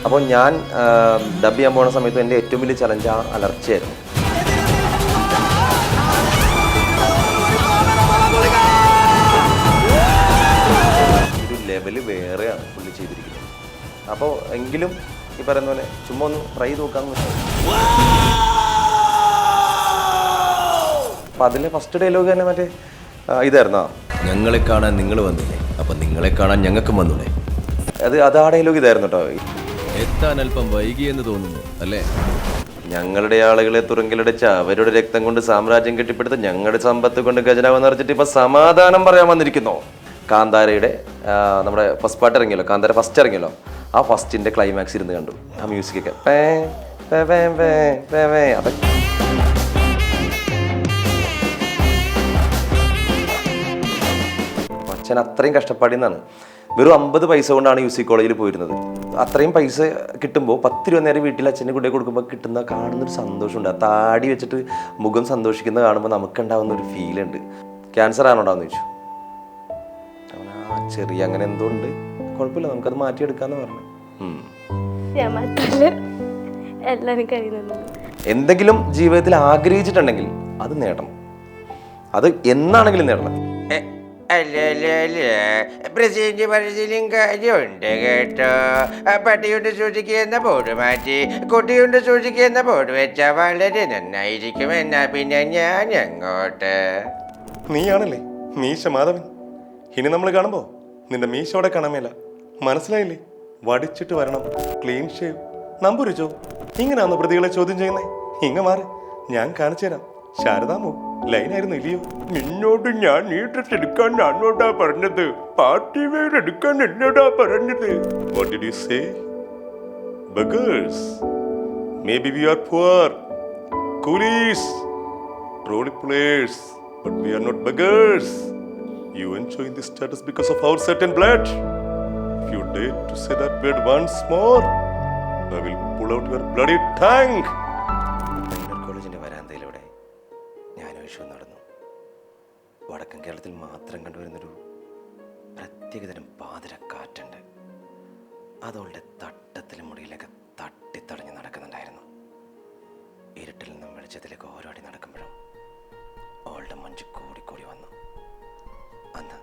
അപ്പോൾ ഞാൻ ഡബ് ചെയ്യാൻ പോകുന്ന സമയത്ത് എൻ്റെ ഏറ്റവും വലിയ ചലഞ്ച് ആ അലർച്ചയായിരുന്നു. ഒരു ലെവല് വേറെയാണ് പുള്ളി ചെയ്തിരിക്കുന്നത്. അപ്പോൾ എങ്കിലും ഈ പറയുന്ന പോലെ ചുമ്മാ ഒന്ന് ട്രൈ ചെയ്ത് നോക്കാമെന്ന് വെച്ചാൽ. അപ്പം അതിലെ ഫസ്റ്റ് ഡയലോഗ് തന്നെ മറ്റേ ഇതായിരുന്നോ, ഞങ്ങളെ കാണാൻ നിങ്ങൾ വന്നില്ലേ, അപ്പം നിങ്ങളെ കാണാൻ ഞങ്ങൾക്കും വന്നൂടെ. അത് ആ ഡയലോഗ് ഇതായിരുന്നു കേട്ടോ. എത്താൻ അല്പം വൈകിയെന്ന് തോന്നുന്നു അല്ലേ? ഞങ്ങളുടെ ആളുകളെ തുറങ്കിലടച്ച് അവരുടെ രക്തം കൊണ്ട് സാമ്രാജ്യം കെട്ടിപ്പടുത്ത് ഞങ്ങളുടെ സമ്പത്ത് കൊണ്ട് ഖജനാവ് നിറച്ചിട്ട് ഇപ്പൊ സമാധാനം പറയാൻ വന്നിരിക്കുന്നു. കാന്താരയുടെ നമ്മുടെ ഫസ്റ്റ് പാട്ട് ഇറങ്ങിയല്ലോ, കാന്താര ഫസ്റ്റ് ഇറങ്ങിയല്ലോ, ആ ഫസ്റ്റിന്റെ ക്ലൈമാക്സ് ഇരുന്ന് കണ്ടു. ആ മ്യൂസിക്കൊക്കെ അതൊക്കെ അച്ഛൻ അത്രയും കഷ്ടപ്പാടിന്നാണ്. വെറും 50 പൈസ കൊണ്ടാണ് UC കോളേജിൽ പോയിരുന്നത്. അത്രയും പൈസ കിട്ടുമ്പോൾ 10 രൂപ നേരം വീട്ടിൽ അച്ഛൻ്റെ കൂടെ കൊടുക്കുമ്പോൾ കിട്ടുന്ന കാണുന്നൊരു സന്തോഷമുണ്ട്. ആ താടി വെച്ചിട്ട് മുഖം സന്തോഷിക്കുന്നത് കാണുമ്പോൾ നമുക്കുണ്ടാവുന്ന ഒരു ഫീലുണ്ട്. ക്യാൻസർ ആണോ ഉണ്ടാവുമെന്ന് ചോദിച്ചു. ആ ചെറിയ അങ്ങനെ എന്തോ ഉണ്ട്, കുഴപ്പമില്ല, നമുക്കത് മാറ്റിയെടുക്കാന്ന് പറഞ്ഞു. എന്തെങ്കിലും ജീവിതത്തിൽ ആഗ്രഹിച്ചിട്ടുണ്ടെങ്കിൽ അത് നേടണം, അത് എന്നാണെങ്കിലും നേടണം. പ്രസിഡന്റ് മനസ്സിലും കാര്യമുണ്ട് കേട്ടോ. പട്ടിയുണ്ട് സൂക്ഷിക്കുന്ന ബോർഡ് മാറ്റി കുട്ടിയുണ്ട് സൂക്ഷിക്കുന്ന ബോർഡ് വെച്ചാൽ വളരെ നന്നായിരിക്കും. എന്നാ പിന്നെ ഞാൻ അങ്ങോട്ട്. നീയാണല്ലേ മീശ മാധവൻ. ഇനി നമ്മൾ കാണുമ്പോ നിന്റെ മീശോടെ കാണാമേല, മനസ്സിലായില്ലേ? വടിച്ചിട്ട് വരണം, ക്ലീൻ ഷേവ്, നമ്പുരിച്ചോ. ഇങ്ങനെയാണോ പ്രതികളെ ചോദ്യം ചെയ്യുന്നേ? ഇങ്ങ മാറി, ഞാൻ കാണിച്ചു തരാം. ശാരദാമോ ലൈനായിരുന്നു ഇല്ലയോ? നിന്നോട് ഞാൻ ഈ ഡ്രസ് എടുക്കാൻ ഞാനോടാ പറഞ്ഞത്, പാർട്ടി വെയർ എടുക്കാൻ എന്നോടാ പറഞ്ഞത്. What did you say? Beggars. Maybe we are poor, coolies, trolley players, but we are not beggars. You enjoying this status because of our certain blood. If you dare to say that word once more, I will pull out your bloody tongue. കോളേജിന്റെ വരാന്തയിലൂടെ ഞാൻ വിഷു നടന്നു. വടക്കൻ കേരളത്തിൽ മാത്രം കണ്ടുവരുന്നൊരു പ്രത്യേകതരം പാതിരക്കാറ്റുണ്ട്. അതവളുടെ തട്ടത്തിലെ മുടിയിലേക്ക് തട്ടിത്തടഞ്ഞ് നടക്കുന്നുണ്ടായിരുന്നു. ഇരുട്ടിൽ നിന്നും വെളിച്ചത്തിലേക്ക് ഓരോ അടി നടക്കുമ്പോഴും അവളുടെ മഞ്ച് കൂടിക്കൂടി വന്നു. അന്ന്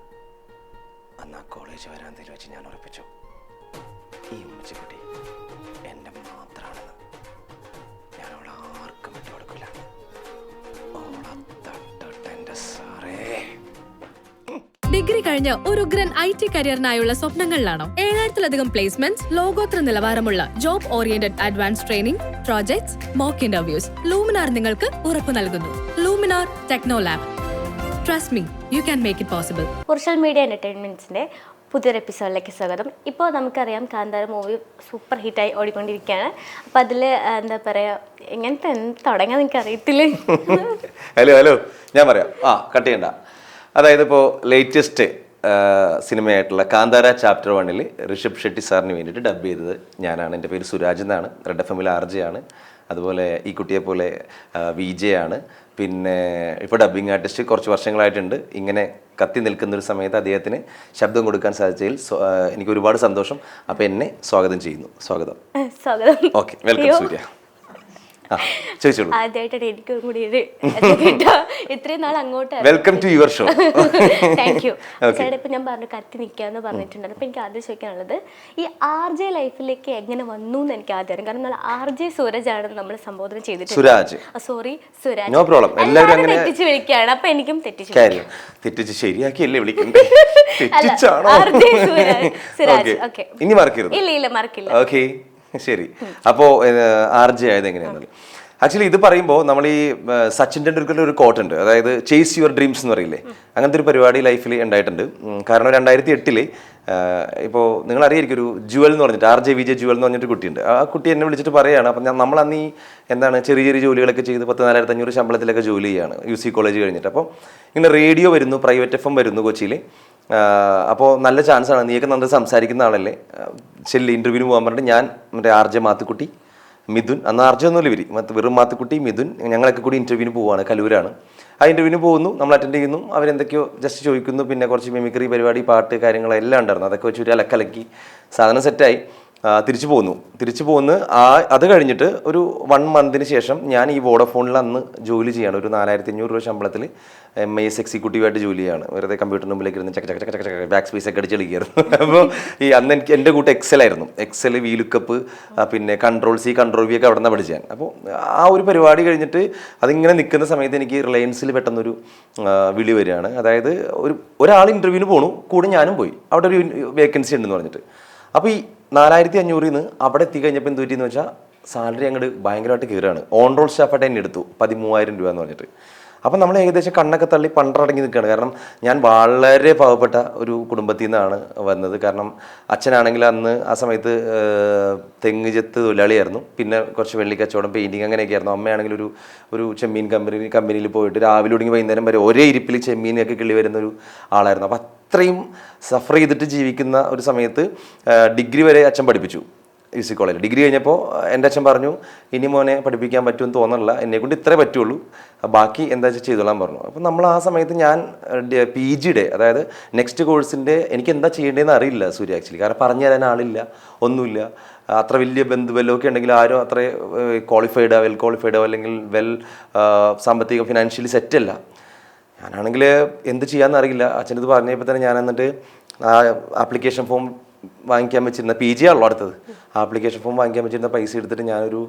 ആ കോളേജ് വരാന്തയിൽ വെച്ച് ഞാൻ ഉറപ്പിച്ചു, ഈ ഉമ്മച്ചിക്കുട്ടി എൻ്റെ മാത്രമാണെന്ന്. ഞാൻ അവളെ ആർക്കും വിട്ടു കൊടുക്കില്ല. ഡിഗ്രി കഴിഞ്ഞ് ഒരു ഉഗ്രൻ IT കരിയറിനായുള്ള സ്വപ്നങ്ങളിലാണോ? 7000-ലധികം പ്ലേസ്മെന്റ്സ്, ലോകോത്തര നിലവാരമുള്ള job oriented advance training, projects, mock interviews Luminar നിങ്ങൾക്ക് ഉറപ്പു നൽകുന്നു. Luminar Technolab. Trust me, you can make it possible. Social media എന്റർടൈൻമെന്റ്സിന്റെ പുതിയൊരു എപ്പിസോഡിലേക്ക് സ്വാഗതം. ഇപ്പോൾ നമുക്കറിയാം കാന്താര മൂവി സൂപ്പർ ഹിറ്റായി ഓടിക്കൊണ്ടിരിക്കുകയാണ്. അപ്പോൾ അതിൽ എന്താ പറയുക, എങ്ങനത്തെ തുടങ്ങാൻ എനിക്ക് അറിയത്തില്ല. ഹലോ ഞാൻ പറയാം, കട്ട് ചെയ്യണ്ട. അതായത് ഇപ്പോൾ ലേറ്റസ്റ്റ് സിനിമയായിട്ടുള്ള കാന്താര ചാപ്റ്റർ 1 ഋഷഭ് ഷെട്ടി സാറിന് വേണ്ടിയിട്ട് ഡബ് ചെയ്തത് ഞാനാണ്. എൻ്റെ പേര് സുരാജ് എന്നാണ്. റെഡ് FM RJ ആണ്. അതുപോലെ ഈ കുട്ടിയെ പോലെ VJ ആണ്. പിന്നെ ഇപ്പോൾ ഡബ്ബിംഗ് ആർട്ടിസ്റ്റ് കുറച്ച് വർഷങ്ങളായിട്ടുണ്ട്. ഇങ്ങനെ കത്തി നിൽക്കുന്നൊരു സമയത്ത് അദ്ദേഹത്തിന് ശബ്ദം കൊടുക്കാൻ സാധിച്ചതിൽ എനിക്ക് ഒരുപാട് സന്തോഷം. അപ്പോൾ എന്നെ സ്വാഗതം ചെയ്യുന്നു. സ്വാഗതം. Okay, welcome Surya. ആദ്യമായിട്ടാണ് എനിക്കും കൂടി ഇത്രയും നാൾ അങ്ങോട്ട്. Welcome to your show. Thank you. ചേട്ടാ ഇപ്പൊ ഞാൻ പറഞ്ഞു കത്തി നിൽക്കാന്ന് പറഞ്ഞിട്ടുണ്ടായിരുന്നു. അപ്പൊ എനിക്ക് ആദ്യം ചോദിക്കാനുള്ളത്, ഈ RJ ലൈഫിലേക്ക് എങ്ങനെ വന്നു എന്ന് എനിക്ക് ആദ്യം അറിയാം. കാരണം നമ്മൾ RJ സൂരജ് ആണ് നമ്മൾ സംബോധന ചെയ്തിട്ടുണ്ട്. Sorry Suraj, no problem. എല്ലാവരും അങ്ങനെ തെറ്റിച്ച് വിളിക്കുകയാണ്. അപ്പൊ എനിക്കും തെറ്റിച്ച് ശരിയാക്കിയല്ലേ വിളിക്കണ്ടേ? ഇനി മറക്കരുത്. ഇല്ല മറക്കില്ല. ഓക്കെ ശരി. അപ്പോൾ RJ ആയത് എങ്ങനെയാണല്ലോ. ആക്ച്വലി ഇത് പറയുമ്പോൾ നമ്മൾ ഈ സച്ചിൻ ടെണ്ടുൽക്കറിൻ്റെ ഒരു കോട്ട് ഉണ്ട്, അതായത് ചേസ് യുവർ ഡ്രീംസ് എന്ന് പറയില്ലേ, അങ്ങനത്തെ ഒരു പരിപാടി ലൈഫിൽ ഉണ്ടായിട്ടുണ്ട്. കാരണം 2008 ഇപ്പോൾ നിങ്ങൾ അറിയായിരിക്കും, ഒരു ജുവൽ എന്ന് പറഞ്ഞിട്ട് RJ VJ ജുവൽ എന്ന് പറഞ്ഞിട്ട് കുട്ടിയുണ്ട്. ആ കുട്ടി എന്നെ വിളിച്ചിട്ട് പറയുകയാണ്, അപ്പം നമ്മൾ അന്ന് ഈ എന്താണ് ചെറിയ ജോലികളൊക്കെ ചെയ്ത് 14,500 ശമ്പളത്തിലൊക്കെ ജോലി ചെയ്യുകയാണ് UC കോളേജ് കഴിഞ്ഞിട്ട്. അപ്പോൾ ഇങ്ങനെ റേഡിയോ വരുന്നു, പ്രൈവറ്റ് FM വരുന്നു കൊച്ചിയിൽ. അപ്പോൾ നല്ല ചാൻസാണ്, നീയൊക്കെ നന്നായി സംസാരിക്കുന്ന ആളല്ലേ, ചെല്ലി ഇൻ്റർവ്യൂവിന് പോകാൻ പറഞ്ഞിട്ട് ഞാൻ മറ്റേ RJ മാത്തുക്കുട്ടി, മിഥുൻ, അന്ന് RJ ഒന്നുമില്ല, വെറും മാത്തുക്കുട്ടി, മിഥുൻ, ഞങ്ങളൊക്കെ കൂടി ഇൻ്റർവ്യൂവിന് പോവുകയാണ്. കലൂരാണ്. ആ ഇൻ്റർവ്യൂവിന് പോകുന്നു, നമ്മൾ അറ്റൻഡ് ചെയ്യുന്നു, അവരെന്തൊക്കെയോ ജസ്റ്റ് ചോദിക്കുന്നു, പിന്നെ കുറച്ച് മിമിക്രി പരിപാടി, പാട്ട് കാര്യങ്ങളെല്ലാം ഉണ്ടായിരുന്നു. അതൊക്കെ വെച്ച് ഒരു അലക്കലക്കി സാധനം സെറ്റായി. തിരിച്ചു പോന്ന് അത് കഴിഞ്ഞിട്ട് ഒരു 1 മന്തിന് ശേഷം ഞാൻ ഈ വോഡഫോണിൽ അന്ന് ജോലി ചെയ്യാണ്. ഒരു 4500 രൂപ ശമ്പളത്തിൽ MIS എക്സിക്യൂട്ടീവായിട്ട് ജോലി ചെയ്യാണ്. വെറുതെ കമ്പ്യൂട്ടറിന് മുമ്പിലേക്ക് ഇരുന്ന് ചക്ക ചക്ക ചക്ക ചക്ക ബാക്ക് സ്പേസ് ഒക്കെ അടിച്ച് കളിക്കുകയായിരുന്നു. അപ്പോൾ ഈ അന്ന് എൻ്റെ കൂട്ട് എക്സൽ ആയിരുന്നു. എക്സൽ, VLOOKUP, പിന്നെ Ctrl+C Ctrl+V ഒക്കെ അവിടെ നിന്ന് പഠിച്ചാൽ. അപ്പോൾ ആ ഒരു പരിപാടി കഴിഞ്ഞിട്ട് അതിങ്ങനെ നിൽക്കുന്ന സമയത്ത് എനിക്ക് റിലയൻസിൽ പെട്ടെന്നൊരു വിളി വരികയാണ്. അതായത് ഒരാൾ ഇൻ്റർവ്യൂവിന് പോണു, കൂടെ ഞാനും പോയി. അവിടെ ഒരു വേക്കൻസി ഉണ്ടെന്ന് പറഞ്ഞിട്ട്. അപ്പോൾ ഈ 4500 അവിടെ എത്തിക്കഴിഞ്ഞപ്പോൾ എന്ത് പറ്റിയെന്ന് വെച്ചാൽ സാലറി അങ്ങോട്ട് ഭയങ്കരമായിട്ട് കയറുകയാണ്. ഓൺ റോൾ സ്റ്റാഫായിട്ട് എന്നെ എടുത്തു 13,000 രൂപ എന്ന് പറഞ്ഞിട്ട്. അപ്പം നമ്മൾ ഏകദേശം കണ്ണൊക്കെ തള്ളി പണ്ടടങ്ങി നിൽക്കുകയാണ്. കാരണം ഞാൻ വളരെ പാവപ്പെട്ട ഒരു കുടുംബത്തിൽ നിന്നാണ് വന്നത്. കാരണം അച്ഛനാണെങ്കിൽ അന്ന് ആ സമയത്ത് തെങ്ങ് ചെത്ത് തൊഴിലാളിയായിരുന്നു. പിന്നെ കുറച്ച് വെള്ളിക്കച്ചവടം, പെയിൻറ്റിങ് അങ്ങനെയൊക്കെ ആയിരുന്നു. അമ്മയാണെങ്കിൽ ഒരു ചെമ്മീൻ കമ്പനിയിൽ പോയിട്ട് രാവിലെ ഒടുങ്ങി വൈകുന്നേരം വരെ ഒരേ ഇരിപ്പിൽ ചെമ്മീനൊക്കെ കിള്ളി വരുന്ന ഒരു ആളായിരുന്നു. അപ്പം അത്രയും സഫർ ചെയ്തിട്ട് ജീവിക്കുന്ന ഒരു സമയത്ത് ഡിഗ്രി വരെ അച്ഛൻ പഠിപ്പിച്ചു UC കോളേജിൽ. ഡിഗ്രി കഴിഞ്ഞപ്പോൾ എൻ്റെ അച്ഛൻ പറഞ്ഞു, ഇനി മോനെ പഠിപ്പിക്കാൻ പറ്റുമെന്ന് തോന്നുന്നില്ല, എന്നെക്കൊണ്ട് ഇത്രേ പറ്റുള്ളൂ, ബാക്കി എന്താ വെച്ചാൽ ചെയ്തോളാൻ പറഞ്ഞു. അപ്പം നമ്മൾ ആ സമയത്ത് ഞാൻ PGയുടെ, അതായത് നെക്സ്റ്റ് കോഴ്സിൻ്റെ എനിക്ക് എന്താ ചെയ്യേണ്ടതെന്ന് അറിയില്ല സൂര്യ ആക്ച്വലി. കാരണം പറഞ്ഞു തരാൻ ആളില്ല, ഒന്നുമില്ല. അത്ര വലിയ ബന്ധുവല്ലൊക്കെ ഉണ്ടെങ്കിൽ ആരും അത്ര വെൽ ക്വാളിഫൈഡോ അല്ലെങ്കിൽ സാമ്പത്തിക ഫിനാൻഷ്യലി സെറ്റല്ല. ഞാനാണെങ്കിൽ എന്ത് ചെയ്യാമെന്ന് അറിയില്ല. അച്ഛനത് പറഞ്ഞപ്പോൾ തന്നെ ഞാൻ എന്നിട്ട് ആ ആപ്ലിക്കേഷൻ ഫോം വാങ്ങിക്കാൻ വെച്ചിരുന്ന PG ആണല്ലോ അടുത്തത്. ആപ്ലിക്കേഷൻ ഫോം വാങ്ങിക്കാൻ വെച്ചിരുന്ന പൈസ എടുത്തിട്ട് ഞാനൊരു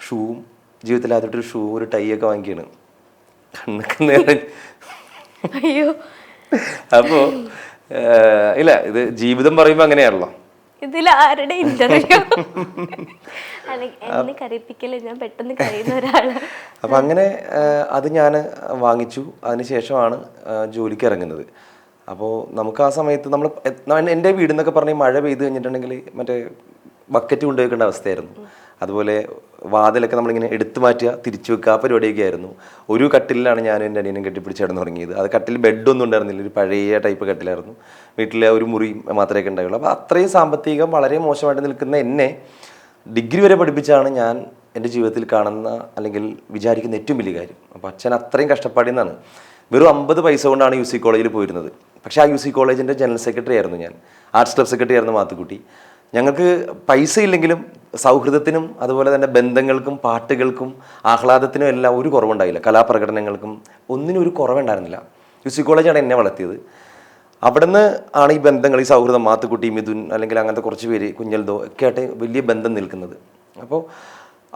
ഷൂവും, ജീവിതത്തിൽ ആദ്യമായിട്ടൊരു ഷൂ, ഒരു ടൈ ഒക്കെ വാങ്ങിക്കുകയാണ്. കണ്ണൊക്കെ നേരെ. അയ്യോ. അപ്പോൾ ഇല്ല, ഇത് ജീവിതം പറയുമ്പോൾ അങ്ങനെയാണല്ലോ. ഇതിൽ ആരുടെ ഇന്റർവ്യൂ എന്നെ കരയിപ്പിക്കല്ലേ, ഞാൻ പെട്ടെന്ന് കരയുന്ന ഒരാള്. അപ്പം അങ്ങനെ അത് ഞാൻ വാങ്ങിച്ചു. അതിനുശേഷമാണ് ജോലിക്ക് ഇറങ്ങുന്നത്. അപ്പോൾ നമുക്ക് ആ സമയത്ത് എൻ്റെ വീടെന്നൊക്കെ പറഞ്ഞ് മഴ പെയ്ത് കഴിഞ്ഞിട്ടുണ്ടെങ്കിൽ മറ്റേ ബക്കറ്റ് കൊണ്ടുവയ്ക്കേണ്ട അവസ്ഥയായിരുന്നു. അതുപോലെ വാതിലൊക്കെ നമ്മളിങ്ങനെ എടുത്തു മാറ്റുക, തിരിച്ചു വെക്കുക, ആ പരിപാടിയൊക്കെ ആയിരുന്നു. ഒരു കട്ടിലാണ് ഞാനും എൻ്റെ അനിയനും കെട്ടിപ്പിടിച്ച് കിടന്നു തുടങ്ങിയത്. അത് കട്ടിൽ ബെഡൊന്നും ഉണ്ടായിരുന്നില്ല, ഒരു പഴയ ടൈപ്പ് കട്ടിലായിരുന്നു. വീട്ടിലെ ഒരു മുറി മാത്രമേ ഉണ്ടായുള്ളൂ. അപ്പോൾ അത്രയും സാമ്പത്തികം വളരെ മോശമായിട്ട് നിൽക്കുന്ന എന്നെ ഡിഗ്രി വരെ പഠിപ്പിച്ചാണ് ഞാൻ എൻ്റെ ജീവിതത്തിൽ കാണുന്ന അല്ലെങ്കിൽ വിചാരിക്കുന്ന ഏറ്റവും വലിയ കാര്യം. അപ്പോൾ അച്ഛൻ അത്രയും കഷ്ടപ്പാടിൽ നിന്നാണ്. വെറും 50 പൈസ കൊണ്ടാണ് UC കോളേജിൽ പോയിരുന്നത്. പക്ഷേ ആ UC കോളേജിൻ്റെ ജനറൽ സെക്രട്ടറി ആയിരുന്നു ഞാൻ. ആർട്സ് ക്ലബ് സെക്രട്ടറി ആയിരുന്നു മാത്തുക്കുട്ടി. ഞങ്ങൾക്ക് പൈസ ഇല്ലെങ്കിലും സൗഹൃദത്തിനും അതുപോലെ തന്നെ ബന്ധങ്ങൾക്കും പാട്ടുകൾക്കും ആഹ്ലാദത്തിനും എല്ലാം ഒരു കുറവുണ്ടായില്ല. കലാപ്രകടനങ്ങൾക്കും ഒന്നിനും ഒരു കുറവുണ്ടായിരുന്നില്ല. UC കോളേജാണ് എന്നെ വളർത്തിയത്. അവിടുന്ന് ആണ് ഈ ബന്ധങ്ങൾ, ഈ സൗഹൃദം, മാത്തുക്കുട്ടി, മിഥുൻ അല്ലെങ്കിൽ അങ്ങനത്തെ കുറച്ച് പേര്, കുഞ്ഞൽദോ ഒക്കെ ആയിട്ട് വലിയ ബന്ധം നിൽക്കുന്നത്. അപ്പോൾ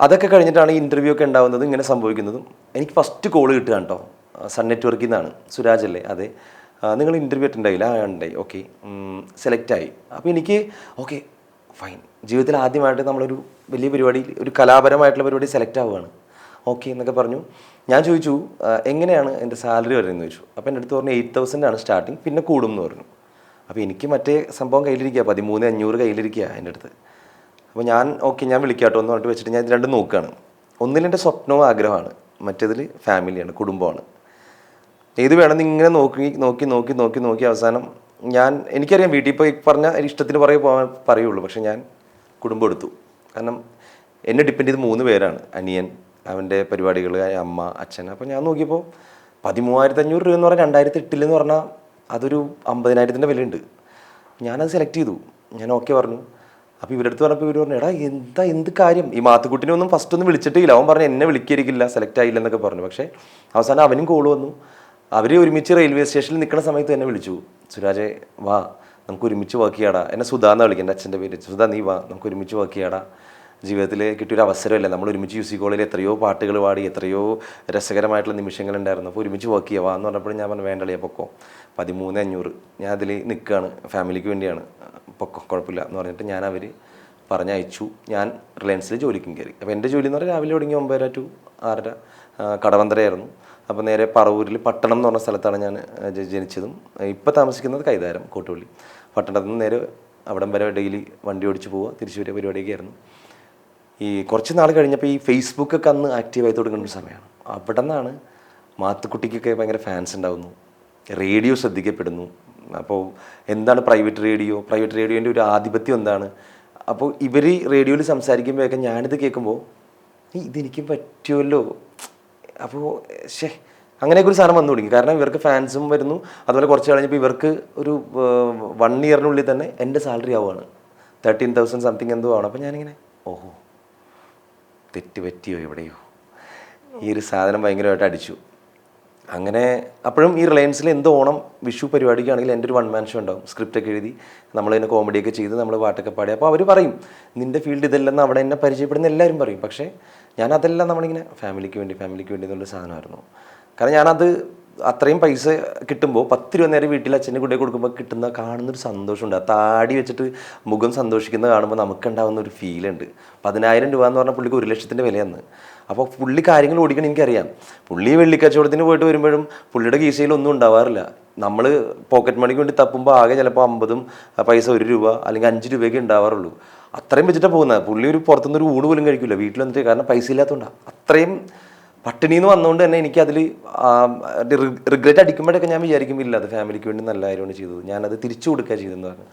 അതൊക്കെ കഴിഞ്ഞിട്ടാണ് ഈ ഇൻ്റർവ്യൂ ഒക്കെ ഉണ്ടാകുന്നതും ഇങ്ങനെ സംഭവിക്കുന്നതും. എനിക്ക് ഫസ്റ്റ് കോൾ കിട്ടുകയാണ് കേട്ടോ, സൺ നെറ്റ്വർക്കിൽ നിന്നാണ്. സുരാജ് അല്ലേ? അതെ. നിങ്ങൾ ഇൻ്റർവ്യൂ അറ്റൻഡ് ഉണ്ടായി. ഓക്കെ, സെലക്റ്റായി. അപ്പോൾ എനിക്ക് ഓക്കെ ഫൈൻ, ജീവിതത്തിൽ ആദ്യമായിട്ട് നമ്മളൊരു വലിയ പരിപാടി, ഒരു കലാപരമായിട്ടുള്ള പരിപാടി സെലക്ട് ആവുകയാണ്. ഓക്കെ എന്നൊക്കെ പറഞ്ഞു. ഞാൻ ചോദിച്ചു എങ്ങനെയാണ് എൻ്റെ സാലറി വരുന്നതെന്ന് ചോദിച്ചു. അപ്പോൾ എൻ്റെ അടുത്ത് പറഞ്ഞു 8,000 ആണ് സ്റ്റാർട്ടിങ്, പിന്നെ കൂടും എന്ന് പറഞ്ഞു. അപ്പോൾ എനിക്ക് മറ്റേ സംഭവം കയ്യിലിരിക്കുക, 13,500 കയ്യിലിരിക്കുക എൻ്റെ അടുത്ത്. അപ്പോൾ ഞാൻ ഓക്കെ ഞാൻ വിളിക്കാട്ടോ എന്ന് പറഞ്ഞിട്ട് വെച്ചിട്ട് ഞാൻ ഇത് രണ്ടും നോക്കുകയാണ്. ഒന്നിലെൻ്റെ സ്വപ്നവും ആഗ്രഹമാണ്, മറ്റേതിൽ ഫാമിലിയാണ്, കുടുംബമാണ്. ഏത് വേണമെന്ന് ഇങ്ങനെ നോക്കി അവസാനം എനിക്കറിയാം വീട്ടിൽ പോയി പറഞ്ഞാൽ ഇഷ്ടത്തിന് പറയുള്ളൂ. പക്ഷെ ഞാൻ കുടുംബം എടുത്തു. കാരണം എന്നെ ഡിപ്പെൻഡ് ചെയ്ത് 3 പേരാണ്. അനിയൻ, അവൻ്റെ പരിപാടികൾ, അമ്മ, അച്ഛൻ. അപ്പോൾ ഞാൻ നോക്കിയപ്പോൾ 13,500 രൂപ എന്ന് പറഞ്ഞാൽ 2008 എന്ന് പറഞ്ഞാൽ അതൊരു 50,000 വിലയുണ്ട്. ഞാനത് സെലക്ട് ചെയ്തു. ഞാൻ ഓക്കെ പറഞ്ഞു. അപ്പോൾ ഇവരുടെ അടുത്ത് പറഞ്ഞപ്പോൾ ഇവർ പറഞ്ഞു, എടാ എന്ത് കാര്യം, ഈ മാത്തുക്കുട്ടിനെ ഒന്നും ഫസ്റ്റ് ഒന്നും വിളിച്ചിട്ടില്ല. അവൻ പറഞ്ഞു എന്നെ വിളിക്കായിരിക്കില്ല, സെലക്ട് ആയില്ല എന്നൊക്കെ പറഞ്ഞു. പക്ഷേ അവസാനം അവനും കോൾ വന്നു. അവർ ഒരുമിച്ച് റെയിൽവേ സ്റ്റേഷനിൽ നിൽക്കുന്ന സമയത്ത് എന്നെ വിളിച്ചു, സുരാജെ വാ നമുക്ക് ഒരുമിച്ച് വർക്ക് ചെയ്യാടാ. എന്നെ സുധാ എന്നാണ് വിളിക്കുന്നത്, അച്ഛൻ്റെ പേര്. സുധാ നീ വാ, നമുക്ക് ഒരുമിച്ച് വർക്ക് ചെയ്യാടാ. ജീവിതത്തിൽ കിട്ടിയൊരു അവസരമല്ല, നമ്മൾ ഒരുമിച്ച് UC കോളേജിൽ എത്രയോ പാട്ടുകൾ പാടി, എത്രയോ രസകരമായിട്ടുള്ള നിമിഷങ്ങളുണ്ടായിരുന്നു. അപ്പോൾ ഒരുമിച്ച് വർക്ക് ചെയ്യാം വാ എന്ന് പറഞ്ഞപ്പോൾ ഞാൻ പറഞ്ഞു വേണ്ടല്ലേ പൊക്കോ, 13,500 ഞാൻ അതിൽ നിൽക്കുകയാണ്, ഫാമിലിക്ക് വേണ്ടിയാണ്, പൊക്കോ കുഴപ്പമില്ല എന്ന് പറഞ്ഞിട്ട് ഞാൻ അവർ പറഞ്ഞയച്ചു. ഞാൻ റിലയൻസിൽ ജോലിക്കും കയറി. അപ്പോൾ എൻ്റെ ജോലി എന്ന് പറഞ്ഞാൽ രാവിലെ തുടങ്ങി 9:30 to 6:30 കടവന്തരയായിരുന്നു. അപ്പോൾ നേരെ പറവൂരിൽ പട്ടണം എന്ന് പറഞ്ഞ സ്ഥലത്താണ് ഞാൻ ജനിച്ചതും. ഇപ്പോൾ താമസിക്കുന്നത് കൈതാരം, കോട്ടുപള്ളി. പട്ടണത്തിൽ നിന്ന് നേരെ അവിടം വരെ ഡെയിലി വണ്ടി ഓടിച്ച് പോവുക, തിരിച്ചു വരിക പരിപാടിയൊക്കെ ആയിരുന്നു. ഈ കുറച്ച് നാൾ കഴിഞ്ഞപ്പോൾ ഈ ഫേസ്ബുക്കൊക്കെ അന്ന് ആക്റ്റീവായി തുടങ്ങുന്ന ഒരു സമയമാണ്. അവിടെ നിന്നാണ് മാത്തുക്കുട്ടിക്കൊക്കെ ഭയങ്കര ഫാൻസ് ഉണ്ടാകുന്നു, റേഡിയോ ശ്രദ്ധിക്കപ്പെടുന്നു. അപ്പോൾ എന്താണ് പ്രൈവറ്റ് റേഡിയോൻ്റെ ഒരു ആധിപത്യം എന്താണ്. അപ്പോൾ ഇവർ റേഡിയോയിൽ സംസാരിക്കുമ്പോഴൊക്കെ ഞാനിത് കേൾക്കുമ്പോൾ ഇതെനിക്ക് പറ്റുമല്ലോ. അപ്പോൾ അങ്ങനെയൊക്കെ ഒരു സാധനം വന്നു തുടങ്ങി. കാരണം ഇവർക്ക് ഫാൻസും വരുന്നു. അതുപോലെ കുറച്ച് കഴിഞ്ഞപ്പോൾ ഇവർക്ക് ഒരു 1 ഇയറിനുള്ളിൽ തന്നെ എൻ്റെ സാലറി ആവുകയാണ്. 13,000 സംതിങ് എന്തോ ആണ്. അപ്പോൾ ഞാനിങ്ങനെ ഓഹോ തെറ്റ് പറ്റിയോ എവിടെയോ, ഈ ഒരു സാധനം ഭയങ്കരമായിട്ട് അടിച്ചു. അങ്ങനെ അപ്പോഴും ഈ റിലയൻസിൽ എന്ത് ഓണം വിഷു പരിപാടിക്കാണെങ്കിൽ എൻ്റെ ഒരു 1 man ഷോ ഉണ്ടാവും. സ്ക്രിപ്റ്റൊക്കെ എഴുതി നമ്മളതിനെ കോമഡിയൊക്കെ ചെയ്ത് നമ്മൾ പാട്ടൊക്കെ പാടി. അപ്പോൾ അവർ പറയും നിൻ്റെ ഫീൽഡ് ഇതല്ലെന്ന് അവിടെ എന്നെ പരിചയപ്പെടുന്ന എല്ലാവരും പറയും. പക്ഷേ ഞാനതെല്ലാം നമ്മളിങ്ങനെ ഫാമിലിക്ക് വേണ്ടി എന്നുള്ള സാധനമായിരുന്നു. കാരണം ഞാനത് അത്രയും പൈസ കിട്ടുമ്പോൾ 10 രൂപ നേരെ വീട്ടിൽ അച്ഛൻ്റെ കൂടെ കൊടുക്കുമ്പോൾ കിട്ടുന്ന കാണുന്നൊരു സന്തോഷമുണ്ട്. ആ താടി വെച്ചിട്ട് മുഖം സന്തോഷിക്കുന്നത് കാണുമ്പോൾ നമുക്കുണ്ടാകുന്ന ഒരു ഫീലുണ്ട്. 10,000 രൂപ എന്ന് പറഞ്ഞാൽ പുള്ളിക്ക് 1,00,000 വിലയാണ്. അപ്പോൾ പുള്ളി കാര്യങ്ങൾ ഓടിക്കണം എനിക്കറിയാം. പുള്ളി വെള്ളിക്കച്ചവടത്തിന് പോയിട്ട് വരുമ്പോഴും പുള്ളിയുടെ കീശയിൽ ഒന്നും ഉണ്ടാവാറില്ല. നമ്മൾ പോക്കറ്റ് മണിക്ക് വേണ്ടി തപ്പുമ്പോൾ ആകെ ചിലപ്പോൾ 50 പൈസ 1 രൂപ അല്ലെങ്കിൽ 5 രൂപയൊക്കെ ഉണ്ടാവാറുള്ളൂ. അത്രയും വെച്ചിട്ടാണ് പോകുന്നത്. പുള്ളി ഒരു പുറത്തുനിന്ന് ഒരു ഊണ് പോലും കഴിക്കില്ല വീട്ടിൽ വന്നിട്ട്. കാരണം പൈസ ഇല്ലാത്തതുകൊണ്ടാണ്. അത്രയും പട്ടിണിന്ന് വന്നുകൊണ്ട് തന്നെ എനിക്കതിൽ റിഗ്രറ്റ് അടിക്കുമ്പോഴൊക്കെ ഞാൻ വിചാരിക്കുമ്പോൾ അത് ഫാമിലിക്ക് വേണ്ടി നല്ല കാര്യമാണ് ചെയ്തത്, ഞാനത് തിരിച്ചു കൊടുക്കുക ചെയ്തതെന്ന് പറഞ്ഞു.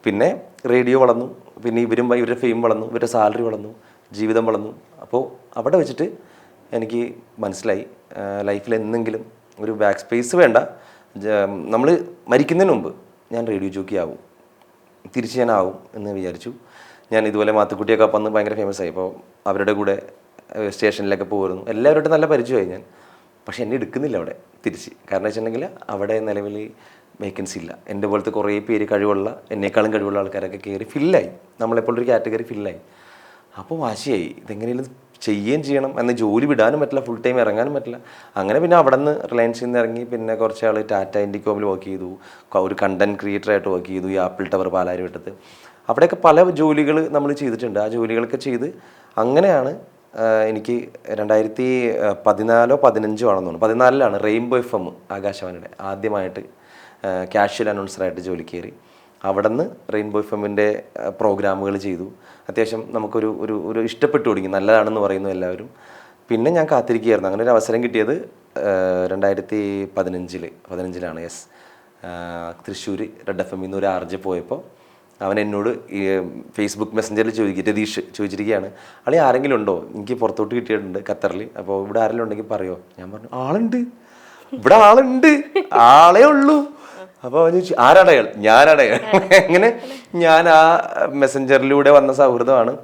പിന്നെ റേഡിയോ വളർന്നു, പിന്നെ ഇവരുടെ ഫെയിം വളർന്നു, ഇവരുടെ സാലറി വളർന്നു, ജീവിതം വളർന്നു. അപ്പോൾ അവിടെ വെച്ചിട്ട് എനിക്ക് മനസ്സിലായി ലൈഫിൽ എന്തെങ്കിലും ഒരു ബാക്ക് സ്പേസ് വേണ്ട. നമ്മൾ മരിക്കുന്നതിന് മുമ്പ് ഞാൻ റേഡിയോ ജോക്കി ആവും, തിരിച്ച് ഞാൻ ആവും എന്ന് വിചാരിച്ചു. ഞാൻ ഇതുപോലെ മാത്തുക്കുട്ടിയൊക്കെ വന്ന് ഭയങ്കര ഫേമസ് ആയി. അപ്പോൾ അവരുടെ കൂടെ സ്റ്റേഷനിലൊക്കെ പോകുന്നു, എല്ലാവരുടെ നല്ല പരിചയമായി ഞാൻ. പക്ഷെ എന്നെ എടുക്കുന്നില്ല അവിടെ തിരിച്ച്. കാരണം വെച്ചിട്ടുണ്ടെങ്കിൽ അവിടെ നിലവിൽ വേക്കൻസി ഇല്ല. എൻ്റെ പോലത്തെ കുറേ പേര് കഴിവുള്ള, എന്നെക്കാളും കഴിവുള്ള ആൾക്കാരൊക്കെ കയറി ഫില്ലായി. നമ്മളെപ്പോഴൊരു കാറ്റഗറി ഫില്ലായി. അപ്പോൾ വാശിയായി, ഇതെങ്ങനെയും ചെയ്യുകയും ചെയ്യണം. എന്ന് ജോലി വിടാനും പറ്റില്ല, ഫുൾ ടൈം ഇറങ്ങാനും പറ്റില്ല. അങ്ങനെ പിന്നെ അവിടെ നിന്ന് റിലയൻസിൽ നിന്ന് ഇറങ്ങി പിന്നെ കുറച്ച് ആൾ ടാറ്റ ഇൻഡിക്കോമിൽ വർക്ക് ചെയ്തു, ഒരു കണ്ടൻറ് ക്രിയേറ്ററായിട്ട് വർക്ക് ചെയ്തു ഈ ആപ്പിൾ ടവർ പാലാരിവട്ടത്ത്. അവിടെയൊക്കെ പല ജോലികൾ നമ്മൾ ചെയ്തിട്ടുണ്ട്. ആ ജോലികളൊക്കെ ചെയ്ത് അങ്ങനെയാണ് എനിക്ക് 2014 15 ആണെന്ന് തോന്നുന്നു, 14 റെയിൻബോ FM ആകാശവാണിയുടെ ആദ്യമായിട്ട് കാഷ്വൽ അനൗൺസറായിട്ട് ജോലി കയറി. അവിടെ നിന്ന് റെയിൻബോ FMൻ്റെ പ്രോഗ്രാമുകൾ ചെയ്തു. അത്യാവശ്യം നമുക്കൊരു ഒരു ഇഷ്ടപ്പെട്ടു തുടങ്ങി, നല്ലതാണെന്ന് പറയുന്നു എല്ലാവരും. പിന്നെ ഞാൻ കാത്തിരിക്കുകയായിരുന്നു. അങ്ങനെ ഒരു അവസരം കിട്ടിയത് 2015 യെസ്, തൃശ്ശൂർ റെഡ് FM നിന്ന് ഒരു RJ പോയപ്പോൾ അവൻ എന്നോട് ഈ ഫേസ്ബുക്ക് മെസ്സഞ്ചറിൽ രതീഷ് ചോദിച്ചിരിക്കുകയാണ്, ആളെ ആരെങ്കിലും ഉണ്ടോ, എനിക്ക് പുറത്തോട്ട് കിട്ടിയിട്ടുണ്ട് ഖത്തറിൽ, അപ്പോൾ ഇവിടെ ആരെങ്കിലും ഉണ്ടെങ്കിൽ പറയോ. ഞാൻ പറഞ്ഞു ആളുണ്ട്, ഇവിടെ ആളുണ്ട്, ആളേ ഉള്ളൂ. അപ്പോൾ അവൻ ചോദിച്ചു ആരാടയാൾ, ഞാനാടയാൾ. അങ്ങനെ ഞാൻ ആ മെസ്സഞ്ചറിലൂടെ വന്ന സൗഹൃദമാണ്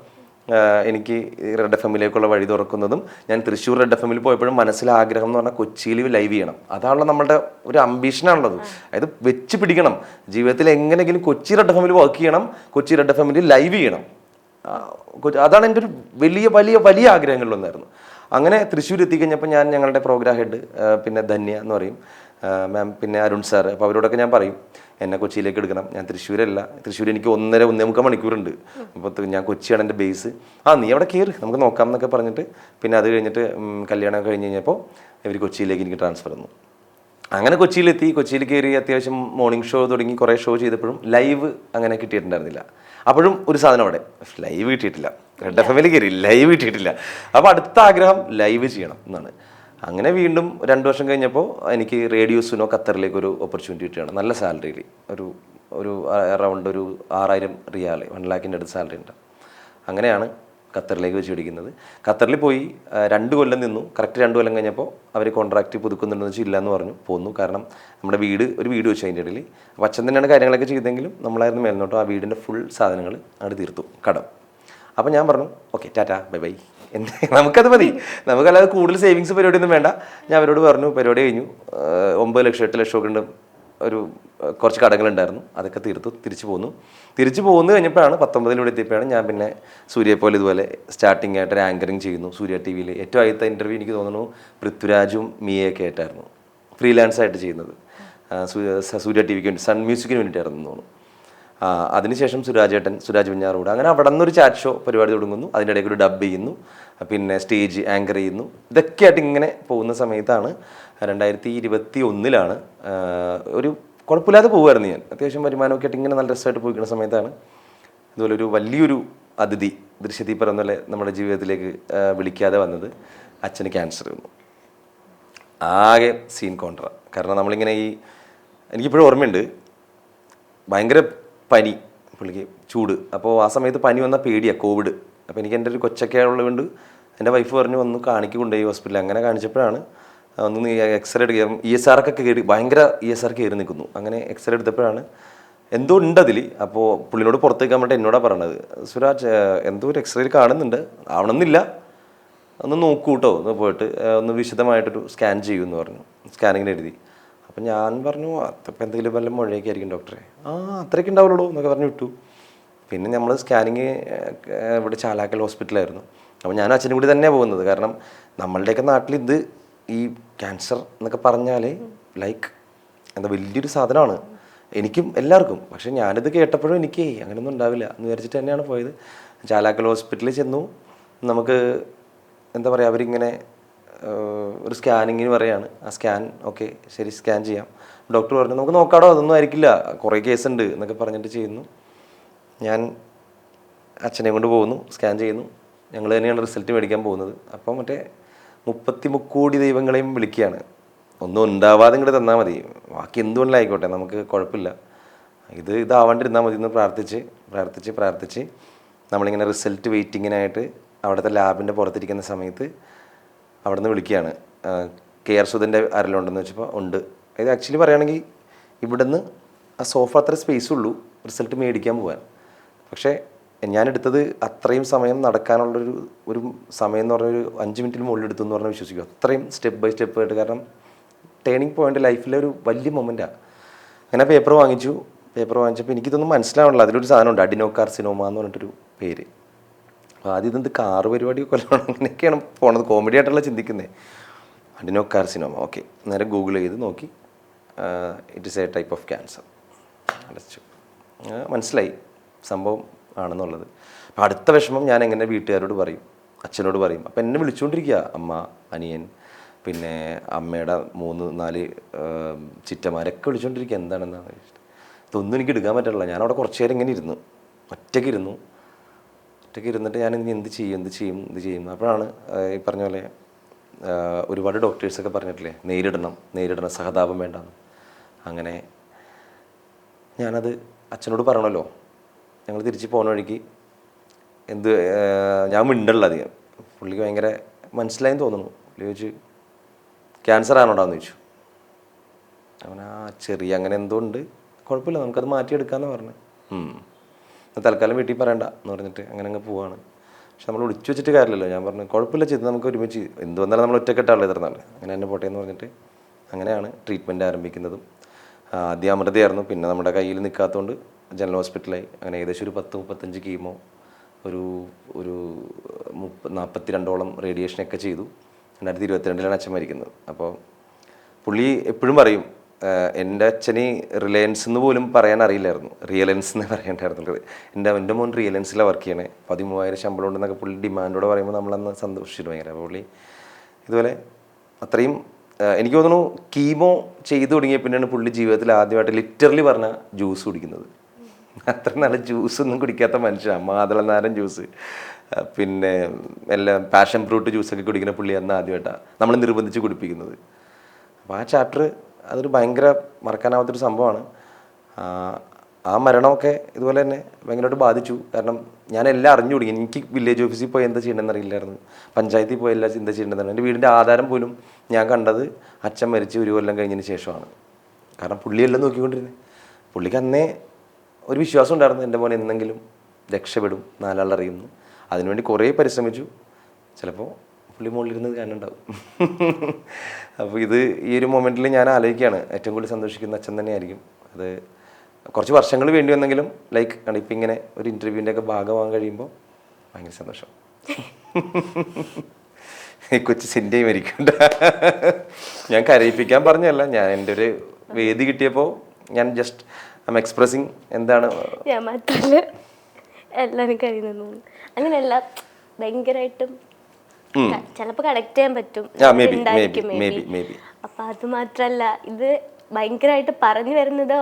എനിക്ക് റെഡ് FMലേക്കുള്ള വഴി തുറക്കുന്നതും. ഞാൻ തൃശ്ശൂർ റെഡ് FMൽ പോയപ്പോഴും മനസ്സിലെ ആഗ്രഹം എന്ന് പറഞ്ഞാൽ കൊച്ചിയിൽ ലൈവ് ചെയ്യണം. അതാണല്ലോ നമ്മുടെ ഒരു അംബീഷനാണുള്ളത്. അതായത് വെച്ച് പിടിക്കണം ജീവിതത്തിൽ. എങ്ങനെയെങ്കിലും കൊച്ചി റെഡ് FMൽ വർക്ക് ചെയ്യണം, കൊച്ചി റെഡ് FMൽ ലൈവ് ചെയ്യണം. അതാണ് എൻ്റെ ഒരു വലിയ വലിയ വലിയ ആഗ്രഹങ്ങളിലൊന്നായിരുന്നു. അങ്ങനെ തൃശ്ശൂർ എത്തിക്കഴിഞ്ഞപ്പോൾ ഞാൻ ഞങ്ങളുടെ പ്രോഗ്രാം ഹെഡ് പിന്നെ ധന്യ എന്ന് പറയും മാം, പിന്നെ അരുൺ സാറ്, അപ്പോൾ അവരോടൊക്കെ ഞാൻ പറയും എന്നെ കൊച്ചിയിലേക്ക് എടുക്കണം. ഞാൻ തൃശ്ശൂരല്ല, തൃശ്ശൂർ എനിക്ക് 1.5 മണിക്കൂറുണ്ട്. അപ്പോൾ ഞാൻ കൊച്ചിയാണ് എൻ്റെ ബേസ്. നീ അവിടെ കയറി നമുക്ക് നോക്കാം എന്നൊക്കെ പറഞ്ഞിട്ട് പിന്നെ അത് കഴിഞ്ഞിട്ട് കല്യാണം കഴിഞ്ഞ് കഴിഞ്ഞപ്പോൾ ഇവർ കൊച്ചിയിലേക്ക് എനിക്ക് ട്രാൻസ്ഫർ തന്നു. അങ്ങനെ കൊച്ചിയിലെത്തി. കൊച്ചിയിൽ കയറി അത്യാവശ്യം മോർണിംഗ് ഷോ തുടങ്ങി കുറേ ഷോ ചെയ്തപ്പോഴും ലൈവ് അങ്ങനെ കിട്ടിയിട്ടുണ്ടായിരുന്നില്ല. അപ്പോഴും ഒരു സാധനം അവിടെ ലൈവ് കിട്ടിയിട്ടില്ല. റെഡ് FMൽ കയറി ലൈവ് കിട്ടിയിട്ടില്ല. അപ്പോൾ അടുത്ത ആഗ്രഹം ലൈവ് ചെയ്യണം എന്നാണ്. അങ്ങനെ വീണ്ടും 2 വർഷം കഴിഞ്ഞപ്പോൾ എനിക്ക് റേഡിയോ സുനോ ഖത്തറിലേക്ക് ഒരു ഓപ്പർച്യൂണിറ്റി കിട്ടുകയാണ്. നല്ല സാലറിയിൽ ഒരു അറൗണ്ട് ഒരു 6,000 റിയാൽ, 1 lakhൻ്റെ അടുത്ത് സാലറി ഉണ്ട്. അങ്ങനെയാണ് ഖത്തറിലേക്ക് വെച്ച് പിടിക്കുന്നത്. ഖത്തറിൽ പോയി 2 കൊല്ലം നിന്നു. കറക്റ്റ് 2 കൊല്ലം കഴിഞ്ഞപ്പോൾ അവർ കോൺട്രാക്റ്റ് പുതുക്കുന്നുണ്ടെന്ന് വെച്ചാൽ ഇല്ലയെന്ന് പറഞ്ഞു, പോന്നു. കാരണം നമ്മുടെ ഒരു വീട് വെച്ചു അതിൻ്റെ ഇടയിൽ. അപ്പോൾ അച്ഛൻ തന്നെയാണ് കാര്യങ്ങളൊക്കെ ചെയ്തെങ്കിലും നമ്മളായിരുന്നു മേൽനോട്ടം. ആ വീടിൻ്റെ ഫുൾ സാധനങ്ങൾ അങ്ങോട്ട് തീർത്തു, കടം. അപ്പോൾ ഞാൻ പറഞ്ഞു ഓക്കെ ടാറ്റ ബൈ ബൈ, നമുക്കത് മതി, നമുക്കല്ലാതെ കൂടുതൽ സേവിങ്സ് പരിപാടിയൊന്നും വേണ്ട. ഞാൻ അവരോട് പറഞ്ഞു പരിപാടി കഴിഞ്ഞു. 9 ലക്ഷം 8 ലക്ഷം ഒക്കെ ഉണ്ട്, കുറച്ച് കടങ്ങളുണ്ടായിരുന്നു, അതൊക്കെ തീർത്തു തിരിച്ചു പോന്നു കഴിഞ്ഞപ്പോഴാണ് 19 എത്തിയപ്പോഴാണ് ഞാൻ പിന്നെ സൂര്യയെ പോലെ ഇതുപോലെ സ്റ്റാർട്ടിങ് ആയിട്ട് ഒരു ആങ്കറിങ് ചെയ്യുന്നു. സൂര്യ TV-യിൽ ഏറ്റവും ആദ്യത്തെ ഇൻ്റർവ്യൂ എനിക്ക് തോന്നുന്നു പൃഥ്വിരാജും മിയയൊക്കെ ആയിട്ടായിരുന്നു ഫ്രീലാൻസ് ആയിട്ട് ചെയ്യുന്നത്. സൂര്യ TV-ക്ക് വേണ്ടി, സൺ മ്യൂസിക്കിന് വേണ്ടിയിട്ടായിരുന്നു തോന്നുന്നു. അതിനുശേഷം സുരാജ് വെഞ്ഞാറൂട്, അങ്ങനെ അവിടെ നിന്നൊരു ചാറ്റ് ഷോ പരിപാടി തുടങ്ങുന്നു. അതിൻ്റെ ഇടയ്ക്ക് ഒരു ഡബ് ചെയ്യുന്നു, പിന്നെ സ്റ്റേജ് ആങ്കർ ചെയ്യുന്നു. ഇതൊക്കെ ആയിട്ട് ഇങ്ങനെ പോകുന്ന സമയത്താണ് 2021 ഒരു കുഴപ്പമില്ലാതെ പോകുമായിരുന്നു ഞാൻ. അത്യാവശ്യം വരുമാനമൊക്കെ ആയിട്ട് ഇങ്ങനെ നല്ല രസമായിട്ട് പോയിക്കുന്ന സമയത്താണ് ഇതുപോലെ ഒരു വലിയൊരു അതിഥി ദൃശ്യത്തിൽ പറഞ്ഞ പോലെ നമ്മുടെ ജീവിതത്തിലേക്ക് വിളിക്കാതെ വന്നത്. അച്ഛന് ക്യാൻസർ വന്നു. ആകെ സീൻ കോൺട്ര. കാരണം നമ്മളിങ്ങനെ എനിക്കിപ്പോഴും ഓർമ്മയുണ്ട്, ഭയങ്കര പനി, പുള്ളിക്ക് ചൂട്. അപ്പോൾ ആ സമയത്ത് പനി വന്നാൽ പേടിയാണ്, കോവിഡ്. അപ്പോൾ എനിക്ക് എൻ്റെ ഒരു കൊച്ചൊക്കെ ഉള്ളതുകൊണ്ട് എൻ്റെ വൈഫ് പറഞ്ഞു ഒന്ന് കൊണ്ടുപോയി ഹോസ്പിറ്റലിൽ. അങ്ങനെ കാണിച്ചപ്പോഴാണ് ഒന്ന് എക്സ്റേ എടുക്കുക, ESR കയറി ഭയങ്കര ESR കയറി നിൽക്കുന്നു. അങ്ങനെ എക്സ്റേ എടുത്തപ്പോഴാണ് എന്തോ ഉണ്ട് അതിൽ. അപ്പോൾ പുള്ളിനോട് പുറത്തേക്ക് വേണ്ടിയിട്ട് എന്നോടാണ് പറയണത്, സുരാജ് എന്തോ ഒരു എക്സ്റേയിൽ കാണുന്നുണ്ട്, ആവണമെന്നില്ല, ഒന്ന് നോക്കൂ കേട്ടോ, ഒന്ന് പോയിട്ട് ഒന്ന് വിശദമായിട്ടൊരു സ്കാൻ ചെയ്യുമെന്ന് പറഞ്ഞു. സ്കാനിങ്ങിന് എഴുതി. അപ്പം ഞാൻ പറഞ്ഞു അതിപ്പോൾ എന്തെങ്കിലും വല്ല മുഴയൊക്കെ ആയിരിക്കും ഡോക്ടറെ. അത്രയൊക്കെ ഉണ്ടാവുള്ളൂ എന്നൊക്കെ പറഞ്ഞു വിട്ടു. പിന്നെ നമ്മൾ സ്കാനിങ് ഇവിടെ ചാലാക്കൽ ഹോസ്പിറ്റലായിരുന്നു. അപ്പോൾ ഞാൻ അച്ഛനും കൂടി തന്നെയാണ് പോകുന്നത്. കാരണം നമ്മളുടെയൊക്കെ നാട്ടിൽ ഇത് ഈ ക്യാൻസർ എന്നൊക്കെ പറഞ്ഞാൽ ലൈക്ക് എന്താ വലിയൊരു സാധനമാണ് എനിക്കും എല്ലാവർക്കും. പക്ഷെ ഞാനിത് കേട്ടപ്പോഴും എനിക്ക് അങ്ങനെയൊന്നും ഉണ്ടാവില്ല എന്ന് വിചാരിച്ചിട്ട് തന്നെയാണ് പോയത്. ചാലാക്കൽ ഹോസ്പിറ്റലിൽ ചെന്നു. നമുക്ക് എന്താ പറയുക, അവരിങ്ങനെ ഒരു സ്കാനിങ്ങിന് പറയാണ്. ആ സ്കാൻ ഓക്കെ ശരി സ്കാൻ ചെയ്യാം. ഡോക്ടർ പറഞ്ഞു നമുക്ക് നോക്കാടോ, അതൊന്നും ആയിരിക്കില്ല, കുറേ കേസുണ്ട് എന്നൊക്കെ പറഞ്ഞിട്ട് ചെയ്യുന്നു. ഞാൻ അച്ഛനെ കൊണ്ട് പോകുന്നു, സ്കാൻ ചെയ്യുന്നു. ഞങ്ങൾ തന്നെയാണ് റിസൾട്ട് മേടിക്കാൻ പോകുന്നത്. അപ്പം മറ്റേ 33 കോടി ദൈവങ്ങളെയും വിളിക്കുകയാണ്, ഒന്നും ഉണ്ടാവാതെ ഇങ്ങോട്ട് തന്നാൽ മതി, ബാക്കി എന്തുകൊണ്ടും ആയിക്കോട്ടെ നമുക്ക് കുഴപ്പമില്ല, ഇതാവാണ്ടിരുന്നാൽ മതി എന്ന് പ്രാർത്ഥിച്ച് നമ്മളിങ്ങനെ റിസൾട്ട് വെയിറ്റിങ്ങിനായിട്ട് അവിടുത്തെ ലാബിൻ്റെ പുറത്തിരിക്കുന്ന സമയത്ത് അവിടെ നിന്ന് വിളിക്കുകയാണ്. കെയർ സുധൻ്റെ ആരെല്ലുണ്ടെന്ന് വെച്ചപ്പോൾ ഉണ്ട്. ഇത് ആക്ച്വലി പറയുകയാണെങ്കിൽ ഇവിടുന്ന് ആ സോഫ അത്ര സ്പേസ് ഉള്ളൂ റിസൾട്ട് മേടിക്കാൻ പോകാൻ. പക്ഷേ ഞാനെടുത്തത് അത്രയും സമയം നടക്കാനുള്ളൊരു സമയം എന്ന് പറഞ്ഞൊരു 5 മിനിറ്റിന് മുകളിൽ എടുത്തു എന്ന് പറഞ്ഞാൽ വിശ്വസിക്കും. അത്രയും സ്റ്റെപ്പ് ബൈ സ്റ്റെപ്പ് ആയിട്ട്. കാരണം ടേണിംഗ് പോയിൻ്റ് ലൈഫിലെ ഒരു വലിയ മൊമെൻറ്റാണ്. അങ്ങനെ പേപ്പർ വാങ്ങിച്ചപ്പോൾ എനിക്കിതൊന്നും മനസ്സിലാവണില്ല. അതിലൊരു സാധനമുണ്ട് അഡിനോകാർസിനോമ എന്ന് പറഞ്ഞിട്ടൊരു പേര്. അപ്പോൾ ആദ്യം ഇതെന്ത് കാറ് പരിപാടി കൊല്ലണം അങ്ങനെയൊക്കെയാണ് പോണത്, കോമഡി ആയിട്ടുള്ള ചിന്തിക്കുന്നത്. അഡിനോകാർസിനോമ ഓക്കെ, നേരെ ഗൂഗിൾ ചെയ്ത് നോക്കി it is A type of cancer അടച്ചു. മനസ്സിലായി സംഭവം ആണെന്നുള്ളത്. അപ്പോൾ അടുത്ത വിഷമം ഞാൻ എങ്ങനെ വീട്ടുകാരോട് പറയും, അച്ഛനോട് പറയും. അപ്പോൾ എന്നെ വിളിച്ചുകൊണ്ടിരിക്കുക അമ്മ, അനിയൻ, പിന്നെ അമ്മയുടെ 3-4 ചിറ്റമാരൊക്കെ വിളിച്ചുകൊണ്ടിരിക്കുക എന്താണെന്നാണ്. ഇതൊന്നും എനിക്ക് എടുക്കാൻ പറ്റില്ല. ഞാനവിടെ കുറച്ച് നേരം ഇങ്ങനെ ഇരുന്നു, ഒറ്റയ്ക്ക് ഇരുന്നിട്ട് ഞാൻ ഇനി എന്ത് ചെയ്യും. അപ്പോഴാണ് ഈ പറഞ്ഞ പോലെ ഒരുപാട് ഡോക്ടേഴ്സൊക്കെ പറഞ്ഞിട്ടില്ലേ നേരിടണം, സഹതാപം വേണ്ടെന്ന്. അങ്ങനെ ഞാനത് അച്ഛനോട് പറയണമല്ലോ. ഞങ്ങൾ തിരിച്ച് പോകുന്ന വഴിക്ക് ഞാൻ മിണ്ടല്ല അധികം. പുള്ളിക്ക് ഭയങ്കര മനസ്സിലായെന്ന് തോന്നുന്നു. പുള്ളി ചോദിച്ചു ക്യാൻസർ ആണോടാന്ന് ചോദിച്ചു. അവൻ ചെറിയ അങ്ങനെ എന്തോ ഉണ്ട്, കുഴപ്പമില്ല നമുക്കത് മാറ്റിയെടുക്കാമെന്ന് പറഞ്ഞു. തൽക്കാലം വീട്ടിൽ പറയണ്ട എന്ന് പറഞ്ഞിട്ട് അങ്ങനെ പോവാണ്. പക്ഷെ നമ്മൾ ഒളിച്ചു വെച്ചിട്ട് കാര്യമില്ലല്ലോ. ഞാൻ പറഞ്ഞു കുഴപ്പമില്ല, ചെയ്ത് നമുക്ക് ഒരുമിച്ച് എന്ത് വന്നാലും നമ്മൾ ഒറ്റക്കെട്ടാണല്ലോ ഇത്ര നാൾ, അങ്ങനെ തന്നെ പോട്ടെ എന്ന് പറഞ്ഞിട്ട് അങ്ങനെയാണ് ട്രീറ്റ്മെൻറ്റ് ആരംഭിക്കുന്നതും. ആദ്യം അമൃതയായിരുന്നു, പിന്നെ നമ്മുടെ കയ്യിൽ നിൽക്കാത്തതുകൊണ്ട് ജനറൽ ഹോസ്പിറ്റലായി. അങ്ങനെ ഏകദേശം ഒരു 10-35 കീമോ, ഒരു 42ഓളം റേഡിയേഷനൊക്കെ ചെയ്തു. 2022 അച്ഛൻ മരിക്കുന്നത്. അപ്പോൾ പുള്ളി എപ്പോഴും പറയും എൻ്റെ അച്ഛന് റിലയൻസ് എന്ന് പോലും പറയാൻ അറിയില്ലായിരുന്നു, റിയലൻസ് എന്ന് പറയേണ്ടായിരുന്നുള്ളത്. എൻ്റെ മോൻ റിയലൻസിലാണ് വർക്ക് ചെയ്യണേ, 13,000 ശമ്പളം ഉണ്ടെന്നൊക്കെ പുള്ളി ഡിമാൻഡോടെ പറയുമ്പോൾ നമ്മളന്ന് സന്തോഷിച്ചിട്ട് ഭയങ്കര. അപ്പോൾ പുള്ളി ഇതുപോലെ അത്രയും എനിക്ക് തോന്നുന്നു കീമോ ചെയ്തു തുടങ്ങിയ പിന്നെയാണ് പുള്ളി ജീവിതത്തിൽ ആദ്യമായിട്ട് ലിറ്ററലി പറഞ്ഞ ജ്യൂസ് കുടിക്കുന്നത്. അത്ര നല്ല ജ്യൂസൊന്നും കുടിക്കാത്ത മനുഷ്യനാണ്. മാതളനാരൻ ജ്യൂസ്, പിന്നെ എല്ലാം പാഷൻ ഫ്രൂട്ട് ജ്യൂസൊക്കെ കുടിക്കുന്ന പുള്ളി അന്ന് ആദ്യമായിട്ടാണ് നമ്മൾ നിർബന്ധിച്ച് കുടിപ്പിക്കുന്നത്. അപ്പോൾ ആ ചാപ്റ്റർ അതൊരു ഭയങ്കര മറക്കാനാവാത്തൊരു സംഭവമാണ്. ആ മരണമൊക്കെ ഇതുപോലെ തന്നെ ഭയങ്കരമായിട്ട് ബാധിച്ചു. കാരണം ഞാൻ എല്ലാം അറിഞ്ഞു തുടങ്ങി. എനിക്ക് വില്ലേജ് ഓഫീസിൽ പോയി എന്താ ചെയ്യണമെന്ന് അറിയില്ലായിരുന്നു, പഞ്ചായത്തിൽ പോയി എല്ലാം എന്താ ചെയ്യേണ്ടതെന്ന്. എൻ്റെ വീടിൻ്റെ ആധാരം പോലും ഞാൻ കണ്ടത് അച്ഛൻ മരിച്ച് 1 കൊല്ലം കഴിഞ്ഞതിന് ശേഷമാണ്. കാരണം പുള്ളിയെല്ലാം നോക്കിക്കൊണ്ടിരുന്നത്. പുള്ളിക്ക് അന്നേ ഒരു വിശ്വാസം ഉണ്ടായിരുന്നു എൻ്റെ മോൻ എന്തെങ്കിലും രക്ഷപ്പെടും, 4 ആൾ അറിയുന്നു. അതിനുവേണ്ടി കുറേ പരിശ്രമിച്ചു. ചിലപ്പോൾ പുള്ളി മുകളിലിരുന്നത് കാണുന്നുണ്ടാവും. അപ്പോൾ ഈ ഒരു മൊമെൻറ്റിൽ ഞാൻ ആലോചിക്കുകയാണ്, ഏറ്റവും കൂടുതൽ സന്തോഷിക്കുന്ന അച്ഛൻ തന്നെയായിരിക്കും. അത് കുറച്ച് വർഷങ്ങൾ വേണ്ടി വന്നെങ്കിലും ലൈക്ക് ഇപ്പം ഇങ്ങനെ ഒരു ഇൻ്റർവ്യൂവിൻ്റെ ഒക്കെ ഭാഗമാകാൻ കഴിയുമ്പോൾ ഭയങ്കര സന്തോഷം. ഈ കൊച്ചു സിൻ്റെ മരിക്കണ്ട, ഞാൻ കരയിപ്പിക്കാൻ പറഞ്ഞല്ല, ഞാൻ എൻ്റെ ഒരു വേദി കിട്ടിയപ്പോൾ ഞാൻ ജസ്റ്റ് എക്സ്പ്രസിങ് എന്താണ് ഞാൻ മാത്രല്ല എല്ലാവരും കഴിയുന്നു. അങ്ങനെയല്ല, ഭയങ്കരമായിട്ടും ചിലപ്പോൾ കണക്ട് ചെയ്യാൻ പറ്റും. അപ്പൊ അത് മാത്രല്ല, ഇത് ഭയങ്കരമായിട്ട് പറഞ്ഞു വരുന്നത്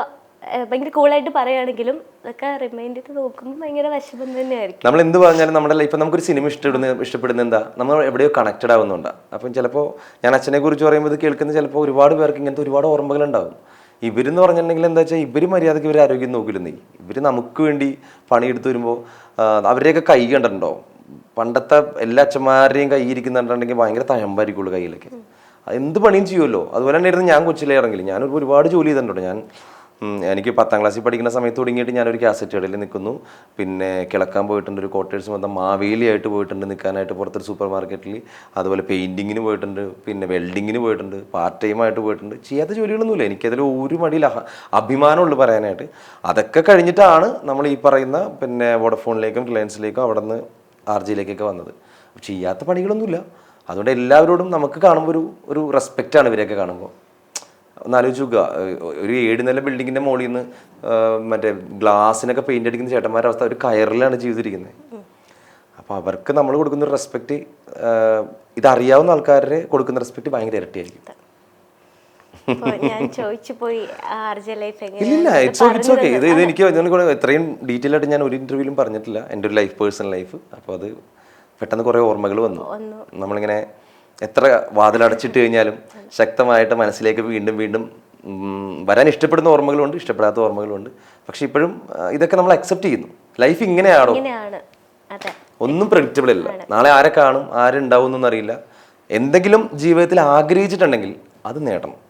ഭയങ്കര കൂളായിട്ട് പറയുകയാണെങ്കിലും അതൊക്കെ റിമൈൻഡ് ചെയ്ത് നോക്കുമ്പോൾ ഭയങ്കര വിഷമം തന്നെയായിരിക്കും. നമ്മൾ എന്ത് പറഞ്ഞാലും നമ്മുടെ ലൈഫ് നമുക്കൊരു സിനിമ ഇഷ്ടപ്പെടുന്ന എന്താ, നമ്മൾ എവിടെയോ കണക്റ്റഡ് ആവുന്നുണ്ടാ. അപ്പം ചിലപ്പോൾ ഞാൻ അച്ഛനെ കുറിച്ച് പറയുമ്പോൾ ഇത് കേൾക്കുന്ന ചിലപ്പോൾ ഒരുപാട് പേർക്ക് ഇങ്ങനത്തെ ഒരുപാട് ഓർമ്മകളുണ്ടാവും. ഇവരെന്ന് പറഞ്ഞിട്ടുണ്ടെങ്കിൽ എന്താ വെച്ചാൽ ഇവർ മര്യാദയ്ക്ക് ഇവർ ആരോഗ്യം നോക്കില്ലെന്നേ. ഇവർ നമുക്ക് വേണ്ടി പണിയെടുത്ത് വരുമ്പോൾ അവരുടെയൊക്കെ കൈ കണ്ടിട്ടുണ്ടോ, പണ്ടത്തെ എല്ലാ അച്ഛന്മാരുടെയും കൈ ഇരിക്കുന്നുണ്ടെങ്കിൽ ഭയങ്കര തഴമ്പായിരിക്കുള്ളൂ കയ്യിലൊക്കെ. എന്ത് പണിയും ചെയ്യുമല്ലോ. അതുപോലെ തന്നെ ആയിരുന്നു ഞാൻ കൊച്ചിലെ ഇറങ്ങില്ല. ഞാൻ ഒരുപാട് ജോലി ചെയ്തിട്ടുണ്ടോ. ഞാൻ എനിക്ക് 10ാം ക്ലാസ്സിൽ പഠിക്കുന്ന സമയത്ത് തുടങ്ങിയിട്ട് ഞാനൊരു കാസറ്റ് കടയിൽ നിൽക്കുന്നു. പിന്നെ കിളക്കാൻ പോയിട്ടുണ്ട്, ഒരു കോട്ടേഴ്സ് മൊത്തം മാവേലിയായിട്ട് പോയിട്ടുണ്ട് നിൽക്കാനായിട്ട് പുറത്തൊരു സൂപ്പർ മാർക്കറ്റിൽ. അതുപോലെ പെയിൻറ്റിങ്ങിന് പോയിട്ടുണ്ട്, പിന്നെ വെൽഡിങ്ങിന് പോയിട്ടുണ്ട്, പാർട്ട് ടൈം ആയിട്ട് പോയിട്ടുണ്ട്. ചെയ്യാത്ത ജോലികളൊന്നുമില്ല, എനിക്കതിൽ ഒരു മടിയിൽ അഭിമാനമുള്ളൂ പറയാനായിട്ട്. അതൊക്കെ കഴിഞ്ഞിട്ടാണ് നമ്മൾ ഈ പറയുന്ന പിന്നെ വോഡഫോണിലേക്കും റിലയൻസിലേക്കും അവിടെ നിന്ന് RJ-യിലേക്കൊക്കെ വന്നത്. ചെയ്യാത്ത പണികളൊന്നുമില്ല. അതുകൊണ്ട് എല്ലാവരോടും നമുക്ക് കാണുമ്പോൾ ഒരു റെസ്പെക്റ്റാണ് ഇവരെയൊക്കെ കാണുമ്പോൾ. ഒന്നാലോചിച്ച് നോക്കുക, ഒരു 7 നില ബിൽഡിങ്ങിൻ്റെ മുകളിൽ നിന്ന് മറ്റേ ഗ്ലാസ്സിനൊക്കെ പെയിൻ്റ് അടിക്കുന്ന ചേട്ടന്മാരുടെ അവസ്ഥ ഒരു കയറിലാണ് ജീവിച്ചിരിക്കുന്നത്. അപ്പോൾ അവർക്ക് നമ്മൾ കൊടുക്കുന്ന റെസ്പെക്റ്റ്, ഇതറിയാവുന്ന ആൾക്കാരെ കൊടുക്കുന്ന റെസ്പെക്റ്റ് ഭയങ്കര ഇരട്ടിയായിരിക്കും. ഇല്ല, ഇറ്റ്സ് ഓക്കെ. ഇത് എനിക്ക് ഇത്രയും ഡീറ്റെയിൽ ആയിട്ട് ഞാൻ ഒരു ഇൻ്റർവ്യൂവിലും പറഞ്ഞിട്ടില്ല, എൻ്റെ ഒരു പേഴ്സണൽ ലൈഫ്. അപ്പോൾ അത് പെട്ടെന്ന് കുറേ ഓർമ്മകൾ വന്നു. നമ്മളിങ്ങനെ എത്ര വാതിലടച്ചിട്ട് കഴിഞ്ഞാലും ശക്തമായിട്ട് മനസ്സിലേക്ക് വീണ്ടും വീണ്ടും വരാൻ ഇഷ്ടപ്പെടുന്ന ഓർമ്മകളുണ്ട്, ഇഷ്ടപ്പെടാത്ത ഓർമ്മകളുണ്ട്. പക്ഷെ ഇപ്പോഴും ഇതൊക്കെ നമ്മൾ അക്സെപ്റ്റ് ചെയ്യുന്നു. ലൈഫ് ഇങ്ങനെയാണോ, ഒന്നും പ്രെഡിക്റ്റബിൾ അല്ല. നാളെ ആരെ കാണും, ആരുണ്ടാവും എന്നൊന്നും അറിയില്ല. എന്തെങ്കിലും ജീവിതത്തിൽ ആഗ്രഹിച്ചിട്ടുണ്ടെങ്കിൽ അത് നേടണം.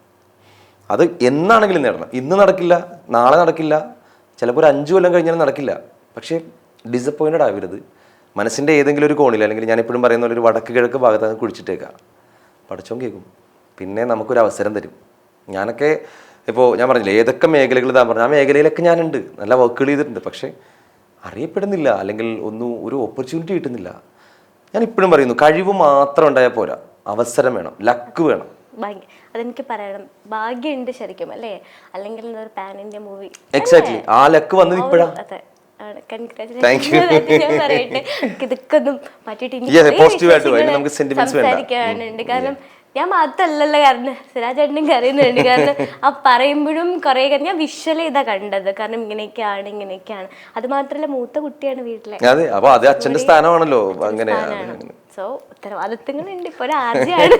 അത് എന്നാണെങ്കിലും നേടണം. ഇന്ന് നടക്കില്ല, നാളെ നടക്കില്ല, ചിലപ്പോൾ ഒരു 5 കൊല്ലം കഴിഞ്ഞാലും നടക്കില്ല. പക്ഷേ ഡിസപ്പോയിൻറ്റഡ് ആവരുത്. മനസ്സിൻ്റെ ഏതെങ്കിലും ഒരു കോണിൽ, അല്ലെങ്കിൽ ഞാൻ എപ്പോഴും പറയുന്ന ഒരു വടക്ക് കിഴക്ക് ഭാഗത്ത് കുഴിച്ചിട്ടേക്കാം, പഠിച്ചോൻ കേൾക്കും, പിന്നെ നമുക്കൊരു അവസരം തരും. ഞാനൊക്കെ ഇപ്പോൾ ഞാൻ പറഞ്ഞില്ലേ ഏതൊക്കെ മേഖലകൾ താൻ പറഞ്ഞു, ആ മേഖലയിലൊക്കെ ഞാനുണ്ട്, നല്ല വർക്കുകൾ ചെയ്തിട്ടുണ്ട്. പക്ഷേ അറിയപ്പെടുന്നില്ല, അല്ലെങ്കിൽ ഒരു ഓപ്പർച്യൂണിറ്റി കിട്ടുന്നില്ല. ഞാൻ ഇപ്പോഴും പറയുന്നു, കഴിവ് മാത്രം ഉണ്ടായാൽ പോരാ, അവസരം വേണം, ലക്ക് വേണം. അതെനിക്ക് പറയണം, ഭാഗ്യമുണ്ട് ശരിക്കും അല്ലേ, അല്ലെങ്കിൽ ഒരു പാൻ ഇന്ത്യ മൂവി. എക്സാക്ട്ലി, ആ ലക്ക് വന്നത് ഇപ്പോഴാണ്. സംസാരിക്കാനുണ്ട്. കാരണം ഞാൻ മാത്രല്ലല്ലോ, കാരണം സിരാജേട്ടനും കറിയുന്നുണ്ട്. കാരണം ആ പറയുമ്പോഴും കുറെ ഞാൻ വിഷ്വൽ ചെയ്താ കണ്ടത്. കാരണം ഇങ്ങനെയൊക്കെയാണ്. അത് മാത്രല്ല മൂത്ത കുട്ടിയാണ് വീട്ടിലെ. അച്ഛന്റെ സ്ഥാനമാണല്ലോ. സോ ഉത്തരവാദിത്തങ്ങളുണ്ട്. ഇപ്പൊ ഒരു ആദ്യമാണ്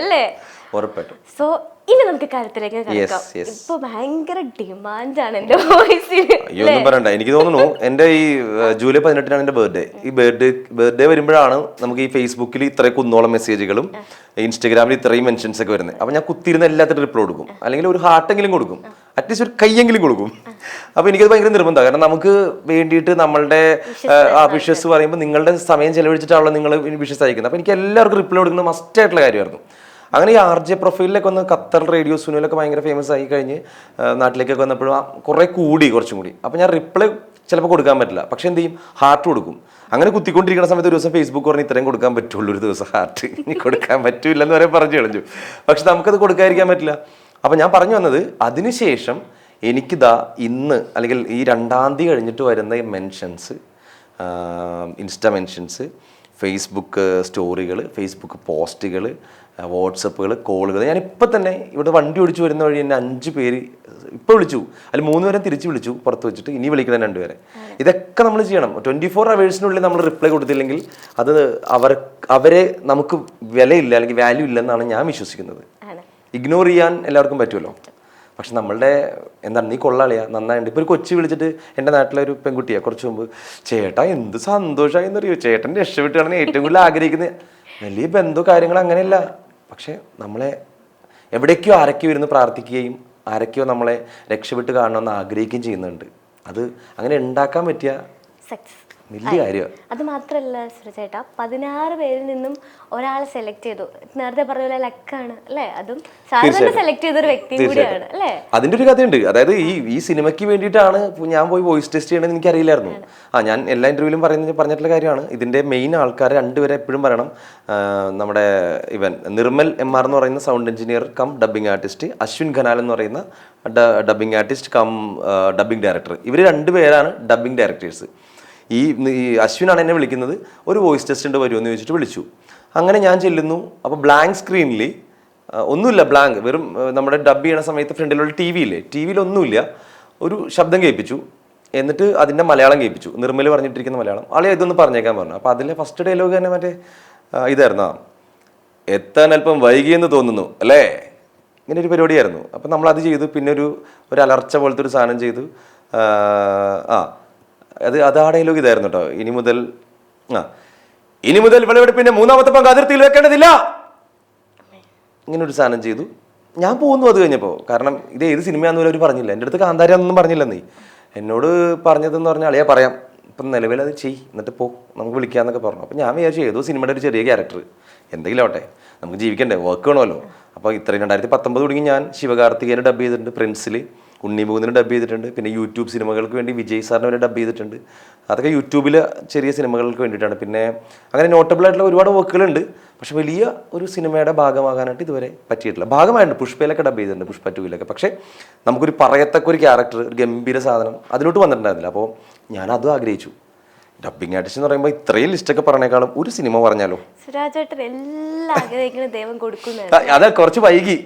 അല്ലേ? ഉറപ്പായിട്ടും. സോ ഇനി നമുക്ക് കാര്യത്തിലേക്ക് കിടക്കാം. ഇപ്പൊ ഭയങ്കര ഡിമാൻഡാണ് എന്റെ വോയിസിന്. ഒന്നും പറയണ്ട. എനിക്ക് തോന്നുന്നു എന്റെ ഈ ജൂലൈ 18 എന്റെ ബർത്ത്ഡേ. ഈ ബർത്ത്ഡേ വരുമ്പോഴാണ് നമുക്ക് ഈ ഫേസ്ബുക്കിൽ ഇത്രയും കുന്നോളം മെസ്സേജുകളും ഇൻസ്റ്റാഗ്രാമിൽ ഇത്രയും മെൻഷൻസ് ഒക്കെ വരുന്നത്. അപ്പൊ ഞാൻ കുത്തിയിരുന്ന എല്ലാത്തിനും റിപ്ലൈ കൊടുക്കും, അല്ലെങ്കിൽ ഒരു ഹാർട്ടെങ്കിലും കൊടുക്കും, അറ്റ്ലീസ്റ്റ് ഒരു കൈയെങ്കിലും കൊടുക്കും. അപ്പൊ എനിക്കത് ഭയങ്കര നിർബന്ധമാണ്. കാരണം നമുക്ക് വേണ്ടിയിട്ട് നമ്മളുടെ വിഷസ് പറയുമ്പോൾ നിങ്ങളുടെ സമയം ചെലവഴിച്ചിട്ടാണല്ലോ നിങ്ങൾ വിഷസ് അയക്കുന്നത്. അപ്പൊ എനിക്ക് എല്ലാവർക്കും റിപ്ലൈ കൊടുക്കുന്നത് മസ്റ്റ് ആയിട്ടുള്ള കാര്യമായിരുന്നു. അങ്ങനെ ഈ RJ പ്രൊഫൈലിലൊക്കെ വന്ന് ഖത്തർ റേഡിയോ സുനിലൊക്കെ ഭയങ്കര ഫേമസ് ആയി കഴിഞ്ഞ് നാട്ടിലേക്കൊക്കെ വന്നപ്പോഴും കുറച്ചും കൂടി. അപ്പോൾ ഞാൻ റിപ്ലൈ ചിലപ്പോൾ കൊടുക്കാൻ പറ്റില്ല, പക്ഷെ എന്ത് ചെയ്യും, ഹാർട്ട് കൊടുക്കും. അങ്ങനെ കുത്തിക്കൊണ്ടിരിക്കുന്ന സമയത്ത് ഒരു ദിവസം ഫേസ്ബുക്ക് പറഞ്ഞ് ഇത്രയും കൊടുക്കാൻ പറ്റുള്ളൂ ഒരു ദിവസം ഹാർട്ട്, ഇനി കൊടുക്കാൻ പറ്റൂലെന്ന് വരെ പറഞ്ഞു കളഞ്ഞു. പക്ഷെ നമുക്കത് കൊടുക്കാതിരിക്കാൻ പറ്റില്ല. അപ്പം ഞാൻ പറഞ്ഞു വന്നത്, അതിനുശേഷം എനിക്കിതാ ഇന്ന് അല്ലെങ്കിൽ ഈ 2-ാം തീയതി കഴിഞ്ഞിട്ട് വരുന്ന മെൻഷൻസ്, ഇൻസ്റ്റ മെൻഷൻസ്, ഫേസ്ബുക്ക് സ്റ്റോറികൾ, ഫേസ്ബുക്ക് പോസ്റ്റുകൾ, വാട്സപ്പുകൾ, കോളുകൾ. ഞാനിപ്പോൾ തന്നെ ഇവിടെ വണ്ടി ഓടിച്ചു വരുന്ന വഴി എന്നെ 5 പേര് ഇപ്പോൾ വിളിച്ചു. അതിൽ 3 പേരെ തിരിച്ച് വിളിച്ചു പുറത്ത് വെച്ചിട്ട്, ഇനി വിളിക്കണം 2 പേരെ. ഇതൊക്കെ നമ്മൾ ചെയ്യണം. 24 hours നമ്മൾ റിപ്ലൈ കൊടുത്തില്ലെങ്കിൽ അത് അവരെ നമുക്ക് വിലയില്ല, അല്ലെങ്കിൽ വാല്യൂ ഇല്ലെന്നാണ് ഞാൻ വിശ്വസിക്കുന്നത്. ഇഗ്നോർ ചെയ്യാൻ എല്ലാവർക്കും പറ്റുമല്ലോ. പക്ഷെ നമ്മളുടെ എന്താണ്, നീ കൊള്ളാളിയാ, നന്നായിട്ടുണ്ട്. ഇപ്പോൾ ഒരു കൊച്ചു വിളിച്ചിട്ട്, എൻ്റെ നാട്ടിലെ ഒരു പെൺകുട്ടിയാണ് കുറച്ച് മുമ്പ്, ചേട്ടാ എന്ത് സന്തോഷമായി എന്നറിയോ, ചേട്ടൻ രക്ഷപ്പെട്ടാണെന്ന് ഏറ്റവും കൂടുതൽ ആഗ്രഹിക്കുന്നത്. വലിയ ബന്ധോ കാര്യങ്ങൾ അങ്ങനെയല്ല. പക്ഷെ നമ്മളെ എവിടേക്കോ ആരൊക്കെയോ ഇരുന്ന് പ്രാർത്ഥിക്കുകയും ആരൊക്കെയോ നമ്മളെ രക്ഷപ്പെട്ട് കാണണമെന്ന് ആഗ്രഹിക്കുകയും ചെയ്യുന്നുണ്ട്. അത് അങ്ങനെ ഉണ്ടാക്കാൻ പറ്റിയ വലിയ കാര്യമാണ്. അത് മാത്രമല്ല സുരചേട്ടാ, 16 പേരിൽ നിന്നും ഒരാളെ സെലക്ട് ചെയ്തു. നേരത്തെ പറഞ്ഞ പോലെ ലക്കാണ് അല്ലേ? അതും സാധാരണ സെലക്ട് ചെയ്ത ഒരു വ്യക്തി കൂടിയാണ് അല്ലേ? അതിന്റെ ഒരു കഥയുണ്ട്. അതായത് ഈ സിനിമയ്ക്ക് വേണ്ടിയിട്ടാണ് ഞാൻ പോയി വോയിസ് ടെസ്റ്റ് ചെയ്യണമെന്ന് എനിക്ക് അറിയില്ലായിരുന്നു. ഞാൻ എല്ലാ ഇന്റർവ്യൂവിലും പറഞ്ഞിട്ടുള്ള കാര്യമാണ്. ഇതിന്റെ മെയിൻ ആൾക്കാർ 2 പേരെ എപ്പോഴും പറയണം. നമ്മുടെ നിർമ്മൽ MR എന്ന് പറയുന്ന sound engineer cum dubbing artist, Ashwin Khanal എന്ന് പറയുന്ന dubbing artist cum dubbing director. ഇവർ 2 പേരാണ് ഡബിങ് ഡയറക്ടേഴ്സ്. ഈ അശ്വിനാണ് എന്നെ വിളിക്കുന്നത്, ഒരു വോയിസ് ടെസ്റ്റ് ഉണ്ട് വരുമെന്ന് ചോദിച്ചിട്ട് വിളിച്ചു. അങ്ങനെ ഞാൻ ചെല്ലുന്നു. അപ്പോൾ ബ്ലാങ്ക് സ്ക്രീനിൽ ഒന്നുമില്ല, ബ്ലാങ്ക്, വെറും നമ്മുടെ ഡബ് ചെയ്യണ സമയത്ത് ഫ്രണ്ടിലുള്ള ടി വിയിൽ ഒന്നുമില്ല. ഒരു ശബ്ദം കേൾപ്പിച്ചു, എന്നിട്ട് അതിൻ്റെ മലയാളം കേൾപ്പിച്ചു, നിർമ്മൽ പറഞ്ഞിട്ടിരിക്കുന്ന മലയാളം. ആളെ ഇതൊന്ന് പറഞ്ഞേക്കാൻ പറഞ്ഞു. അപ്പോൾ അതിലെ ഫസ്റ്റ് ഡയലോഗ് തന്നെ മറ്റേ ഇതായിരുന്നു, എത്താൻ അല്പം വൈകിയെന്ന് തോന്നുന്നു അല്ലേ, ഇങ്ങനെ ഒരു പരിപാടിയായിരുന്നു. അപ്പം നമ്മളത് ചെയ്തു. പിന്നെ ഒരു അലർച്ച പോലത്തെ ഒരു സാധനം ചെയ്തു. അത് ആ ഡയലോഗ് ഇതായിരുന്നു കേട്ടോ. ഇനി മുതൽ വിളവെടുപ്പിന്റെ 3ാമത്തെ പങ്ക് അതിർത്തിയിൽ വെക്കേണ്ടതില്ല, ഇങ്ങനെ ഒരു സാധനം ചെയ്തു. ഞാൻ പോകുന്നു അത് കഴിഞ്ഞപ്പോൾ. കാരണം ഇത് ഏത് സിനിമയാണെന്ന് പോലും അവർ പറഞ്ഞില്ല. എൻ്റെ അടുത്ത് കാന്താരയൊന്നും പറഞ്ഞില്ലെന്നേ. എന്നോട് പറഞ്ഞതെന്ന് പറഞ്ഞാൽ അളിയാ പറയാം, ഇപ്പം നിലവിൽ അത് ചെയ്, എന്നിട്ട് പോ, നമുക്ക് വിളിക്കാമെന്നൊക്കെ പറഞ്ഞു. അപ്പോൾ ഞാൻ വിചാരിച്ചു ഏതോ സിനിമയുടെ ഒരു ചെറിയ ക്യാരക്ടർ, എന്തെങ്കിലും ആവട്ടെ, നമുക്ക് ജീവിക്കണ്ടേ, വർക്ക് വേണമല്ലോ. അപ്പോൾ ഇത്രയും 2019 തുടങ്ങി ഞാൻ ശിവകാർത്തികേയനെ ഡബ് ചെയ്തിട്ടുണ്ട്, പ്രിൻസിൽ ഉണ്ണിമൂന്നിന് ഡബ് ചെയ്തിട്ടുണ്ട്, പിന്നെ യൂട്യൂബ് സിനിമകൾക്ക് വേണ്ടി വിജയ് സാറിനെ വരെ ഡബ് ചെയ്തിട്ടുണ്ട്. അതൊക്കെ യൂട്യൂബിൽ ചെറിയ സിനിമകൾക്ക് വേണ്ടിയിട്ടാണ്. പിന്നെ അങ്ങനെ നോട്ടബിൾ ആയിട്ടുള്ള ഒരുപാട് വർക്കുകളുണ്ട്. പക്ഷെ വലിയ ഒരു സിനിമയുടെ ഭാഗമാകാനായിട്ട് ഇതുവരെ പറ്റിയിട്ടില്ല. ഭാഗമായിട്ടുണ്ട്, പുഷ്പയിലൊക്കെ ഡബ് ചെയ്തിട്ടുണ്ട്, പുഷ്പ 2-ലൊക്കെ. പക്ഷേ നമുക്കൊരു പറയത്തക്ക ഒരു ക്യാരക്ടർ, ഒരു ഗംഭീര സാധനം അതിലോട്ട് വന്നിട്ടുണ്ടായിരുന്നില്ല. അപ്പോൾ ഞാനതും ആഗ്രഹിച്ചു. ഡബിങ് ആർട്ടിസ്റ്റ് എന്ന് പറയുമ്പോൾ ഇത്രയും ലിസ്റ്റൊക്കെ പറഞ്ഞേക്കാളും ഒരു സിനിമ പറഞ്ഞാലോ. സുരാജേട്ടൻ എല്ലാം ആഗ്രഹിക്കുന്ന ദൈവം കൊടുക്കുന്നു. അത് കുറച്ച് വൈകി.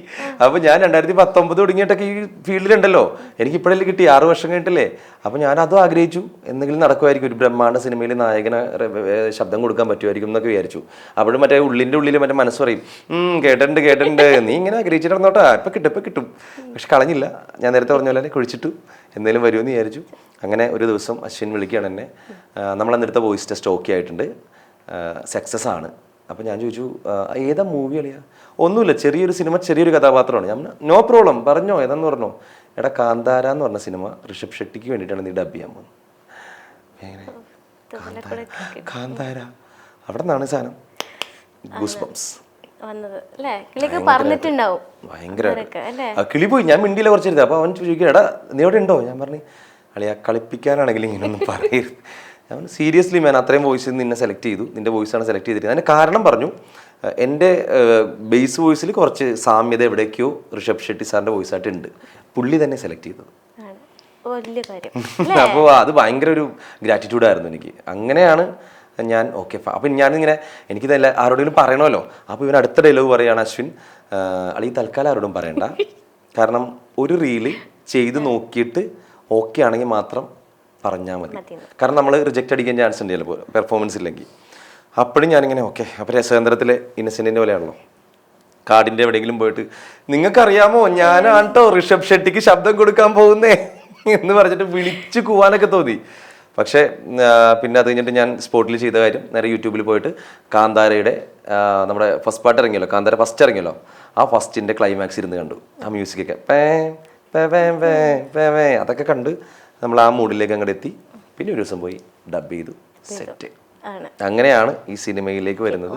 അപ്പൊ ഞാൻ 2019 തുടങ്ങിയിട്ടൊക്കെ ഈ ഫീൽഡിലുണ്ടല്ലോ, എനിക്ക് ഇപ്പോഴല്ലേ കിട്ടി, 6 വർഷം കഴിഞ്ഞിട്ടല്ലേ. അപ്പൊ ഞാൻ അതും ആഗ്രഹിച്ചു, എന്തെങ്കിലും നടക്കുമായിരിക്കും, ഒരു ബ്രഹ്മാണ്ഡ സിനിമയിൽ നായകന് ശബ്ദം കൊടുക്കാൻ പറ്റുമായിരിക്കും എന്നൊക്കെ വിചാരിച്ചു. അപ്പോഴും മറ്റേ ഉള്ളിൽ മറ്റേ മനസ്സ് പറയും, കേട്ടിട്ടുണ്ട്, നീ ഇങ്ങനെ ആഗ്രഹിച്ചിട്ടുണ്ടോട്ടാ, ഇപ്പൊ കിട്ടും. പക്ഷെ കളഞ്ഞില്ല. ഞാൻ നേരത്തെ പറഞ്ഞ പോലെ കുഴിച്ചിട്ടു, എന്തെങ്കിലും വരുമെന്ന് വിചാരിച്ചു. അങ്ങനെ ഒരു ദിവസം അശ്വിൻ വിളിക്കുകയാണ് എന്നെ. നമ്മളെന്നെടുത്ത വോയിസ് ടെസ്റ്റ് ഓക്കെ ആയിട്ടുണ്ട്, സക്സസ് ആണ്. അപ്പോൾ ഞാൻ ചോദിച്ചു ഏതാ മൂവി അളിയാ? ഒന്നുമില്ല, ചെറിയൊരു സിനിമ, ചെറിയൊരു കഥാപാത്രമാണ്. ഞാൻ നോ പ്രോബ്ലം, പറഞ്ഞോ ഏതാന്ന് പറഞ്ഞോ. എടാ കാന്താര എന്ന് പറഞ്ഞ സിനിമ ഋഷഭ് ഷെട്ടിക്ക് വേണ്ടിയിട്ടാണ് നീ ഡബ് ചെയ്യാൻ പോകുന്നത്. കാന്താര, അവിടെ നിന്നാണ് സാധനം ഗൂസ് ബംസ് ഭയങ്കര. കിളി പോയി, ഞാൻ മിണ്ടിയില്ല കുറച്ചിരുന്നത്. അപ്പോൾ അവൻ ചോദിക്കുക, എടാ നീ അവിടെ ഉണ്ടോ? ഞാൻ പറഞ്ഞു അളിയാ കളിപ്പിക്കാനാണെങ്കിൽ ഇങ്ങനെയൊന്നും പറയരുത്. ഞാൻ സീരിയസ്ലി ഞാൻ അത്രയും വോയിസ് നിന്നെ സെലക്ട് ചെയ്തു, നിന്റെ വോയിസാണ് സെലക്ട് ചെയ്തിരിക്കുന്നത്. അതിന് കാരണം പറഞ്ഞു, എൻ്റെ ബേസ് വോയിസിൽ കുറച്ച് സാമ്യത എവിടേക്കോ ഋഷഭ് ഷെട്ടി സാറിൻ്റെ വോയിസായിട്ട് ഉണ്ട്, പുള്ളി തന്നെ സെലക്ട് ചെയ്തത്. അപ്പോൾ അത് ഭയങ്കര ഒരു ഗ്രാറ്റിറ്റ്യൂഡായിരുന്നു എനിക്ക്. അങ്ങനെയാണ് ഞാൻ ഓക്കെ. അപ്പം ഞാനിങ്ങനെ എനിക്കിതല്ല ആരോടെങ്കിലും പറയണമല്ലോ. അപ്പോൾ ഇവൻ അടുത്ത ഡയലോഗ് പറയുകയാണ്, അശ്വിൻ അളി തൽക്കാലം ആരോടും പറയണ്ട, കാരണം ഒരു റീല് ചെയ്ത് നോക്കിയിട്ട് ഓക്കെ ആണെങ്കിൽ മാത്രം പറഞ്ഞാൽ മതി. കാരണം നമ്മൾ റിജക്റ്റ് അടിക്കാൻ ചാൻസ് ഉണ്ട് ചിലപ്പോൾ പെർഫോമൻസ് ഇല്ലെങ്കിൽ. അപ്പോഴും ഞാനിങ്ങനെ ഓക്കെ. അപ്പോൾ രസതന്ത്രത്തിലെ ഇന്നസെൻറ്റിൻ്റെ പോലെയാണല്ലോ, കാടിൻ്റെ എവിടെയെങ്കിലും പോയിട്ട് നിങ്ങൾക്കറിയാമോ ഞാനാണ് കേട്ടോ ഋഷഭ് ഷെട്ടിക്ക് ശബ്ദം കൊടുക്കാൻ പോകുന്നേ എന്ന് പറഞ്ഞിട്ട് വിളിച്ച് കൂവാനൊക്കെ തോന്നി. പക്ഷേ പിന്നെ അത് കഴിഞ്ഞിട്ട് ഞാൻ സ്പോട്ടിൽ ചെയ്ത കാര്യം നേരെ യൂട്യൂബിൽ പോയിട്ട് കാന്താരയുടെ നമ്മുടെ ഫസ്റ്റ് പാർട്ട് ഇറങ്ങിയല്ലോ, കാന്താര ഫസ്റ്റ് ഇറങ്ങിയല്ലോ, ആ ഫസ്റ്റിൻ്റെ ക്ലൈമാക്സ് ഇരുന്ന് കണ്ടു. ആ മ്യൂസിക്കൊക്കെ അതൊക്കെ കണ്ട് നമ്മൾ ആ മൂഡിലേക്ക് അങ്ങോട്ട് എത്തി. പിന്നെ ഒരു ദിവസം പോയി ഡബ് ചെയ്തു, സെറ്റ്. അങ്ങനെയാണ് ഈ സിനിമയിലേക്ക് വരുന്നത്.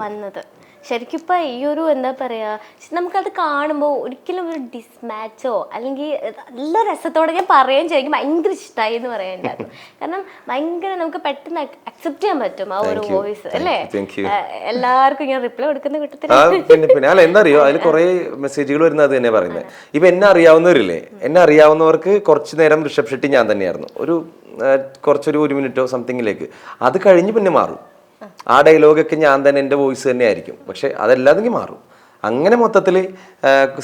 ശരിക്കും ഇപ്പം ഈ ഒരു എന്താ പറയുക, നമുക്കത് കാണുമ്പോൾ ഒരിക്കലും ഒരു ഡിസ്മാച്ചോ അല്ലെങ്കിൽ നല്ല രസത്തോടെ ഞാൻ പറയുകയും ചെയ്യും ഭയങ്കര ഇഷ്ടമായി എന്ന് പറയാനുണ്ടായിരുന്നു. കാരണം ഭയങ്കര നമുക്ക് പെട്ടെന്ന് അക്സെപ്റ്റ് ചെയ്യാൻ പറ്റും ആ ഒരു വോയിസ് അല്ലേ. എല്ലാവർക്കും ഇങ്ങനെ റിപ്ലൈ കൊടുക്കുന്ന കിട്ടത്തില്ല. പിന്നെ അല്ല എന്താ അറിയോ, അതിൽ കുറെ മെസ്സേജുകൾ വരുന്നത് അത് തന്നെ പറയുന്നത്. ഇപ്പൊ എന്നെ അറിയാവുന്നവരില്ലേ, എന്നെ അറിയാവുന്നവർക്ക് കുറച്ചു നേരം ഋഷഭ് ഷെട്ടി ഞാൻ തന്നെയായിരുന്നു, കുറച്ചൊരു 1 മിനിറ്റോ സംതിങ്ങിലേക്ക്. അത് കഴിഞ്ഞ് പിന്നെ മാറും, ആ ഡയലോഗൊക്കെ ഞാൻ തന്നെ, എൻ്റെ വോയിസ് തന്നെ ആയിരിക്കും. പക്ഷെ അതല്ലാതെങ്കിൽ മാറും. അങ്ങനെ മൊത്തത്തിൽ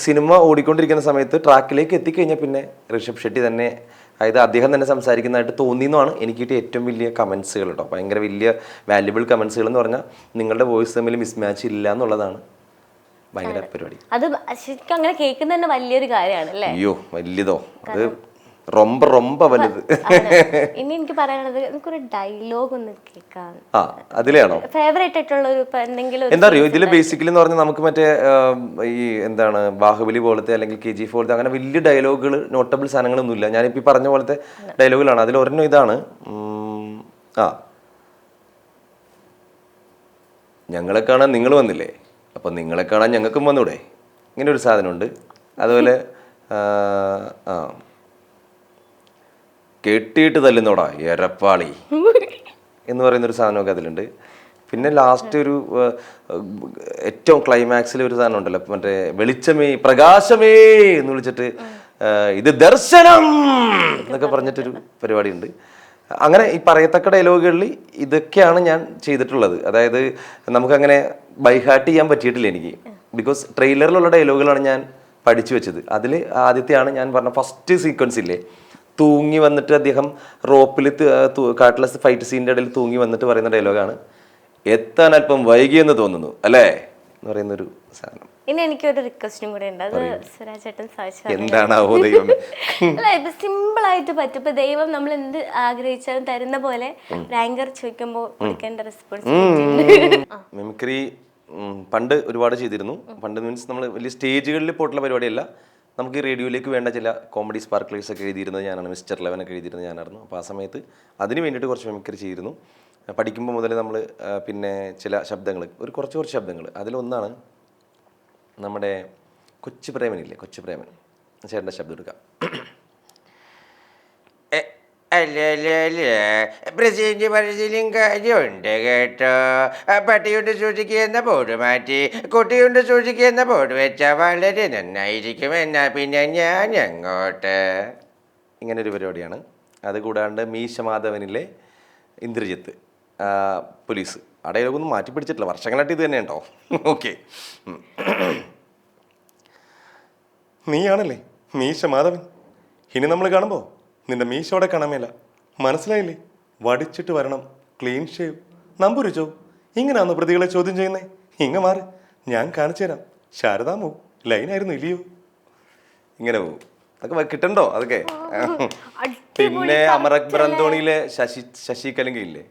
സിനിമ ഓടിക്കൊണ്ടിരിക്കുന്ന സമയത്ത് ട്രാക്കിലേക്ക് എത്തിക്കഴിഞ്ഞാൽ പിന്നെ ഋഷഭ് ഷെട്ടി തന്നെ, അതായത് അദ്ദേഹം തന്നെ സംസാരിക്കുന്നതായിട്ട് തോന്നിയെന്നാണ് എനിക്ക് കിട്ടിയ ഏറ്റവും വലിയ കമൻസുകൾ കേട്ടോ. ഭയങ്കര വലിയ വാല്യുബിൾ കമൻസുകൾ എന്ന് പറഞ്ഞാൽ നിങ്ങളുടെ വോയിസ് തമ്മിൽ മിസ്മാച്ച് ഇല്ല എന്നുള്ളതാണ് ഭയങ്കര പരിപാടി. അത് ശരിക്കും അങ്ങനെ കേൾക്കുന്നത് തന്നെ വലിയൊരു കാര്യമാണ് അല്ലേ. അയ്യോ വലിയതോ, അത് ரொம்ப വലുത്. ഇനി എനിക്ക് പറയാനുള്ളത്, നമുക്കൊരു ഡയലോഗ് ഒന്ന് കേൾക്കാം. അതിലാണോ ഫേവറേറ്റ് ആയിട്ടുള്ള ഒരു എന്തെങ്കിലും? എന്താ അറിയോ, ഇതില് ബേസിക്കലി എന്ന് പറഞ്ഞാൽ നമുക്ക് മറ്റേ ഈ എന്താണ് ബാഹുബലി പോലത്തെ അല്ലെങ്കിൽ KGF പോലത്തെ അങ്ങനെ വലിയ ഡയലോഗുകൾ, നോട്ടബിൾ സാധനങ്ങളൊന്നും ഇല്ല. ഞാനിപ്പോൾ ഈ പറഞ്ഞ പോലത്തെ ഡയലോഗുകളാണ്. അതിൽ ഒരെണ്ണം ഇതാണ്, ഞങ്ങളെ കാണാൻ നിങ്ങൾ വന്നില്ലേ, അപ്പം നിങ്ങളെ കാണാൻ ഞങ്ങൾക്കും വന്നൂടെ, ഇങ്ങനെ ഒരു സാധനമുണ്ട്. അതുപോലെ കെട്ടിയിട്ട് തല്ലുന്നോടാ എരപ്പാളി എന്ന് പറയുന്നൊരു സാധനമൊക്കെ അതിലുണ്ട്. പിന്നെ ലാസ്റ്റ് ഒരു ഏറ്റവും ക്ലൈമാക്സിൽ ഒരു സാധനം ഉണ്ടല്ലോ, മറ്റേ വെളിച്ചമേ പ്രകാശമേ എന്ന് വിളിച്ചിട്ട് ഇത് ദർശനം എന്നൊക്കെ പറഞ്ഞിട്ടൊരു പരിപാടി ഉണ്ട്. അങ്ങനെ ഈ പറയത്തക്ക ഡയലോഗുകളിൽ ഇതൊക്കെയാണ് ഞാൻ ചെയ്തിട്ടുള്ളത്. അതായത് നമുക്കങ്ങനെ ബൈഹാർട്ട് ചെയ്യാൻ പറ്റിയിട്ടില്ല എനിക്ക്, ബിക്കോസ് ട്രെയിലറിലുള്ള ഡയലോഗുകളാണ് ഞാൻ പഠിച്ചു വെച്ചത്. അതിൽ ആദ്യത്തെയാണ് ഞാൻ പറഞ്ഞ ഫസ്റ്റ് സീക്വൻസ് ഇല്ലേ, തൂങ്ങി വന്നിട്ട് അദ്ദേഹം റോപ്പിൽ കാട്ടിലെ ഫൈറ്റ് സീനിൻ്റെ ഇടയിൽ തൂങ്ങി വന്നിട്ട് പറയുന്ന ഡയലോഗാണ്, എത്താൻ അല്പം വൈകിയെന്ന് തോന്നുന്നു അല്ലേ എന്ന് പറയുന്നൊരു സാധനം. ഇനി എനിക്കൊരു റിക്വസ്റ്റും കൂടെ ഉണ്ട്, അത് സുരാജ് ചേട്ടൻ സാധിച്ചു. എന്താണാവോ ദൈവം. അല്ല ഇപ്പൊ സിമ്പിൾ ആയിട്ട് പറ്റും. ഇപ്പൊ ദൈവം നമ്മൾ എന്ത് ആഗ്രഹിച്ചാലും തരുന്ന പോലെ ആങ്കർ ചോദിക്കുമ്പോൾ കൊടുക്കേണ്ട റെസ്പോൺസിബിലിറ്റി. മിമിക്രി പണ്ട് ഒരുപാട് ചെയ്തിരുന്നു. പണ്ട് മീൻസ് നമ്മൾ വലിയ സ്റ്റേജുകളിൽ പോയിട്ടുള്ള പരിപാടിയല്ല. നമുക്ക് ഈ റേഡിയോയിലേക്ക് വേണ്ട ചില കോമഡി സ്പാർക്ലേഴ്സ് ഒക്കെ എഴുതിയിരുന്നത് ഞാനാണ്. മിസ്റ്റർ ലെവനൊക്കെ എഴുതിയിരുന്നത് ഞാനായിരുന്നു. അപ്പോൾ ആ സമയത്ത് അതിന് വേണ്ടിയിട്ട് കുറച്ച് മിമിക്രി ചെയ്തിരുന്നു. പഠിക്കുമ്പോൾ മുതൽ നമ്മൾ പിന്നെ ചില ശബ്ദങ്ങൾ കുറച്ച് ശബ്ദങ്ങൾ അതിലൊന്നാണ് നമ്മുടെ കൊച്ചു പ്രേമനില്ലേ, കൊച്ചു പ്രേമൻ ചേട്ടൻ്റെ ശബ്ദം എടുക്കാം. പ്രസിഡന്റ് പറഞ്ഞതിലും കാര്യമുണ്ട് കേട്ടോ. പട്ടിയുണ്ട് സൂക്ഷിക്കുന്ന ബോർഡ് മാറ്റി കുട്ടിയുണ്ട് സൂക്ഷിക്കുന്ന ബോർഡ് വെച്ചാൽ വളരെ നന്നായിരിക്കും. എന്നാ പിന്നെ ഞാൻ അങ്ങോട്ട്. ഇങ്ങനൊരു പരിപാടിയാണ്. അതുകൂടാണ്ട് മീശമാധവനിലെ ഇന്ദ്രജിത്ത് പോലീസ്. ആ ഡയലോഗൊന്നും മാറ്റി പിടിച്ചിട്ടില്ല, വർഷങ്ങളായിട്ട് ഇത് തന്നെ ഉണ്ടോ. ഓക്കെ, നീയാണല്ലേ മീശ മാധവൻ. ഇനി നമ്മൾ കാണുമ്പോൾ നിന്റെ മീശോടെ കാണാമേല. മനസ്സിലായില്ലേ? വടിച്ചിട്ട് വരണം, ക്ലീൻ ഷേവ്, നമ്പുരിച്ചോ. ഇങ്ങനെയാണോ പ്രതികളെ ചോദ്യം ചെയ്യുന്നേ? ഇങ്ങ മാറ്, ഞാൻ കാണിച്ചു തരാം. ശാരദാമോ ലൈനായിരുന്നു ഇല്ലയോ? ഇങ്ങനെ പോകും. അതൊക്കെ കിട്ടണ്ടോ അതൊക്കെ. പിന്നെ അമർ അക്ബർ അന്തോണിയിലെ ശശി കലിംഗ ഇല്ലേ,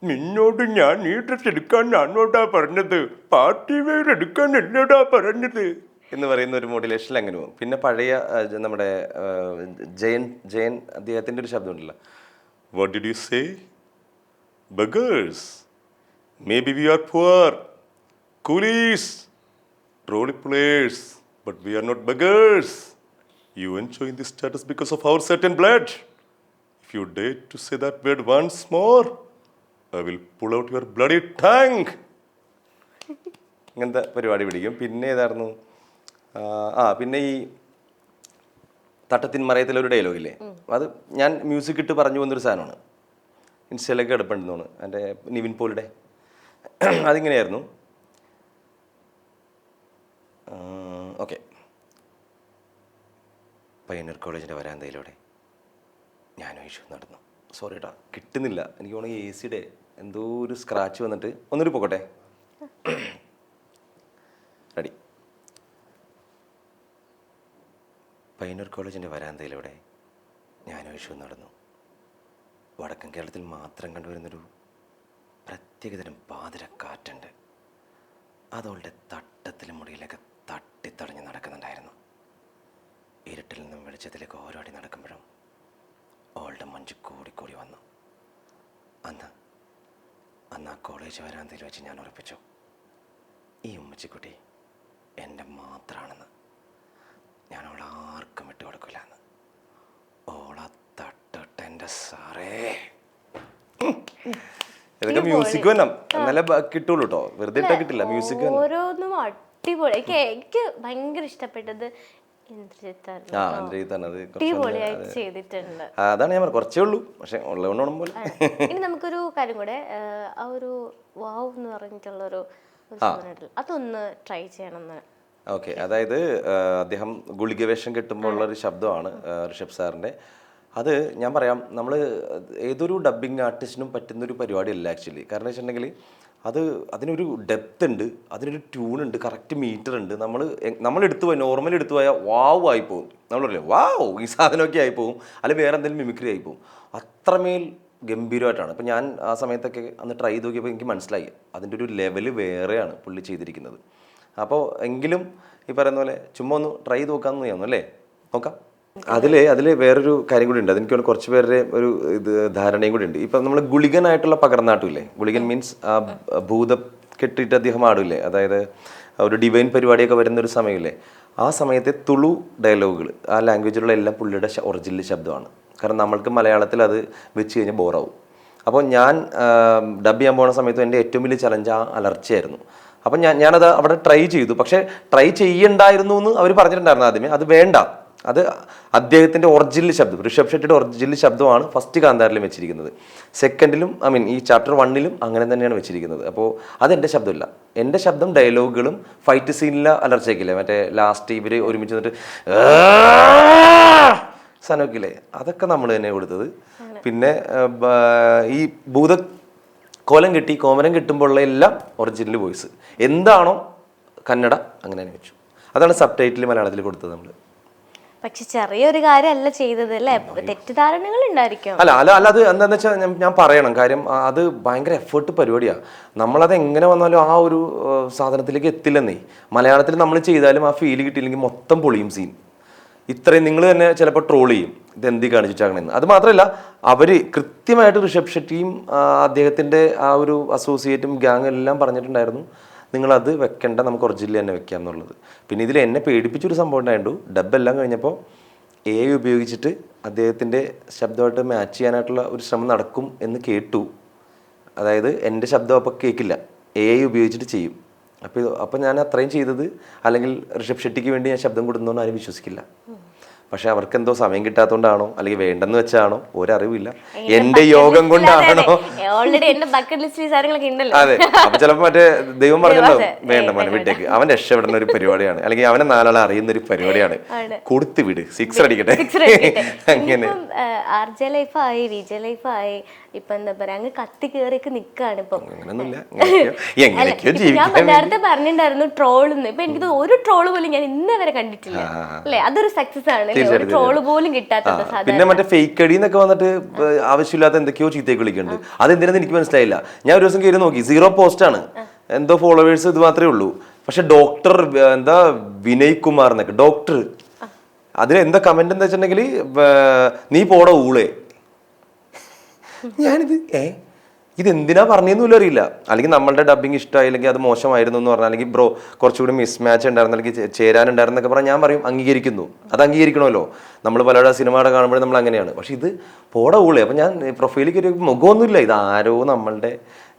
നിന്നോട് ഞാൻ ഈ ഡ്രസ് എടുക്കാൻ ഞാനോടാ പറഞ്ഞത്, പാർട്ടി വെയർ എടുക്കാൻ എന്നോടാ പറഞ്ഞത് എന്ന് പറയുന്ന ഒരു മോഡുലേഷനിൽ അങ്ങനെ പോകും. പിന്നെ പഴയ നമ്മുടെ ജയൻ അദ്ദേഹത്തിൻ്റെ ഒരു ശബ്ദം ഉണ്ടല്ലോ. What did you say? Beggars. Maybe we are poor. Coolies. Role players. But we are not beggars. You enjoy this status because of our certain blood. If you dare to say that word once more, I will pull out your bloody tongue. ഇങ്ങനത്തെ പരിപാടി പിടിക്കും. പിന്നെ ഏതായിരുന്നു, പിന്നെ ഈ തട്ടത്തിൻ മറയത്തിലൊരു ഡയലോഗില്ലേ, അത് ഞാൻ music ഇട്ട് പറഞ്ഞു വന്നൊരു സാധനമാണ്. ഇൻസ്റ്റയിലൊക്കെ എടുപ്പുണ്ടെന്നാണ് എൻ്റെ നിവിൻ പോളിയുടെ. അതിങ്ങനെയായിരുന്നു. ഓക്കെ, പയ്യന്നൂർ കോളേജിൻ്റെ വരാന്തയിലൂടെ ഞാനും യേശു നടന്നു. സോറി കേട്ടോ, കിട്ടുന്നില്ല. എനിക്ക് തോന്നുന്നു AC-യുടെ എന്തോ ഒരു സ്ക്രാച്ച് വന്നിട്ട് ഒന്നൊരു പോകട്ടെ. റെഡി. പയ്യന്നൂർ കോളേജിൻ്റെ വരാന്തയിലൂടെ ഞാനും യേശു നടന്നു. വടക്കൻ കേരളത്തിൽ മാത്രം കണ്ടുവരുന്നൊരു പ്രത്യേകതരം പാതിരക്കാറ്റുണ്ട്. അതവളുടെ തട്ടത്തിലെ മുടിയിലൊക്കെ തട്ടിത്തടഞ്ഞ് നടക്കുന്നുണ്ടായിരുന്നു. ഇരുട്ടിൽ നിന്നും വെളിച്ചത്തിലേക്ക് ഓരോടി നടക്കുമ്പോഴും അവളുടെ മഞ്ച് കൂടിക്കൂടി വന്നു. അന്ന് ആ കോളേജ് വരാന്തയിൽ വെച്ച് ഞാൻ ഉറപ്പിച്ചു, ഈ ഉമ്മച്ചിക്കുട്ടി എൻ്റെ മാത്രമാണെന്ന്. ഞാൻ അവളെ ആർക്കും വിട്ടു കൊടുക്കില്ല എന്ന്. ഓളെ തട്ടിട്ട് എൻ്റെ സാറേ. ഇതൊക്കെ മ്യൂസിക് തന്നെ നല്ല കിട്ടുള്ളൂ കേട്ടോ, വെറുതെ ഇട്ടാ കിട്ടില്ല. മ്യൂസിക് ഓരോന്നും അടിപൊളി. എനിക്ക് ഭയങ്കര ഇഷ്ടപ്പെട്ടത് ചെയ്തിട്ടുണ്ട്. അതാണ് ഞാൻ കുറച്ചേ ഉള്ളൂ, പക്ഷെ ഉള്ളതുകൊണ്ടോണം പോലെ. ഇനി നമുക്കൊരു കാര്യം കൂടെ, ആ ഒരു വാവ് എന്ന് പറഞ്ഞിട്ടുള്ളൊരു അതൊന്ന് ട്രൈ ചെയ്യണമെന്ന്. ഓക്കെ, അതായത് അദ്ദേഹം ഗുളിക വേഷം കെട്ടുമ്പോൾ ഉള്ളൊരു ശബ്ദമാണ് ഋഷഭ് സാറിൻ്റെ. അത് ഞാൻ പറയാം, നമ്മൾ ഏതൊരു ഡബ്ബിങ് ആർട്ടിസ്റ്റിനും പറ്റുന്നൊരു പരിപാടിയല്ല ആക്ച്വലി. കാരണം വെച്ചിട്ടുണ്ടെങ്കിൽ അതിനൊരു ഡെപ്ത് ഉണ്ട്, അതിനൊരു ട്യൂണുണ്ട്, കറക്റ്റ് മീറ്റർ ഉണ്ട്. നമ്മൾ എടുത്തു പോയി നോർമലി എടുത്തു പോയാൽ വാവ് ആയിപ്പോവും. നമ്മൾ പറയില്ലേ വാവ് ഈ സാധനമൊക്കെ ആയിപ്പോവും, അല്ലെങ്കിൽ വേറെ എന്തെങ്കിലും മിമിക്രി ആയിപ്പോവും. അത്രമേൽ ഗംഭീരമായിട്ടാണ്. ഇപ്പം ഞാൻ ആ സമയത്തൊക്കെ അന്ന് ട്രൈ ചെയ്ത് നോക്കിയപ്പോൾ എനിക്ക് മനസ്സിലായി അതിൻ്റെ ഒരു ലെവല് വേറെയാണ് പുള്ളി ചെയ്തിരിക്കുന്നത്. അപ്പോൾ എങ്കിലും ഈ പറയുന്ന പോലെ ചുമ്മാ ഒന്ന് ട്രൈ ചെയ്ത് നോക്കാമെന്ന് തോന്നുന്നു അല്ലേ? നോക്കാം. അതിൽ വേറൊരു കാര്യം കൂടി ഉണ്ട്. അതെനിക്ക് കുറച്ച് പേരുടെ ഒരു ധാരണയും കൂടി ഉണ്ട്. ഇപ്പം നമ്മൾ ഗുളികനായിട്ടുള്ള പകർന്നാട്ടില്ലേ, ഗുളികൻ മീൻസ് ഭൂത കെട്ടിയിട്ട് അദ്ദേഹം ആടില്ലേ, അതായത് ഒരു ഡിവൈൻ പരിപാടിയൊക്കെ വരുന്നൊരു സമയമില്ലേ, ആ സമയത്തെ തുളു ഡയലോഗുകൾ ആ ലാംഗ്വേജിലുള്ള എല്ലാം പുള്ളിയുടെ ഒറിജിനൽ ശബ്ദമാണ്. കാരണം നമ്മൾക്ക് മലയാളത്തിൽ അത് വെച്ച് കഴിഞ്ഞാൽ ബോറാവും. അപ്പോൾ ഞാൻ ഡബ് ചെയ്യാൻ പോകുന്ന സമയത്ത് എൻ്റെ ഏറ്റവും വലിയ ചലഞ്ച് ആ അലർച്ചയായിരുന്നു. അപ്പം ഞാനത് അവിടെ ട്രൈ ചെയ്തു. പക്ഷേ ട്രൈ ചെയ്യണ്ടായിരുന്നു എന്ന് അവർ പറഞ്ഞിട്ടുണ്ടായിരുന്നു ആദ്യമേ. അത് വേണ്ട, അത് അദ്ദേഹത്തിൻ്റെ ഒറിജിനൽ ശബ്ദം, ഋഷഭ് ഷെട്ടിയുടെ ഒറിജിനൽ ശബ്ദമാണ് ഫസ്റ്റ് കാന്താരിലും വെച്ചിരിക്കുന്നത്. സെക്കൻഡിലും ഈ ചാപ്റ്റർ 1-ലും അങ്ങനെ തന്നെയാണ് വെച്ചിരിക്കുന്നത്. അപ്പോൾ അതെൻ്റെ ശബ്ദമില്ല. എൻ്റെ ശബ്ദം ഡയലോഗുകളും ഫൈറ്റ് സീനിലെ അലർച്ചയ്ക്കില്ലേ, മറ്റേ ലാസ്റ്റ് ഇവർ ഒരുമിച്ച് നിന്നിട്ട് സാധനമൊക്കെയില്ലേ, അതൊക്കെ നമ്മൾ തന്നെ കൊടുത്തത്. പിന്നെ ഈ കോലം കെട്ടി കോമരം കെട്ടുമ്പോഴുള്ള എല്ലാം ഒറിജിനൽ വോയിസ് എന്താണോ കന്നഡ അങ്ങനെ തന്നെ വെച്ചു. അതാണ് സബ് ടൈറ്റിൽ മലയാളത്തിൽ കൊടുത്തത് നമ്മൾ. പക്ഷെ ചെറിയൊരു കാര്യമല്ല ചെയ്തത് അല്ലേ, തെറ്റിദ്ധാരണകൾ ഉണ്ടായിരിക്കും. അല്ല അല്ല അല്ല അത് എന്താണെന്ന് വെച്ചാൽ ഞാൻ പറയണം കാര്യം, അത് ഭയങ്കര എഫേർട്ട് പരിപാടിയാണ്. നമ്മളത് എങ്ങനെ വന്നാലും ആ ഒരു സാധനത്തിലേക്ക് എത്തില്ലെന്നേ. മലയാളത്തിൽ നമ്മൾ ചെയ്താലും ആ ഫീൽ കിട്ടിയില്ലെങ്കിൽ മൊത്തം പൊളിയും സീൻ. ഇത്രയും നിങ്ങൾ തന്നെ ചിലപ്പോൾ ട്രോൾ ചെയ്യും, ഇത് എന്തി കാണിച്ചിട്ടാണെന്ന്. അത് മാത്രമല്ല അവർ കൃത്യമായിട്ട് ഋഷഭ് ഷെട്ടിയും അദ്ദേഹത്തിൻ്റെ ആ ഒരു അസോസിയേറ്റും ഗ്യാങ് എല്ലാം പറഞ്ഞിട്ടുണ്ടായിരുന്നു, നിങ്ങളത് വെക്കേണ്ട, നമുക്ക് ഒറിജിനൽ തന്നെ വെക്കാം എന്നുള്ളത്. പിന്നെ ഇതിൽ എന്നെ പേടിപ്പിച്ചൊരു സംഭവം ഉണ്ടായിട്ടു, ഡബ്ബെല്ലാം കഴിഞ്ഞപ്പോൾ AI ഉപയോഗിച്ചിട്ട് അദ്ദേഹത്തിൻ്റെ ശബ്ദമായിട്ട് മാച്ച് ചെയ്യാനായിട്ടുള്ള ഒരു ശ്രമം നടക്കും എന്ന് കേട്ടു. അതായത് എൻ്റെ ശബ്ദം അപ്പോൾ കേൾക്കില്ല, AI ഉപയോഗിച്ചിട്ട് ചെയ്യും. അപ്പോൾ ഞാൻ അത്രയും ചെയ്തത്, അല്ലെങ്കിൽ ഋഷഭ് ഷെട്ടിക്ക് വേണ്ടി ഞാൻ ശബ്ദം കൊടുക്കുന്നതുകൊണ്ട് ആരും വിശ്വസിക്കില്ല. പക്ഷെ അവർക്ക് എന്തോ സമയം കിട്ടാത്തതുകൊണ്ടാണോ അല്ലെങ്കിൽ വേണ്ടെന്ന് വെച്ചാണോ ഒരറിവില്ല, എന്റെ യോഗം കൊണ്ടാണോ, ഓൾറെഡി എന്റെ ബക്കറ്റ് ലിസ്റ്റ് സാധനങ്ങളൊക്കെ ഉണ്ടല്ലോ. അതെ. അപ്പൊ ചിലപ്പോ മറ്റേ ദൈവം പറഞ്ഞല്ലോ, വേണ്ട മോനെ വിട്ടേക്ക്, അവൻ രക്ഷപ്പെടുന്ന ഒരു പരിപാടിയാണ്, അല്ലെങ്കിൽ അവനെ നാലാളെ അറിയുന്ന ഒരു പരിപാടിയാണ്, കൊടുത്തു വിട്, സിക്സ് അടിക്കട്ടെ. അങ്ങനെ RJ ലൈഫായി, VJ ലൈഫായി, ഇപ്പൊ എന്താ പറയാ, അങ്ങ് കത്തി കയറിയൊക്കെ നിക്കാണ് ഇപ്പൊ. ഞാൻ നേരത്തെ പറഞ്ഞിട്ടുണ്ടായിരുന്നു ട്രോളെന്ന്. ഇപ്പൊ എനിക്ക് ഒരു ട്രോള് പോലും ഞാൻ ഇന്നേ വരെ കണ്ടിട്ടില്ല അല്ലെ, അതൊരു സക്സസ് ആണ്. ഒരു ട്രോള് പോലും കിട്ടാത്തത്. പിന്നെ മറ്റേ ഫേക്ക് അടി എന്നൊക്കെ വന്നിട്ട് ആവശ്യമില്ലാത്ത എന്തൊക്കെയോ ചീത്തയൊക്കെ വിളിക്കുന്നുണ്ട്. അതെന്തിനാന്ന് എനിക്ക് മനസ്സിലായില്ല. ഞാൻ ഒരു ദിവസം കയറി നോക്കി, 0 പോസ്റ്റ് ആണ്, എന്തോ ഫോളോവേഴ്സ് ഇത് മാത്രമേ ഉള്ളൂ. പക്ഷെ ഡോക്ടർ എന്താ വിനയ് കുമാർ എന്നൊക്കെ ഡോക്ടർ, അതിൽ എന്താ കമന്റ് എന്താ വെച്ചിട്ടുണ്ടെങ്കിൽ, നീ പോട ഊളെ. ഞാനിത് ഇതെന്തിനാ പറഞ്ഞതെന്നില്ല അറിയില്ല. അല്ലെങ്കിൽ നമ്മളുടെ ഡബിങ് ഇഷ്ടമായില്ലെങ്കിൽ അത് മോശമായിരുന്നു എന്ന് പറഞ്ഞാൽ, അല്ലെങ്കിൽ ബ്രോ കുറച്ചുകൂടി മിസ് മാച്ച് ഉണ്ടായിരുന്നു, അല്ലെങ്കിൽ ചേരാനുണ്ടായിരുന്നൊക്കെ പറഞ്ഞാൽ ഞാൻ പറയും അംഗീകരിക്കുന്നു, അത് അംഗീകരിക്കണമല്ലോ. നമ്മൾ പലരുടെ സിനിമയുടെ കാണുമ്പോഴും നമ്മൾ അങ്ങനെയാണ്. പക്ഷെ ഇത് പോട ഊളെ. അപ്പം ഞാൻ പ്രൊഫൈലിൽ കയറി മുഖമൊന്നുമില്ല, ഇത് ആരോ നമ്മളുടെ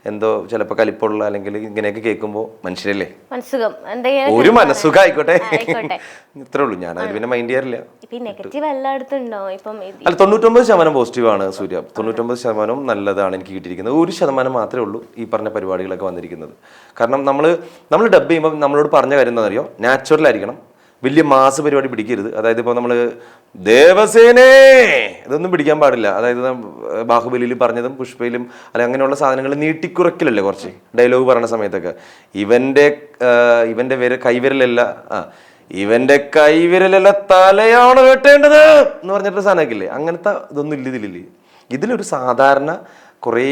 എന്തോ ചിലപ്പോൾ കലിപ്പുള്ള, അല്ലെങ്കിൽ ഇങ്ങനെയൊക്കെ കേൾക്കുമ്പോൾ മനുഷ്യരല്ലേ, ഒരു മനസ്സുഖം ആയിക്കോട്ടെ, ഇത്രേ ഉള്ളൂ. ഞാൻ അതിൽ പിന്നെ മൈൻഡ് ചെയ്യാറില്ല. അല്ല, 99% പോസിറ്റീവാണ് സൂര്യ, 99% നല്ലതാണ് എനിക്ക് കിട്ടിയിരിക്കുന്നത്. 1% മാത്രമേ ഉള്ളൂ ഈ പറഞ്ഞ പരിപാടികളൊക്കെ വന്നിരിക്കുന്നത്. കാരണം നമ്മൾ ഡബ് ചെയ്യുമ്പോൾ നമ്മളോട് പറഞ്ഞ കാര്യം എന്താണെന്നറിയോ, നാച്ചുറൽ ആയിരിക്കണം, വലിയ മാസ് പരിപാടി പിടിക്കരുത്. അതായത് ഇപ്പോൾ നമ്മൾ ദേവസേനേ ഇതൊന്നും പിടിക്കാൻ പാടില്ല. അതായത് ബാഹുബലിയിൽ പറഞ്ഞതും പുഷ്പയിലും അല്ലെ അങ്ങനെയുള്ള സാധനങ്ങൾ നീട്ടിക്കുറയ്ക്കലല്ലേ കുറച്ച് ഡയലോഗ് പറയുന്ന സമയത്തൊക്കെ. ഇവന്റെ കൈവിരലല്ല ഇവന്റെ കൈവിരലല്ല തലയാണ് വെട്ടേണ്ടത് എന്ന് പറഞ്ഞിട്ട് സാധനമൊക്കെ ഇല്ലേ, അങ്ങനത്തെ ഇതൊന്നും ഇല്ല ഇതിലില്ലേ. ഇതിലൊരു സാധാരണ കുറേ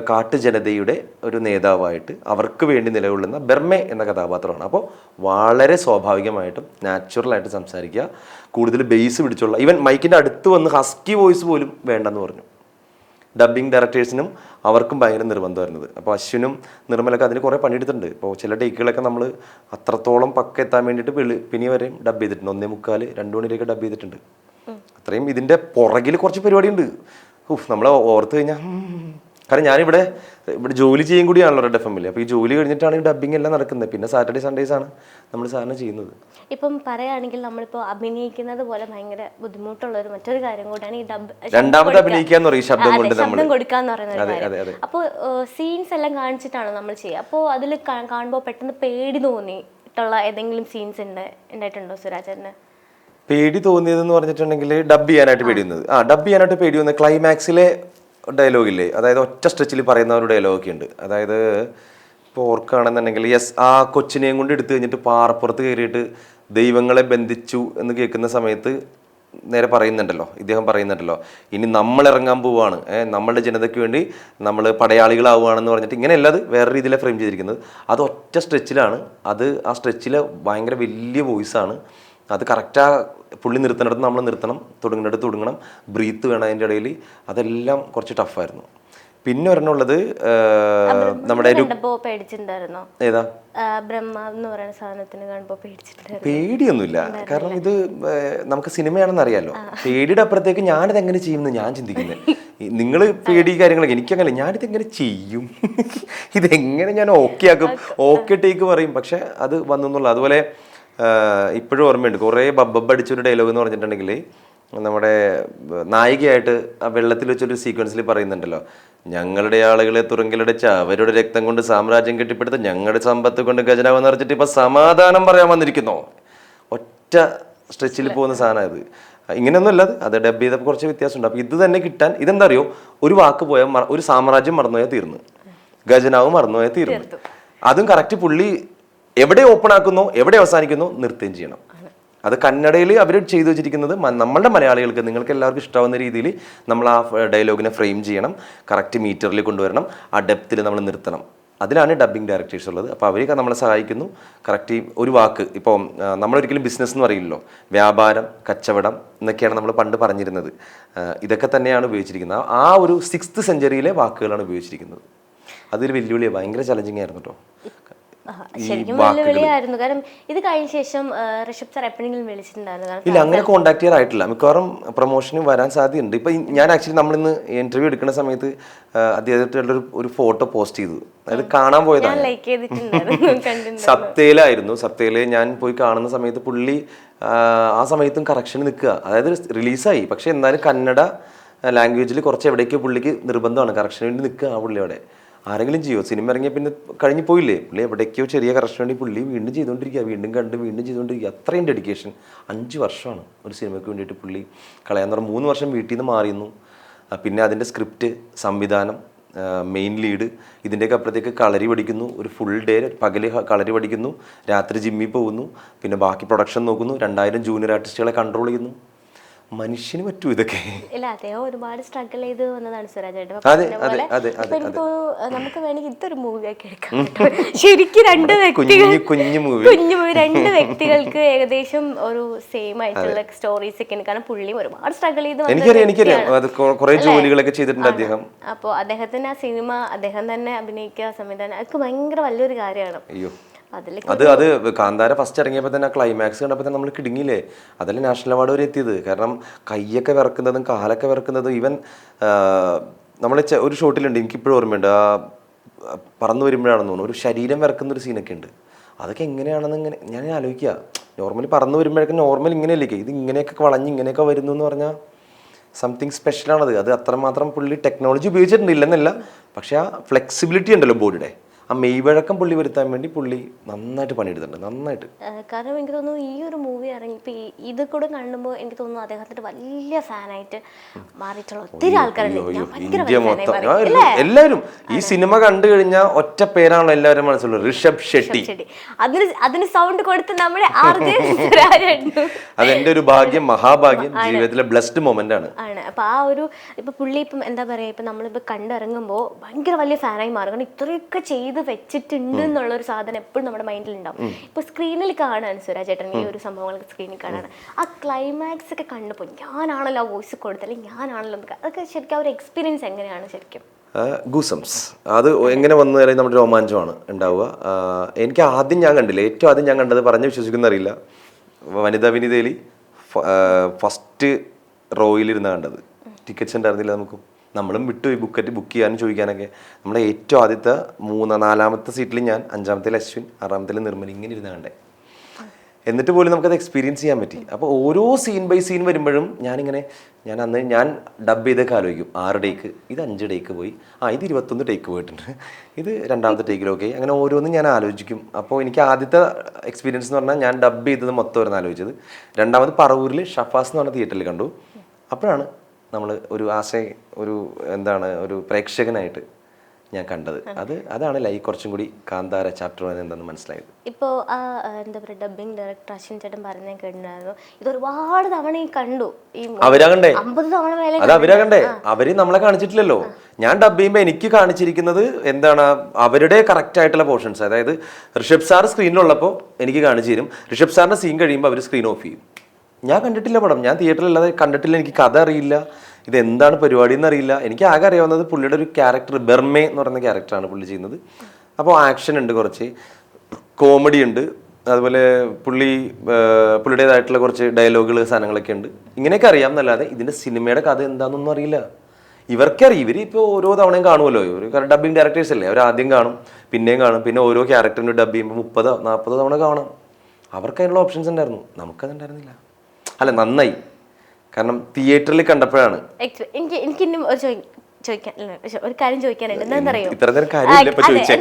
കാട്ടുജനതയുടെ ഒരു നേതാവായിട്ട് അവർക്ക് വേണ്ടി നിലകൊള്ളുന്ന ബെർമെ എന്ന കഥാപാത്രമാണ്. അപ്പോൾ വളരെ സ്വാഭാവികമായിട്ടും നാച്ചുറലായിട്ട് സംസാരിക്കുക, കൂടുതൽ ബേസ് പിടിച്ചുള്ള, ഈവൻ മൈക്കിൻ്റെ അടുത്ത് വന്ന് ഹസ്കി വോയിസ് പോലും വേണ്ടെന്ന് പറഞ്ഞു. ഡബ്ബിങ് ഡയറക്ടേഴ്സിനും അവർക്കും ഭയങ്കര നിർബന്ധമായിരുന്നത്. അപ്പോൾ അശ്വിനും നിർമ്മലൊക്കെ അതിന് കുറേ പണിയെടുത്തിട്ടുണ്ട്. ഇപ്പോൾ ചില ടേക്കുകളൊക്കെ നമ്മൾ അത്രത്തോളം പക്ക എത്താൻ വേണ്ടിയിട്ട് പിന്നെ വരെയും ഡബ് ചെയ്തിട്ടുണ്ട്. 1:45, 2 മണിയിലേക്ക് ഡബ് ചെയ്തിട്ടുണ്ട്. അത്രയും ഇതിൻ്റെ പുറകിൽ കുറച്ച് പരിപാടിയുണ്ട്. നമ്മൾ ഓർത്ത് കഴിഞ്ഞാൽ, കാരണം ഞാനിവിടെ ജോലി ചെയ്യും കൂടിയാണല്ലോ റെഡ് FM. അപ്പോൾ ഈ ജോലി കഴിഞ്ഞിട്ടാണ് ഈ ഡബ്ബിങ് എല്ലാം നടക്കുന്നത്. പിന്നെ സാറ്റർഡേ സൺഡേസ് ആണ് നമ്മൾ സാധാരണ ചെയ്യുന്നത്. ഇപ്പം പറയുകയാണെങ്കിൽ നമ്മളിപ്പോൾ അഭിനയിക്കുന്നത് പോലെ ഭയങ്കര ബുദ്ധിമുട്ടുള്ള ഒരു മറ്റൊരു കാര്യം കൂടിയാണ് ഈ രണ്ടാമത് അഭിനയിക്കാന്ന് പറയും, ശബ്ദം കൊടുക്കാന്ന് പറയുന്നത്. അപ്പോൾ സീൻസ് എല്ലാം കാണിച്ചിട്ടാണ് നമ്മൾ ചെയ്യുക. അപ്പോൾ അതിൽ കാണുമ്പോൾ പെട്ടെന്ന് പേടി തോന്നിയിട്ടുള്ള ഏതെങ്കിലും സീൻസ് ഉണ്ടായിട്ടുണ്ടോ സുരാജേട്ടന്? പേടി തോന്നിയതെന്ന് പറഞ്ഞിട്ടുണ്ടെങ്കിൽ ഡബ് ചെയ്യാനായിട്ട് പേടി വന്നത് ക്ലൈമാക്സിലെ ഡയലോഗില്ലേ, അതായത് ഒറ്റ സ്ട്രെച്ചിൽ പറയുന്ന ഒരു ഡയലോഗൊക്കെ ഉണ്ട്. അതായത് ഇപ്പോൾ ഓർക്കുകയാണെന്നുണ്ടെങ്കിൽ, യെസ്, ആ കൊച്ചിനെയും കൊണ്ട് എടുത്തു കഴിഞ്ഞിട്ട് പാറപ്പുറത്ത് കയറിയിട്ട് ദൈവങ്ങളെ ബന്ധിച്ചു എന്ന് കേൾക്കുന്ന സമയത്ത് നേരെ ഇദ്ദേഹം പറയുന്നുണ്ടല്ലോ, ഇനി നമ്മൾ ഇറങ്ങാൻ പോവുകയാണ്, നമ്മളുടെ ജനതയ്ക്ക് വേണ്ടി നമ്മൾ പടയാളികളാവുകയാണെന്ന് പറഞ്ഞിട്ട്, ഇങ്ങനെയല്ല, അത് വേറെ രീതിയിലാണ് ഫ്രെയിം ചെയ്തിരിക്കുന്നത്. അത് ഒറ്റ സ്ട്രെച്ചിലാണ്. ആ സ്ട്രെച്ചിൽ ഭയങ്കര വലിയ വോയിസാണ്. അത് കറക്റ്റാ പുള്ളി നിർത്തുന്നിടത്ത് നമ്മൾ നിർത്തണം, തുടങ്ങുന്നിടത്ത് തുടങ്ങണം, ബ്രീത്ത് വേണം അതിൻ്റെ ഇടയിൽ. അതെല്ലാം കുറച്ച് ടഫായിരുന്നു. പിന്നെ ഒരെണ്ണമുള്ളത് നമ്മുടെ ഏതാ പേടിയൊന്നുമില്ല. കാരണം ഇത് നമുക്ക് സിനിമയാണെന്ന് അറിയാലോ. പേടിയുടെ അപ്പുറത്തേക്ക് ഞാനിത് എങ്ങനെ ചെയ്യുമെന്ന് ഞാൻ ചിന്തിക്കുന്നത്. നിങ്ങൾ പേടി കാര്യങ്ങളൊക്കെ എനിക്കങ്ങനെ, ഞാനിത് എങ്ങനെ ചെയ്യും, ഇതെങ്ങനെ ഞാൻ ഓക്കെ ആക്കും, ഓക്കെ ടേക്ക് പറയും. പക്ഷെ അത് വന്നു എന്നുള്ള. അതുപോലെ ഇപ്പോഴും ഓർമ്മയുണ്ട്, കുറേ ബബ്ബടിച്ചൊരു ഡയലോഗ് എന്ന് പറഞ്ഞിട്ടുണ്ടെങ്കിൽ, നമ്മുടെ നായികയായിട്ട് ആ വെള്ളത്തിൽ വെച്ചൊരു സീക്വൻസിൽ പറയുന്നുണ്ടല്ലോ, ഞങ്ങളുടെ ആളുകളെ തുറങ്കിലടച്ച അവരുടെ രക്തം കൊണ്ട് സാമ്രാജ്യം കെട്ടിപ്പടുത്ത് ഞങ്ങളുടെ സമ്പത്ത് കൊണ്ട് ഖജനാവ് നിറച്ചിട്ട് ഇപ്പൊ സമാധാനം പറയാൻ വന്നിരിക്കുന്നോ. ഒറ്റ സ്ട്രെച്ചിൽ പോകുന്ന സാധനം ഇത്. ഇങ്ങനെയൊന്നും അല്ല, അത് ഡബ് ചെയ്തപ്പോൾ കുറച്ച് വ്യത്യാസമുണ്ട്. അപ്പൊ ഇത് തന്നെ കിട്ടാൻ, ഇതെന്താ അറിയോ, ഒരു വാക്ക് പോയാൽ ഒരു സാമ്രാജ്യം മറന്നുപോയാൽ തീർന്നു, ഖജനാവ് മറന്നുപോയാൽ തീർന്നു. അതും കറക്റ്റ് പുള്ളി എവിടെ ഓപ്പൺ ആക്കുന്നോ എവിടെ അവസാനിക്കുന്നോ നിർത്തുകയും ചെയ്യണം. അത് കന്നഡയിൽ അവർ ചെയ്തു വെച്ചിരിക്കുന്നത് നമ്മളുടെ മലയാളികൾക്ക് നിങ്ങൾക്ക് എല്ലാവർക്കും ഇഷ്ടമാവുന്ന രീതിയിൽ നമ്മൾ ആ ഡയലോഗിനെ ഫ്രെയിം ചെയ്യണം, കറക്റ്റ് മീറ്ററിൽ കൊണ്ടുവരണം, ആ ഡെപ്തിൽ നമ്മൾ നിർത്തണം. അതിലാണ് ഡബ്ബിംഗ് ഡയറക്ടേഴ്സ് ഉള്ളത്. അപ്പോൾ അവരൊക്കെ നമ്മളെ സഹായിക്കുന്നു. കറക്റ്റ് ഒരു വാക്ക് ഇപ്പോൾ നമ്മളൊരിക്കലും ബിസിനസ് എന്ന് പറയില്ലല്ലോ, വ്യാപാരം, കച്ചവടം എന്നൊക്കെയാണ് നമ്മൾ പണ്ട് പറഞ്ഞിരുന്നത്. ഇതൊക്കെ തന്നെയാണ് ഉപയോഗിച്ചിരിക്കുന്നത്. ആ ഒരു 6th സെഞ്ച്വറിയിലെ വാക്കുകളാണ് ഉപയോഗിച്ചിരിക്കുന്നത്. അതൊരു വെല്ലുവിളിയാണ്, ഭയങ്കര ചലഞ്ചിങ് ആയിരുന്നു കേട്ടോ. ശരിക്കും വെല്ലുവിളിയായിരുന്നു. കാരണം ഇത് കഴിഞ്ഞ ശേഷം ഋഷഭ് സാർ എപ്പോഴെങ്കിലും വിളിച്ചിട്ടുണ്ടായിരുന്നു? ഇല്ല, അങ്ങനെ കോൺടാക്ട് ചെയ്യാറായിട്ടില്ല. മിക്കവാറും പ്രൊമോഷന് വരാൻ സാധ്യതയുണ്ട്. ഇപ്പൊ ഞാൻ ആക്ച്വലി നമ്മളിന്ന് ഇന്റർവ്യൂ എടുക്കുന്ന സമയത്ത് അദ്ദേഹത്തിൻ്റെ ഒരു ഫോട്ടോ പോസ്റ്റ് ചെയ്തു. അത് കാണാൻ പോയതാണ്. സപ്തയിലായിരുന്നു. സപ്തയില് ഞാൻ പോയി കാണുന്ന സമയത്ത് പുള്ളി ആ സമയത്തും കറക്ഷന് നിൽക്കുക. അതായത് റിലീസായി, പക്ഷെ എന്നാലും കന്നഡ ലാംഗ്വേജിൽ കുറച്ച് എവിടേക്ക് പുള്ളിക്ക് നിർബന്ധമാണ്, കറക്ഷന് വേണ്ടി നിൽക്കുക ആ പുള്ളി അവിടെ. ആരെങ്കിലും ചെയ്യോ? സിനിമ ഇറങ്ങിയ പിന്നെ കഴിഞ്ഞ് പോയില്ലേ, പുള്ളി എവിടേക്കോ ചെറിയ കറക്ഷൻ വേണ്ടി പുള്ളി വീണ്ടും ചെയ്തുകൊണ്ടിരിക്കുക, വീണ്ടും കണ്ട് വീണ്ടും ചെയ്തുകൊണ്ടിരിക്കുക. അത്രയും ഡെഡിക്കേഷൻ. 5 വർഷമാണ് ഒരു സിനിമയ്ക്ക് വേണ്ടിയിട്ട് പുള്ളി കളയാന്ന് പറഞ്ഞാൽ. 3 വർഷം വീട്ടിൽ നിന്ന് മാറിയിരുന്നു. പിന്നെ അതിൻ്റെ സ്ക്രിപ്റ്റ്, സംവിധാനം, മെയിൻ ലീഡ്, ഇതിൻ്റെയൊക്കെ അപ്പുറത്തേക്ക് കളരി പഠിക്കുന്നു. ഒരു ഫുൾ ഡേ പകല് കളരി പഠിക്കുന്നു, രാത്രി ജിമ്മിൽ പോകുന്നു, പിന്നെ ബാക്കി പ്രൊഡക്ഷൻ നോക്കുന്നു, 2000 ജൂനിയർ ആർട്ടിസ്റ്റുകളെ കൺട്രോൾ ചെയ്യുന്നു. മനുഷ്യന് പറ്റൂ ഇതൊക്കെ? ഇല്ല, അദ്ദേഹം ഒരുപാട് സ്ട്രഗിൾ ചെയ്ത് വന്നതാണ് സുരാജ് ചേട്ടൻ. നമുക്ക് വേണമെങ്കിൽ ഇതൊരു മൂവിയാക്കി എടുക്കാം. ശരിക്കും 2 വ്യക്തികൾ, കുഞ്ഞു മൂവി 2 വ്യക്തികൾക്ക് ഏകദേശം ഒരു സെയിം ആയിട്ടുള്ള സ്റ്റോറീസ് ഒക്കെ ഉണ്ട്. കാരണം പുള്ളിയും ഒരുപാട് സ്ട്രഗിൾ ചെയ്ത് ജോലികളൊക്കെ ചെയ്തിട്ടുണ്ട് അദ്ദേഹം. അപ്പോൾ അദ്ദേഹത്തിന് ആ സിനിമ അദ്ദേഹം തന്നെ അഭിനയിക്കുക, സംവിധാനം, അതൊക്കെ ഭയങ്കര വലിയൊരു കാര്യമാണ്. അത് കാന്താര ഫസ്റ്റ് ഇറങ്ങിയപ്പോൾ തന്നെ ക്ലൈമാക്സ് കണ്ടപ്പോൾ തന്നെ നമ്മൾ കിടുങ്ങിയില്ലേ. അതല്ലേ നാഷണൽ അവാർഡ് വരെ എത്തിയത്. കാരണം കൈയൊക്കെ വിറക്കുന്നതും കാലൊക്കെ വിറക്കുന്നതും. ഈവൻ നമ്മളെ ഒരു ഷോട്ടിലുണ്ട്, എനിക്കിപ്പോഴും ഓർമ്മയുണ്ട്, ആ പറന്നു വരുമ്പോഴാണെന്ന് തോന്നുന്നു, ഒരു ശരീരം വിറക്കുന്നൊരു സീനൊക്കെ ഉണ്ട്. അതൊക്കെ എങ്ങനെയാണെന്ന് ഇങ്ങനെ ഞാൻ ആലോചിക്കുക. നോർമലി പറന്നു വരുമ്പോഴേക്കും നോർമൽ ഇങ്ങനെയല്ലേ, ഇത് ഇങ്ങനെയൊക്കെ വളഞ്ഞ് ഇങ്ങനെയൊക്കെ വരുന്നു എന്ന് പറഞ്ഞാൽ സംതിങ് സ്പെഷ്യലാണത്. അത് അത്രമാത്രം പുള്ളി ടെക്നോളജി ഉപയോഗിച്ചിട്ടുണ്ടില്ലെന്നല്ല, പക്ഷെ ആ ഫ്ലെക്സിബിലിറ്റി ഉണ്ടല്ലോ ബോഡിയുടെ, ആ മെയ്വഴക്കം പുള്ളി വരുത്താൻ വേണ്ടി പുള്ളി നന്നായിട്ട് പണിയെടുത്തിട്ടുണ്ട്, നന്നായിട്ട്. കാരണം എനിക്ക് തോന്നുന്നു ഈ ഒരു മൂവി ഇറങ്ങി ഇപ്പൊ ഇത് കൂടെ കാണുമ്പോൾ എനിക്ക് തോന്നുന്നു അദ്ദേഹത്തിന്റെ വലിയ ഫാനായിട്ട് മാറിയിട്ടുള്ള ഒത്തിരി ആൾക്കാരുണ്ട്. എല്ലാവരും ഈ സിനിമ കണ്ടു കഴിഞ്ഞാൽ ഒറ്റ പേരാണല്ലോ എല്ലാവരും മനസ്സിലുള്ളത്, ഋഷഭ് ഷെട്ടി. അതിന് സൗണ്ട് കൊടുത്ത് നമ്മുടെ സുരാജ്. അതെന്റെ ഒരു ഭാഗ്യം, മഹാഭാഗ്യം, ജീവിതത്തിലെ ബ്ലെസ്ഡ് മൊമെന്റ് ആണ്. അപ്പൊ ആ ഒരു ഇപ്പൊ പുള്ളി ഇപ്പം എന്താ പറയാ, ഇപ്പൊ നമ്മളിപ്പോ കണ്ടിറങ്ങുമ്പോൾ ഭയങ്കര വലിയ ഫാനായി മാറും. കാരണം ഇത്രയൊക്കെ ചെയ്ത് വെച്ചിട്ടുണ്ട് എന്നുള്ള ഒരു സാധനം എപ്പോഴും നമ്മുടെ മൈൻഡിൽ ഉണ്ടാവും. ഇപ്പൊ സ്ക്രീനിൽ കാണാൻ സുരാജ് ചേട്ടൻ ഈ ഒരു സംഭവങ്ങളൊക്കെ സ്ക്രീനിൽ കാണാൻ, ആ ക്ലൈമാക്സ് ഒക്കെ കണ്ടപ്പോൾ ഞാനാണല്ലോ ആ വോയിസ് കൊടുത്തത്, അല്ലെങ്കിൽ ഞാനാണല്ലോ, അതൊക്കെ ശരിക്കും ആ ഒരു എക്സ്പീരിയൻസ് എങ്ങനെയാണ് ശരിക്കും? ഗൂസംസ്. അത് എങ്ങനെ വന്നു കഴിഞ്ഞാൽ നമ്മുടെ രോമാഞ്ചമാണ് ഉണ്ടാവുക. എനിക്ക് ആദ്യം ഞാൻ കണ്ടില്ല, ഏറ്റവും ആദ്യം ഞാൻ കണ്ടത് പറഞ്ഞ് വിശ്വസിക്കുന്ന അറിയില്ല, വനിതാ വിനീതയിൽ ഫസ്റ്റ് റോയിലിരുന്ന് കണ്ടത്. ടിക്കറ്റ്സ് ഉണ്ടായിരുന്നില്ല നമുക്ക്, നമ്മളും വിട്ടുപോയി ബുക്ക് ചെയ്യാനും ചോദിക്കാനൊക്കെ. നമ്മുടെ ഏറ്റവും ആദ്യത്തെ 4-ാമത്തെ സീറ്റിൽ ഞാൻ, 5-ാമത്തേൽ അശ്വിൻ, 6-ാമത്തേൽ നിർമ്മൽ, ഇങ്ങനെ ഇരുന്ന് കണ്ടേ. എന്നിട്ട് പോലും നമുക്കത് എക്സ്പീരിയൻസ് ചെയ്യാൻ പറ്റി. അപ്പോൾ ഓരോ സീൻ ബൈ സീൻ വരുമ്പോഴും ഞാൻ ഡബ് ചെയ്തൊക്കെ ആലോചിക്കും. 6 ടേക്ക്, ഇത് 5 ടേക്ക് പോയി, ഇത് 21 ടേക്ക് പോയിട്ടുണ്ട്, ഇത് 2-ാമത്തെ ടേക്കിലൊക്കെ, അങ്ങനെ ഓരോന്നും ഞാൻ ആലോചിക്കും. അപ്പോൾ എനിക്ക് ആദ്യത്തെ എക്സ്പീരിയൻസ് എന്ന് പറഞ്ഞാൽ ഞാൻ ഡബ് ചെയ്തത് മൊത്തം വരുന്ന ആലോചിച്ചത്. 2-ാമത് പറവൂരിൽ ഷഫാസ് എന്ന് പറഞ്ഞ തിയേറ്ററിൽ കണ്ടു. അപ്പോഴാണ് നമ്മൾ ഒരു പ്രേക്ഷകനായിട്ട് ഞാൻ കണ്ടത്. അതാണ് കുറച്ചും കൂടി കാന്താര ചാപ്റ്റർ 1 എന്താണെന്ന് മനസ്സിലായത്. ഇപ്പോൾ എന്താ പറയുക, ഡബ്ബിംഗ് ഡയറക്ടർ അശ്വിൻ ചേട്ടൻ പറഞ്ഞ കേട്ടിട്ടുണ്ടായിരുന്നു, ഇത് ഒരുപാട് തവണ കണ്ടു. അവരാകണ്ടേ 50 തവണ മേലെ അത് അവരാകണ്ടേ, അവര് നമ്മളെ കാണിച്ചിട്ടില്ലല്ലോ. ഞാൻ ഡബ് ചെയ്യുമ്പോൾ എനിക്ക് കാണിച്ചിരിക്കുന്നത് അവരുടെ കറക്റ്റ് ആയിട്ടുള്ള പോർഷൻസ്. അതായത് ഋഷഭ് സാർ സ്ക്രീനിലുള്ളപ്പോൾ എനിക്ക് കാണിച്ചു തരും, ഋഷഭ് സാറിന്റെ സീൻ കഴിയുമ്പോൾ അവർ സ്ക്രീൻ ഓഫ് ചെയ്യും. ഞാൻ കണ്ടിട്ടില്ല പടം, ഞാൻ തിയേറ്ററിലല്ലാതെ കണ്ടിട്ടില്ല, എനിക്ക് കഥ അറിയില്ല, ഇതെന്താണ് പരിപാടി എന്നറിയില്ല. എനിക്ക് ആകെ അറിയാവുന്നത് പുള്ളിയുടെ ഒരു ക്യാരക്ടർ, ബെർമേ എന്ന് പറയുന്ന ക്യാരക്ടറാണ് പുള്ളി ചെയ്യുന്നത്. അപ്പോൾ ആക്ഷൻ ഉണ്ട്, കുറച്ച് കോമഡി ഉണ്ട്, അതുപോലെ പുള്ളിയുടേതായിട്ടുള്ള കുറച്ച് ഡയലോഗുകൾ, സാധനങ്ങളൊക്കെ ഉണ്ട്. ഇങ്ങനെയൊക്കെ അറിയാം എന്നല്ലാതെ ഇതിൻ്റെ സിനിമയുടെ കഥ എന്താണെന്നൊന്നും അറിയില്ല. ഇവർക്കറിയാം, ഇവരിപ്പോൾ ഓരോ തവണയും കാണുമല്ലോ, ഇവർ ഡബ്ബിംഗ് ഡയറക്ടേഴ്സ് അല്ലേ, അവർ ആദ്യം കാണും, പിന്നെയും കാണും, പിന്നെ ഓരോ ക്യാരക്ടറിന് ഡബ് ചെയ്യുമ്പോൾ 30-40 തവണ കാണാം. അവർക്ക് അതിനുള്ള ഓപ്ഷൻസ് ഉണ്ടായിരുന്നു, നമുക്കതുണ്ടായിരുന്നില്ല. അല്ല, നന്നായി, കാരണം തിയേറ്ററിൽ കണ്ടപ്പോഴാണ്. എനിക്ക് ചോദിക്കാൻ ഒരു കാര്യം ചോദിക്കാനുണ്ട്. എന്താണെന്നറിയോ, ഇത്രനേരം കാര്യമില്ല ഇപ്പൊ ചോദിച്ചേ.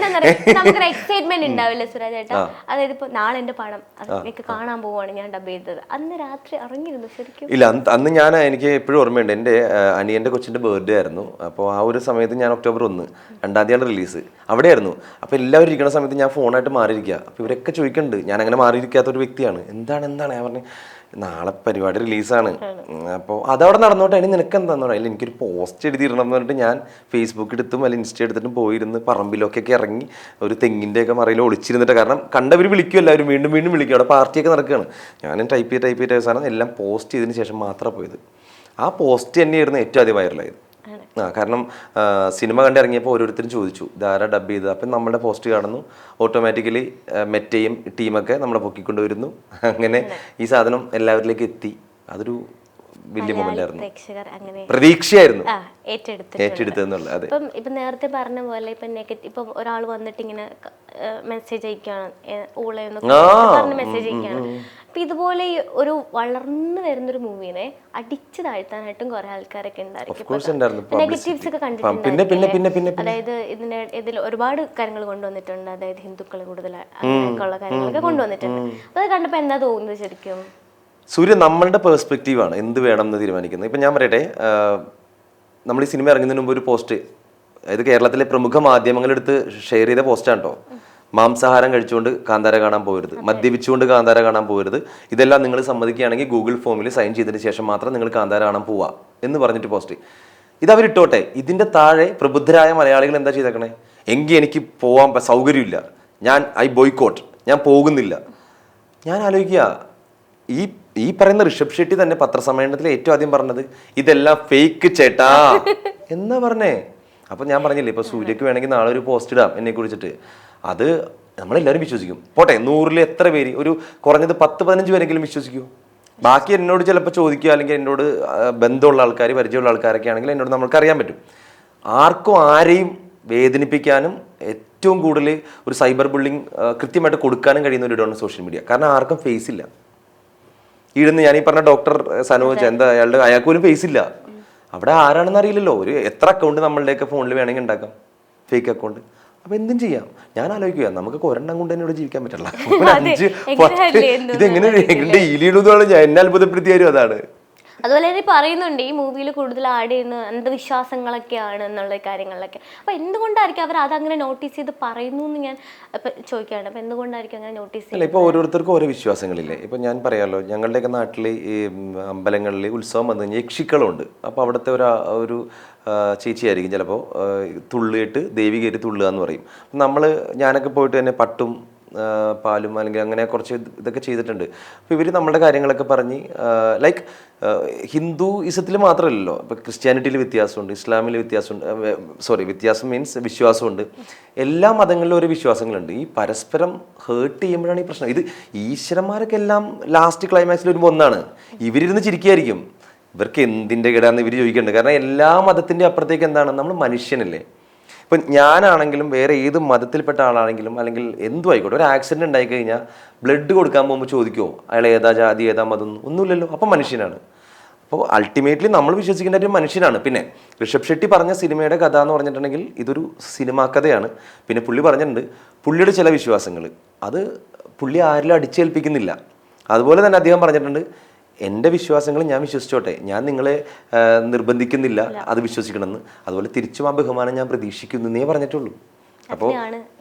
നമുക്കൊരു എക്സൈറ്റ്മെന്റ് ഉണ്ടാവില്ല സുരാജ് ചേട്ടാ. അതായത് ഇപ്പൊ നാളെ എന്റെ പടം എനിക്ക് കാണാൻ പോവാണ്, ഞാൻ ഡബ് ചെയ്തത്. അന്ന് രാത്രി ഇറങ്ങിയിരുന്നു ശരിക്കും? ഇല്ല, അന്ന് ഞാൻ എനിക്ക് എപ്പോഴും ഓർമ്മയുണ്ട്, എൻ്റെ അനിയൻ്റെ കൊച്ചിൻ്റെ ബർത്ത്ഡേ ആയിരുന്നു. അപ്പോൾ ആ ഒരു സമയത്ത് ഞാൻ ഒക്ടോബർ 1, 2-ാം തീയതിയാണ് റിലീസ്, അവിടെയായിരുന്നു. അപ്പോൾ എല്ലാവരും ഇരിക്കുന്ന സമയത്ത് ഞാൻ ഫോണായിട്ട് മാറിയിരിക്കുക. അപ്പോൾ ഇവരൊക്കെ ചോദിക്കുന്നുണ്ട്, ഞാൻ അങ്ങനെ മാറിയിരിക്കാത്ത ഒരു വ്യക്തിയാണ്. എന്താണ് ഞാൻ പറഞ്ഞു, നാളെ പരിപാടി റിലീസാണ്, അപ്പോൾ അതവിടെ നടന്നോട്ടെ, അതിന് നിനക്ക് എന്താണെന്ന് പറയാം. എനിക്കൊരു പോസ്റ്റ് എഴുതിയിടണം എന്ന് പറഞ്ഞിട്ട് ഞാൻ ഫേസ്ബുക്ക് എടുത്തും അല്ലെങ്കിൽ ഇൻസ്റ്റ എടുത്തിട്ടും പോയിരുന്ന് പറമ്പിലൊക്കെ ഇറങ്ങി ഒരു തെങ്ങിൻ്റെയൊക്കെ മറയിൽ ഒളിച്ചിരുന്നിട്ട്, കാരണം കണ്ടവർ വിളിക്കും, എല്ലാവരും വീണ്ടും വീണ്ടും വിളിക്കും, അവിടെ പാർട്ടിയൊക്കെ നടക്കുകയാണ്. ഞാൻ ടൈപ്പ് ചെയ്ത അവസാനം എല്ലാം പോസ്റ്റ് ചെയ്തതിന് ശേഷം മാത്രമാണ് പോയത്. ആ പോസ്റ്റ് തന്നെയായിരുന്നു ഏറ്റവും ആദ്യം വൈറലായത്. കാരണം സിനിമ കണ്ടിറങ്ങിയപ്പോൾ ഓരോരുത്തരും ചോദിച്ചു ഇതാരാ ഡബ് ചെയ്തത്. അപ്പം നമ്മുടെ പോസ്റ്റ് കാണുന്നു, ഓട്ടോമാറ്റിക്കലി മെറ്റയും ടീമൊക്കെ നമ്മളെ പൊക്കിക്കൊണ്ട് വരുന്നു. അങ്ങനെ ഈ സാധനം എല്ലാവരിലേക്ക് എത്തി. അതൊരു വലിയ മൊമെന്റ് ആയിരുന്നു, പ്രതീക്ഷയായിരുന്നു ഏറ്റെടുത്തെന്നുള്ള. അതെ, ഇപ്പം നേരത്തെ പറഞ്ഞ പോലെ ഇപ്പം ഒരാൾ വന്നിട്ട് ഇങ്ങനെ മെസ്സേജ് അയക്കുകയാണ്, ഊളയെന്നൊക്കെ മെസ്സേജ് അയക്കുകയാണ്. അപ്പൊ ഇതുപോലെ ഒരു വളർന്നു വരുന്നൊരു മൂവിനെ അടിച്ചു താഴ്ത്താനായിട്ടും കുറെ ആൾക്കാരൊക്കെ ഉണ്ടായിരിക്കും, നെഗറ്റീവ്സ് ഒക്കെ കണ്ടിട്ടുണ്ട്. അതായത് ഇതിൽ ഒരുപാട് കാര്യങ്ങൾ കൊണ്ടുവന്നിട്ടുണ്ട്, അതായത് ഹിന്ദുക്കളെ കൂടുതൽ അങ്ങനെയൊക്കെയുള്ള കാര്യങ്ങളൊക്കെ കൊണ്ടുവന്നിട്ടുണ്ട്. അപ്പൊ അത് കണ്ടപ്പോ എന്താ തോന്നുന്നത് ശരിക്കും? സൂര്യ, നമ്മളുടെ പെർസ്പെക്റ്റീവാണ് എന്ത് വേണം എന്ന് തീരുമാനിക്കുന്നത്. ഇപ്പം ഞാൻ പറയട്ടെ, നമ്മൾ ഈ സിനിമ ഇറങ്ങുന്നതിന് മുമ്പ് ഒരു പോസ്റ്റ്, അതായത് കേരളത്തിലെ പ്രമുഖ മാധ്യമങ്ങളെടുത്ത് ഷെയർ ചെയ്ത പോസ്റ്റാണ് കേട്ടോ. മാംസാഹാരം കഴിച്ചുകൊണ്ട് കാന്താര കാണാൻ പോകരുത്, മദ്യപിച്ചുകൊണ്ട് കാന്താര കാണാൻ പോകരുത്, ഇതെല്ലാം നിങ്ങൾ സമ്മതിക്കുകയാണെങ്കിൽ ഗൂഗിൾ ഫോമിൽ സൈൻ ചെയ്തതിന് ശേഷം മാത്രം നിങ്ങൾ കാന്താര കാണാൻ പോവുക എന്ന് പറഞ്ഞിട്ട് പോസ്റ്റ്. ഇതവരിട്ടോട്ടെ, ഇതിൻ്റെ താഴെ പ്രബുദ്ധരായ മലയാളികൾ എന്താ ചെയ്തേക്കണേ, എങ്കിൽ എനിക്ക് പോകാൻ സൗകര്യമില്ല, ഐ ബോയ്ക്കോട്ട്, ഞാൻ പോകുന്നില്ല. ഞാൻ ആലോചിക്കുക, ഈ പറയുന്ന ഋഷഭ് ഷെട്ടി തന്നെ പത്രസമ്മേളനത്തിൽ ഏറ്റവും ആദ്യം പറഞ്ഞത് ഇതെല്ലാം ഫേക്ക് ചേട്ടാ എന്നാ പറഞ്ഞേ. അപ്പൊ ഞാൻ പറഞ്ഞില്ലേ, ഇപ്പൊ സൂര്യക്ക് വേണമെങ്കിൽ നാളെ ഒരു പോസ്റ്റ് ഇടാം എന്നെ കുറിച്ചിട്ട്, അത് നമ്മളെല്ലാവരും വിശ്വസിക്കും. പോട്ടെ, 100-ൽ എത്ര പേര്, ഒരു കുറഞ്ഞത് 10-15 പേരെങ്കിലും വിശ്വസിക്കുമോ? ബാക്കി എന്നോട് ചിലപ്പോൾ ചോദിക്കുക, അല്ലെങ്കിൽ എന്നോട് ബന്ധമുള്ള ആൾക്കാർ, പരിചയമുള്ള ആൾക്കാരൊക്കെ ആണെങ്കിൽ എന്നോട് നമ്മൾക്ക് അറിയാൻ പറ്റും. ആർക്കും ആരെയും വേദനിപ്പിക്കാനും ഏറ്റവും കൂടുതൽ ഒരു സൈബർ ബുള്ളിങ് കൃത്യമായിട്ട് കൊടുക്കാനും കഴിയുന്ന ഒരു ഇടമാണ് സോഷ്യൽ മീഡിയ. കാരണം ആർക്കും ഫേസ് ഇല്ല. ഈടുന്ന് ഞാൻ ഈ പറഞ്ഞ ഡോക്ടർ സനോജ്, എന്താ അയാൾക്ക് പോലും ഫേസ് ഇല്ല. അവിടെ ആരാണെന്ന് അറിയില്ലല്ലോ. ഒരു എത്ര അക്കൗണ്ട് നമ്മളുടെയൊക്കെ ഫോണിൽ വേണമെങ്കിൽ ഉണ്ടാക്കാം, ഫേക്ക് അക്കൗണ്ട്. അപ്പൊ എന്തും ചെയ്യാം. ഞാൻ ആലോചിക്കുക, നമുക്ക് ഒരെണ്ണം കൊണ്ട് തന്നെ ഇവിടെ ജീവിക്കാൻ പറ്റില്ല, 5, 10 ഇതെങ്ങനെ ഡെയിലി ഇടുന്നതാണ് ഞാൻ എന്നെ അത്ഭുതപ്പെടുത്തിയാലും അതാണ്. അതുപോലെ തന്നെ പറയുന്നുണ്ട് ഈ മൂവിയിൽ കൂടുതൽ ആഡ് ചെയ്യുന്ന അന്ധവിശ്വാസങ്ങളൊക്കെയാണ് എന്നുള്ള കാര്യങ്ങളിലൊക്കെ. അപ്പൊ എന്തുകൊണ്ടായിരിക്കും അവർ അതങ്ങനെ നോട്ടീസ് ചെയ്ത് പറയുന്നു എന്ന് ഞാൻ ചോദിക്കുകയാണ്. അപ്പൊ എന്തുകൊണ്ടായിരിക്കും അങ്ങനെ നോട്ടീസ് ചെയ്യുന്നത്? ഇപ്പൊ ഓരോരുത്തർക്കും ഓരോ വിശ്വാസങ്ങളില്ലേ. ഇപ്പൊ ഞാൻ പറയാമല്ലോ, ഞങ്ങളുടെയൊക്കെ നാട്ടിൽ ഈ അമ്പലങ്ങളിൽ ഉത്സവം വന്നു കഴിഞ്ഞാൽ യക്ഷിക്കളുണ്ട്. അപ്പോൾ അവിടുത്തെ ഒരു ചേച്ചിയായിരിക്കും ചിലപ്പോൾ തുള്ളിയിട്ട് ദേവി കയറി തുള്ളുക എന്ന് പറയും. ഞാനൊക്കെ പോയിട്ട് തന്നെ പട്ടും പാലും അല്ലെങ്കിൽ അങ്ങനെ കുറച്ച് ഇതൊക്കെ ചെയ്തിട്ടുണ്ട്. അപ്പോൾ ഇവർ നമ്മുടെ കാര്യങ്ങളൊക്കെ പറഞ്ഞ് ലൈക്ക് ഹിന്ദുയിസത്തിൽ മാത്രമല്ലല്ലോ, ഇപ്പോൾ ക്രിസ്ത്യാനിറ്റിയിൽ വ്യത്യാസമുണ്ട്, ഇസ്ലാമിൽ വ്യത്യാസമുണ്ട്, വ്യത്യാസം മീൻസ് വിശ്വാസമുണ്ട്. എല്ലാ മതങ്ങളിലും ഓരോ വിശ്വാസങ്ങളുണ്ട്. ഈ പരസ്പരം ഹേർട്ട് ചെയ്യുമ്പോഴാണ് ഈ പ്രശ്നം. ഇത് ഈശ്വരന്മാരൊക്കെ എല്ലാം ലാസ്റ്റ് ക്ലൈമാക്സിൽ വരുമ്പോൾ ഒന്നാണ്. ഇവരിരുന്ന് ചിരിക്കുകയായിരിക്കും, ഇവർക്ക് എന്തിൻ്റെ കേടാന്ന് ഇവർ ചോദിക്കുന്നുണ്ട്. കാരണം എല്ലാ മതത്തിൻ്റെ അപ്പുറത്തേക്ക് എന്താണ്, നമ്മൾ മനുഷ്യനല്ലേ. ഇപ്പം ഞാനാണെങ്കിലും വേറെ ഏത് മതത്തിൽപ്പെട്ട ആളാണെങ്കിലും അല്ലെങ്കിൽ എന്തും ആയിക്കോട്ടെ, ഒരു ആക്സിഡൻറ്റ് ഉണ്ടായിക്കഴിഞ്ഞാൽ ബ്ലഡ് കൊടുക്കാൻ പോകുമ്പോൾ ചോദിക്കുമോ അയാൾ ഏതാ ജാതി ഏതാ മതം? ഒന്നുമില്ലല്ലോ. അപ്പം മനുഷ്യനാണ്. അപ്പോൾ അൾട്ടിമേറ്റ്ലി നമ്മൾ വിശ്വസിക്കേണ്ട ഒരു മനുഷ്യനാണ്. പിന്നെ ഋഷഭ് ഷെട്ടി പറഞ്ഞ സിനിമയുടെ കഥ എന്ന് പറഞ്ഞിട്ടുണ്ടെങ്കിൽ ഇതൊരു സിനിമാ കഥയാണ്. പിന്നെ പുള്ളി പറഞ്ഞിട്ടുണ്ട് പുള്ളിയുടെ ചില വിശ്വാസങ്ങൾ അത് പുള്ളി ആരിലും അടിച്ചേൽപ്പിക്കുന്നില്ല. അതുപോലെ തന്നെ അദ്ദേഹം പറഞ്ഞിട്ടുണ്ട് എൻ്റെ വിശ്വാസങ്ങൾ ഞാൻ വിശ്വസിച്ചോട്ടെ, ഞാൻ നിങ്ങളെ നിർബന്ധിക്കുന്നില്ല അത് വിശ്വസിക്കണമെന്ന്. അതുപോലെ തിരിച്ചും ആ ബഹുമാനം ഞാൻ പ്രതീക്ഷിക്കുന്നേ പറഞ്ഞിട്ടുള്ളൂ. അപ്പോൾ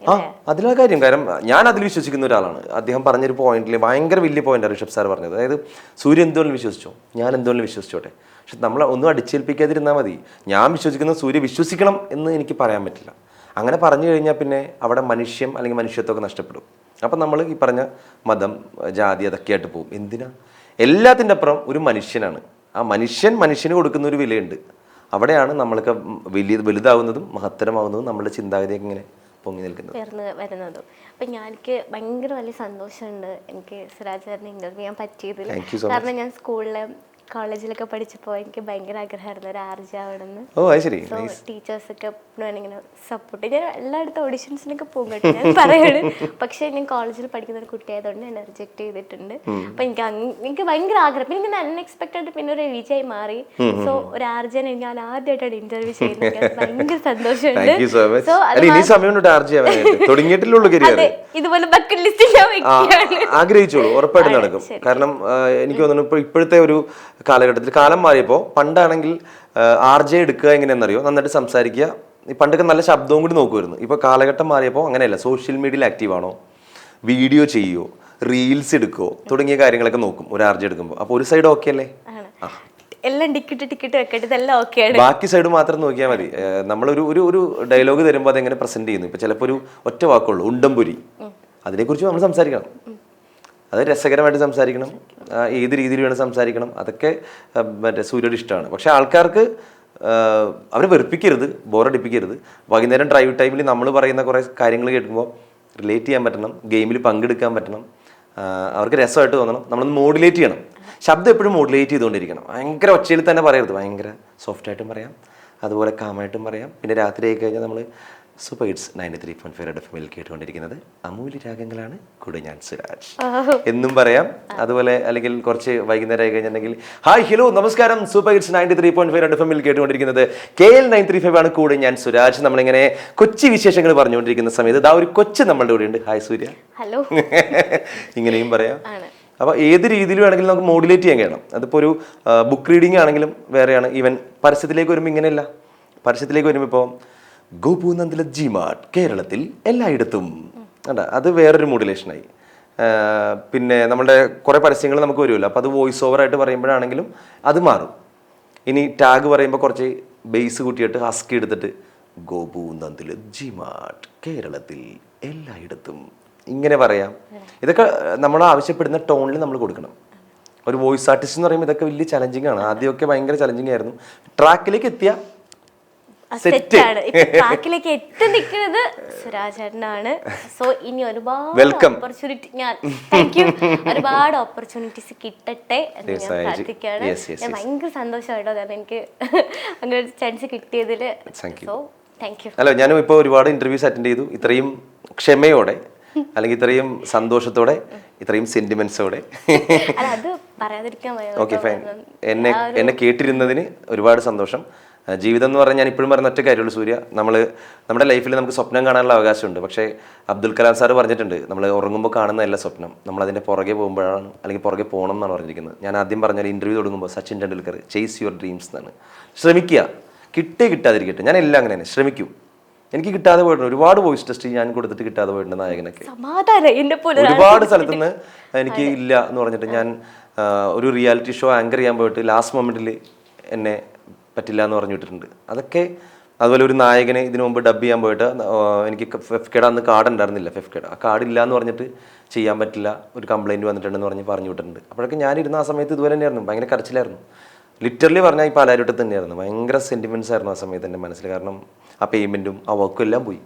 അതിലാ കാര്യം. കാരണം ഞാൻ അതിൽ വിശ്വസിക്കുന്ന ഒരാളാണ്. അദ്ദേഹം പറഞ്ഞൊരു പോയിന്റിൽ ഭയങ്കര വലിയ പോയിന്റാണ് ഋഷഭ് സാർ പറഞ്ഞത്. അതായത് സൂര്യ എന്തുകൊണ്ടും വിശ്വസിച്ചോ, ഞാൻ എന്തുകൊണ്ടും വിശ്വസിച്ചോട്ടെ, പക്ഷെ നമ്മൾ ഒന്നും അടിച്ചേൽപ്പിക്കാതിരുന്നാൽ മതി. ഞാൻ വിശ്വസിക്കുന്ന സൂര്യ വിശ്വസിക്കണം എന്ന് എനിക്ക് പറയാൻ പറ്റില്ല. അങ്ങനെ പറഞ്ഞു കഴിഞ്ഞാൽ പിന്നെ അവിടെ മനുഷ്യം അല്ലെങ്കിൽ മനുഷ്യത്വമൊക്കെ നഷ്ടപ്പെടും. അപ്പം നമ്മൾ ഈ പറഞ്ഞ മതം ജാതി അതൊക്കെ ആയിട്ട് പോകും. എന്തിനാ? എല്ലാത്തിൻ്റെ അപ്പുറം ഒരു മനുഷ്യനാണ്. ആ മനുഷ്യന് കൊടുക്കുന്ന ഒരു വിലയുണ്ട്. അവിടെയാണ് നമ്മൾക്ക് വലുതാവുന്നതും മഹത്തരമാവുന്നതും നമ്മുടെ ചിന്താഗതിയൊക്കെ ഇങ്ങനെ പൊങ്ങി വരുന്നതും. അപ്പം എനിക്ക് ഭയങ്കര വലിയ സന്തോഷമുണ്ട് എനിക്ക് സുരാജ് സാറിന് ഇന്റർവ്യൂ ചെയ്യാൻ പറ്റിയതിൽ. കാരണം ഞാൻ സ്കൂളിൽ കോളേജിലൊക്കെ പഠിച്ചപ്പോൾ എനിക്ക് ഭയങ്കര ആഗ്രഹമായിരുന്നു ഒരു ആർജ ആവണമെന്ന്. ഓ അത് ശരി. സോ ടീച്ചേഴ്സൊക്കെ ഇങ്ങനെ സപ്പോർട്ട്, ഞാൻ എല്ലായിടത്തും ഓഡിഷൻസിനൊക്കെ പോകും കേട്ടോ, ഞാൻ പറയാണ്. പക്ഷേ ഞാൻ കോളേജിൽ പഠിക്കുന്ന ഒരു കുട്ടിയായതുകൊണ്ട് എന്നെ റിജക്ട് ചെയ്തിട്ടുണ്ട്. അപ്പം എനിക്ക് ഭയങ്കര ആഗ്രഹം, പിന്നെ ഇങ്ങനെ അൺഎക്സ്പെക്ടഡ് പിന്നെ ഒരു വിജയ് മാറി. സോ ഒരു ആർജനെ ഞാൻ ആദ്യമായിട്ടാണ് ഇന്റർവ്യൂ ചെയ്യുന്നത്, ഭയങ്കര സന്തോഷമുണ്ട്. സോ അതെ, ഇതുപോലെ ബക്കറ്റ് ലിസ്റ്റിൽ ഞാൻ വെക്കുകയാണ്. ആഗ്രഹിച്ചോളൂ, ഉറപ്പായിട്ട് നടക്കും. കാരണം എനിക്ക് തോന്നുന്നു ഇപ്പോഴത്തെ ഒരു കാലഘട്ടത്തിൽ കാലം മാറിയപ്പോൾ പണ്ടാണെങ്കിൽ RJ എടുക്കുക എങ്ങനെയാണെന്നറിയോ, നന്നായിട്ട് സംസാരിക്കുക. പണ്ടൊക്കെ നല്ല ശബ്ദവും കൂടി നോക്കുമായിരുന്നു. ഇപ്പോൾ കാലഘട്ടം മാറിയപ്പോൾ അങ്ങനെയല്ല. സോഷ്യൽ മീഡിയയിൽ ആക്റ്റീവ് ആണോ, വീഡിയോ ചെയ്യുമോ, റീൽസ് എടുക്കുമോ തുടങ്ങിയ കാര്യങ്ങളൊക്കെ നോക്കും ഒരു RJ എടുക്കുമ്പോൾ. അപ്പോൾ ഒരു സൈഡ് ഓക്കെ അല്ലേ, എല്ലാം ടിക്കറ്റ് വെക്കട്ടെ, ഇതെല്ലാം ഓക്കെയാണ്. ബാക്കി സൈഡ് മാത്രം നോക്കിയാൽ മതി. നമ്മളൊരു ഒരു ഒരു ഡയലോഗ് തരുമ്പോൾ അതെങ്ങനെ പ്രസന്റ് ചെയ്യുന്നു. ഇപ്പൊ ചിലപ്പോൾ ഒരു ഒറ്റ വാക്കുള്ളൂ, ഉണ്ടംപുരി, അതിനെക്കുറിച്ച് നമ്മൾ സംസാരിക്കണം. അത് രസകരമായിട്ട് സംസാരിക്കണം, ഏത് രീതിയിൽ വേണം സംസാരിക്കണം, അതൊക്കെ മറ്റേ സൂര്യയുടെ ഇഷ്ടമാണ്. പക്ഷെ ആൾക്കാർക്ക് അവരെ വെറുപ്പിക്കരുത്, ബോറടിപ്പിക്കരുത്. വൈകുന്നേരം ഡ്രൈവ് ടൈമിൽ നമ്മൾ പറയുന്ന കുറേ കാര്യങ്ങൾ കേൾക്കുമ്പോൾ റിലേറ്റ് ചെയ്യാൻ പറ്റണം, ഗെയിമിൽ പങ്കെടുക്കാൻ പറ്റണം, അവർക്ക് രസമായിട്ട് തോന്നണം. നമ്മളൊന്ന് മോഡുലേറ്റ് ചെയ്യണം. ശബ്ദം എപ്പോഴും മോഡുലേറ്റ് ചെയ്തുകൊണ്ടിരിക്കണം. ഭയങ്കര ഒച്ചയിൽ തന്നെ പറയരുത്, ഭയങ്കര സോഫ്റ്റായിട്ടും പറയാം, അതുപോലെ കാമായിട്ടും പറയാം. പിന്നെ രാത്രി ആയി കഴിഞ്ഞാൽ നമ്മൾ സൂപ്പർ ഹിറ്റ്സ് 93.5 Red FM കേട്ടുകൊണ്ടിരിക്കുന്നത് അമൂല്യ രാഗങ്ങളാണ്, കൂടെ ഞാൻ സുരാജ് എന്നും പറയാം. അതുപോലെ അല്ലെങ്കിൽ കുറച്ച് വൈകുന്നേരം ആയി കഴിഞ്ഞിട്ടുണ്ടെങ്കിൽ ഹായ് ഹലോ നമസ്കാരം, സൂപ്പർ ഹിറ്റ്സ് 93.5 Red FM കേട്ടുകൊണ്ടിരിക്കുന്നത് KL 935 ആണ്, കൂടെ ഞാൻ സുരാജ്. നമ്മളിങ്ങനെ കൊച്ചി വിശേഷങ്ങൾ പറഞ്ഞുകൊണ്ടിരിക്കുന്ന സമയത്ത് ഇതാ ഒരു കൊച്ചു നമ്മളുടെ കൂടെ ഉണ്ട്. ഹായ് സൂര്യ. ഹലോ. ഇങ്ങനെയും പറയാം. അപ്പോൾ ഏത് രീതിയിൽ വേണമെങ്കിലും നമുക്ക് മോഡുലേറ്റ് ചെയ്യാൻ കഴിയണം. അതിപ്പോൾ ഒരു ബുക്ക് റീഡിംഗ് ആണെങ്കിലും വേറെയാണ്. ഈവൻ പരസ്യത്തിലേക്ക് വരുമ്പോൾ ഇങ്ങനെയല്ല. പരസ്യത്തിലേക്ക് വരുമ്പോൾ ഇപ്പോൾ ഗോപുനന്ദിലെ ജിമാർട്ട് കേരളത്തിൽ എല്ലായിടത്തും അല്ല, അത് വേറൊരു മോഡുലേഷനായി. പിന്നെ നമ്മുടെ കുറേ പരസ്യങ്ങൾ നമുക്ക് വരുമല്ലോ, അപ്പോൾ അത് വോയിസ് ഓവറായിട്ട് പറയുമ്പോഴാണെങ്കിലും അത് മാറും. ഇനി ടാഗ് പറയുമ്പോൾ കുറച്ച് ബേസ് കൂട്ടിയിട്ട് ഹസ്കി എടുത്തിട്ട് ഗോപുനന്ദിലെ ജിമാർട്ട് കേരളത്തിൽ എല്ലായിടത്തും ഇങ്ങനെ പറയാം. ഇതൊക്കെ നമ്മൾ ആവശ്യപ്പെടുന്ന ടോണിൽ നമ്മൾ കൊടുക്കണം. ഒരു വോയിസ് ആർട്ടിസ്റ്റ് എന്ന് പറയുമ്പോൾ ഇതൊക്കെ വലിയ ചലഞ്ചിങ് ആണ്. ആദ്യമൊക്കെ ഭയങ്കര ചലഞ്ചിങ് ആയിരുന്നു. ട്രാക്കിലേക്ക് എത്തിയ ട്രാക്കിലേക്ക് എത്തി നിൽക്കുന്നത് സുരാജേട്ടനാണ്. സോ ഇനി ഒരുപാട് ഓപ്പർച്യൂണിറ്റി, ഒരുപാട് ഓപ്പർച്യൂണിറ്റീസ് കിട്ടട്ടെ എന്ന് ഞാൻ പ്രാർത്ഥിക്കുകയാണ്. ഞാൻ ഭയങ്കര സന്തോഷമായിട്ടോ, കാരണം എനിക്ക് അങ്ങനെ ഒരു ചാൻസ് കിട്ടിയതിൽ. So thank you. അല്ല, ഞാനും ഇപ്പോൾ ഒരുപാട് ഇന്റർവ്യൂസ് അറ്റൻഡ് ചെയ്തു. ഇത്രയും ക്ഷമയോടെ, അല്ലെങ്കിൽ ഇത്രയും സന്തോഷത്തോടെ, ഇത്രയും സെന്റിമെന്റ്സോടെ. Okay fine. എന്നെ കേട്ടിരുന്നതിന് ഒരുപാട് സന്തോഷം. ജീവിതം എന്ന് പറഞ്ഞാൽ ഞാൻ ഇപ്പോഴും പറയുന്ന ഒറ്റ കാര്യമുള്ളൂ സൂര്യ, നമ്മുടെ ലൈഫിൽ നമുക്ക് സ്വപ്നം കാണാനുള്ള അവകാശമുണ്ട്. പക്ഷേ അബ്ദുൽ കലാം സാറ് പറഞ്ഞിട്ടുണ്ട്, നമ്മൾ ഉറങ്ങുമ്പോൾ കാണുന്നതല്ല സ്വപ്നം, നമ്മൾ അതിൻ്റെ പുറകെ പോകുമ്പോഴാണ്, അല്ലെങ്കിൽ പുറകെ പോകണം എന്നാണ് പറഞ്ഞിരിക്കുന്നത്. ഞാൻ ആദ്യം പറഞ്ഞാൽ ഇന്റർവ്യൂ തുടങ്ങുമ്പോൾ Sachin Tendulkar chase your dreams എന്നാണ്. ശ്രമിക്കുക, കിട്ടാതിരിക്കട്ടെ. ഞാൻ എല്ലാം അങ്ങനെ തന്നെ ശ്രമിക്കും. എനിക്ക് കിട്ടാതെ പോയിട്ടുണ്ട്, ഒരുപാട് വോയിസ് ടെസ്റ്റ് ഞാൻ കൊടുത്തിട്ട് കിട്ടാതെ പോയിട്ടുണ്ട്. നായകനൊക്കെ ഒരുപാട് സ്ഥലത്തുനിന്ന് എനിക്ക് ഇല്ല എന്ന് പറഞ്ഞിട്ട് ഞാൻ ഒരു റിയാലിറ്റി ഷോ ആങ്കർ ചെയ്യാൻ പോയിട്ട് ലാസ്റ്റ് മൊമെന്റിൽ എന്നെ പറ്റില്ല എന്ന് പറഞ്ഞു വിട്ടിട്ടുണ്ട്. അതൊക്കെ അതുപോലെ ഒരു നായകനെ ഇതിനു മുമ്പ് ഡബ് ചെയ്യാൻ പോയിട്ട് എനിക്ക് ഫെഫ്കേഡ് അന്ന് കാർഡ് ഉണ്ടായിരുന്നില്ല. ഫെഫ്കേഡ് ആ കാർഡ് ഇല്ല എന്ന് പറഞ്ഞിട്ട് ചെയ്യാൻ പറ്റില്ല, ഒരു കംപ്ലൈൻറ്റ് വന്നിട്ടുണ്ടെന്ന് പറഞ്ഞു വിട്ടിട്ടുണ്ട്. അപ്പോഴൊക്കെ ഞാനിരുന്ന ആ സമയത്ത് ഇതുപോലെ തന്നെയായിരുന്നു, ഭയങ്കര കരച്ചിലായിരുന്നു. ലിറ്ററലി പറഞ്ഞാൽ ഈ പാലാരിവട്ടത്ത് തന്നെയായിരുന്നു. ഭയങ്കര സെൻറ്റിമെൻറ്റ്സ് ആയിരുന്നു ആ സമയത്ത് എൻ്റെ മനസ്സിൽ. കാരണം ആ പേയ്മെൻറ്റും ആ വർക്കും എല്ലാം പോയി.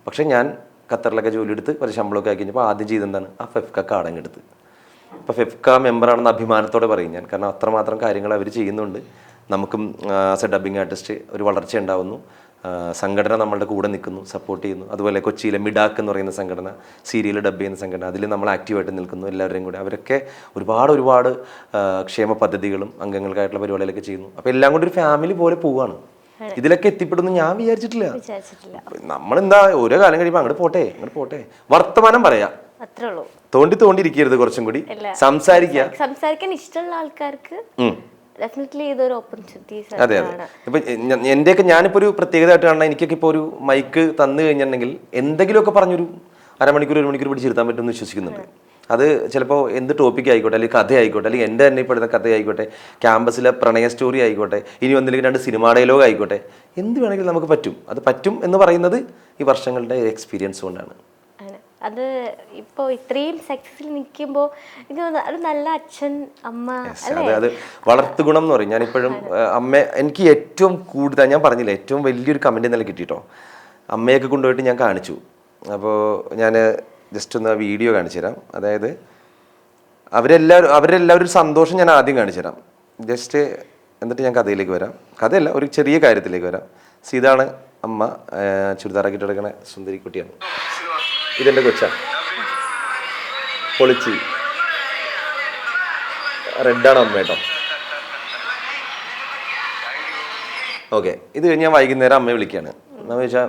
പക്ഷേ ഞാൻ ഖത്തറിലൊക്കെ ജോലി എടുത്ത് ഒരു ശമ്പളമൊക്കെ ആക്കി കഴിഞ്ഞപ്പോൾ ആദ്യം ചെയ്തെന്താണ് ആ ഫെഫ്ക കാർഡ് എടുത്ത്. അപ്പോൾ ഫെഫ്ക മെമ്പറാണെന്ന് അഭിമാനത്തോടെ പറയും ഞാൻ. കാരണം അത്രമാത്രം കാര്യങ്ങൾ അവർ ചെയ്യുന്നുണ്ട്. നമുക്കും ആസ് എ ഡബ്ബിംഗ് ആർട്ടിസ്റ്റ് ഒരു വളർച്ച ഉണ്ടാവുന്നു. സംഘടന നമ്മളുടെ കൂടെ നിൽക്കുന്നു, സപ്പോർട്ട് ചെയ്യുന്നു. അതുപോലെ കൊച്ചിയിലെ മിഡാക്ക് എന്ന് പറയുന്ന സംഘടന, സീരിയൽ ഡബ് ചെയ്യുന്ന സംഘടന, അതിൽ നമ്മൾ ആക്റ്റീവായിട്ട് നിൽക്കുന്നു എല്ലാവരെയും കൂടെ. അവരൊക്കെ ഒരുപാട് ക്ഷേമ പദ്ധതികളും അംഗങ്ങൾക്കായിട്ടുള്ള പരിപാടികളൊക്കെ ചെയ്യുന്നു. അപ്പോൾ എല്ലാം കൂടി ഒരു ഫാമിലി പോലെ പോവുകയാണ്. ഇതിലൊക്കെ എത്തിപ്പെടുന്നു ഞാൻ വിചാരിച്ചിട്ടില്ല. നമ്മളെന്താ ഓരോ കാലം കഴിയുമ്പോൾ അങ്ങോട്ട് പോട്ടെ വർത്തമാനം പറയാം, തോണ്ടിരിക്കരുത്, കുറച്ചും കൂടി സംസാരിക്കാൻ ഇഷ്ടമുള്ള ആൾക്കാർക്ക് ഇതൊരു ഓപ്പർച്യൂണിറ്റീസ്. അതെ. ഇപ്പൊ എന്റെയൊക്കെ ഞാനിപ്പോ ഒരു പ്രത്യേകതയായിട്ട് കാണാൻ, എനിക്കൊക്കെ ഇപ്പോൾ ഒരു മൈക്ക് തന്നു കഴിഞ്ഞിട്ടുണ്ടെങ്കിൽ എന്തെങ്കിലുമൊക്കെ പറഞ്ഞൊരു അരമണിക്കൂർ 1 മണിക്കൂർ പിടിച്ചിരുത്താൻ പറ്റുമെന്ന് വിശ്വസിക്കുന്നുണ്ട്. അത് ചിലപ്പോൾ എന്ത് ടോപ്പിക് ആയിക്കോട്ടെ, അല്ലെങ്കിൽ കഥ ആയിക്കോട്ടെ, അല്ലെങ്കിൽ എൻ്റെ തന്നെ ഇപ്പോഴത്തെ കഥ ആയിക്കോട്ടെ, ക്യാമ്പസിലെ പ്രണയ സ്റ്റോറി ആയിക്കോട്ടെ, ഇനി വന്നില്ലെങ്കിൽ 2 സിനിമാ ഡയലോഗ് ആയിക്കോട്ടെ, എന്ത് വേണമെങ്കിലും നമുക്ക് പറ്റും. അത് പറ്റും എന്ന് പറയുന്നത് ഈ വർഷങ്ങളുടെ എക്സ്പീരിയൻസ് കൊണ്ടാണ്. അത് ഇപ്പോൾ ഇത്രയും സക്സസിൽ നിൽക്കുമ്പോൾ എനിക്ക് ഒരു നല്ല അച്ഛൻ അമ്മ അത് വളർത്തു ഗുണം എന്ന് പറയും. ഞാനിപ്പോഴും എനിക്ക് ഏറ്റവും കൂടുതൽ, ഞാൻ പറഞ്ഞില്ല, ഏറ്റവും വലിയൊരു കമൻറ്റ് ഇന്നലെ കിട്ടിയിട്ടോ. അമ്മയൊക്കെ കൊണ്ടുപോയിട്ട് ഞാൻ കാണിച്ചു. അപ്പോൾ ഞാൻ ജസ്റ്റ് ഒന്ന് വീഡിയോ കാണിച്ചു തരാം. അതായത് അവരെല്ലാവരും സന്തോഷം ഞാൻ ആദ്യം കാണിച്ചു തരാം. ജസ്റ്റ് എന്നിട്ട് ഞാൻ കഥയിലേക്ക് വരാം. കഥയല്ല, ഒരു ചെറിയ കാര്യത്തിലേക്ക് വരാം. ഇതാണ് അമ്മ, ചുരിദാറാക്കി കിടക്കണ സുന്ദരി കുട്ടിയാണ്. ഇതെൻ്റെ കൊച്ചാണ്, പൊളിച്ച് റെഡാണ് അമ്മ കേട്ടോ. ഓക്കെ, ഇത് കഴിഞ്ഞ് ഞാൻ വൈകുന്നേരം അമ്മയെ വിളിക്കുകയാണ്. അമ്മ ചോദിച്ചാൽ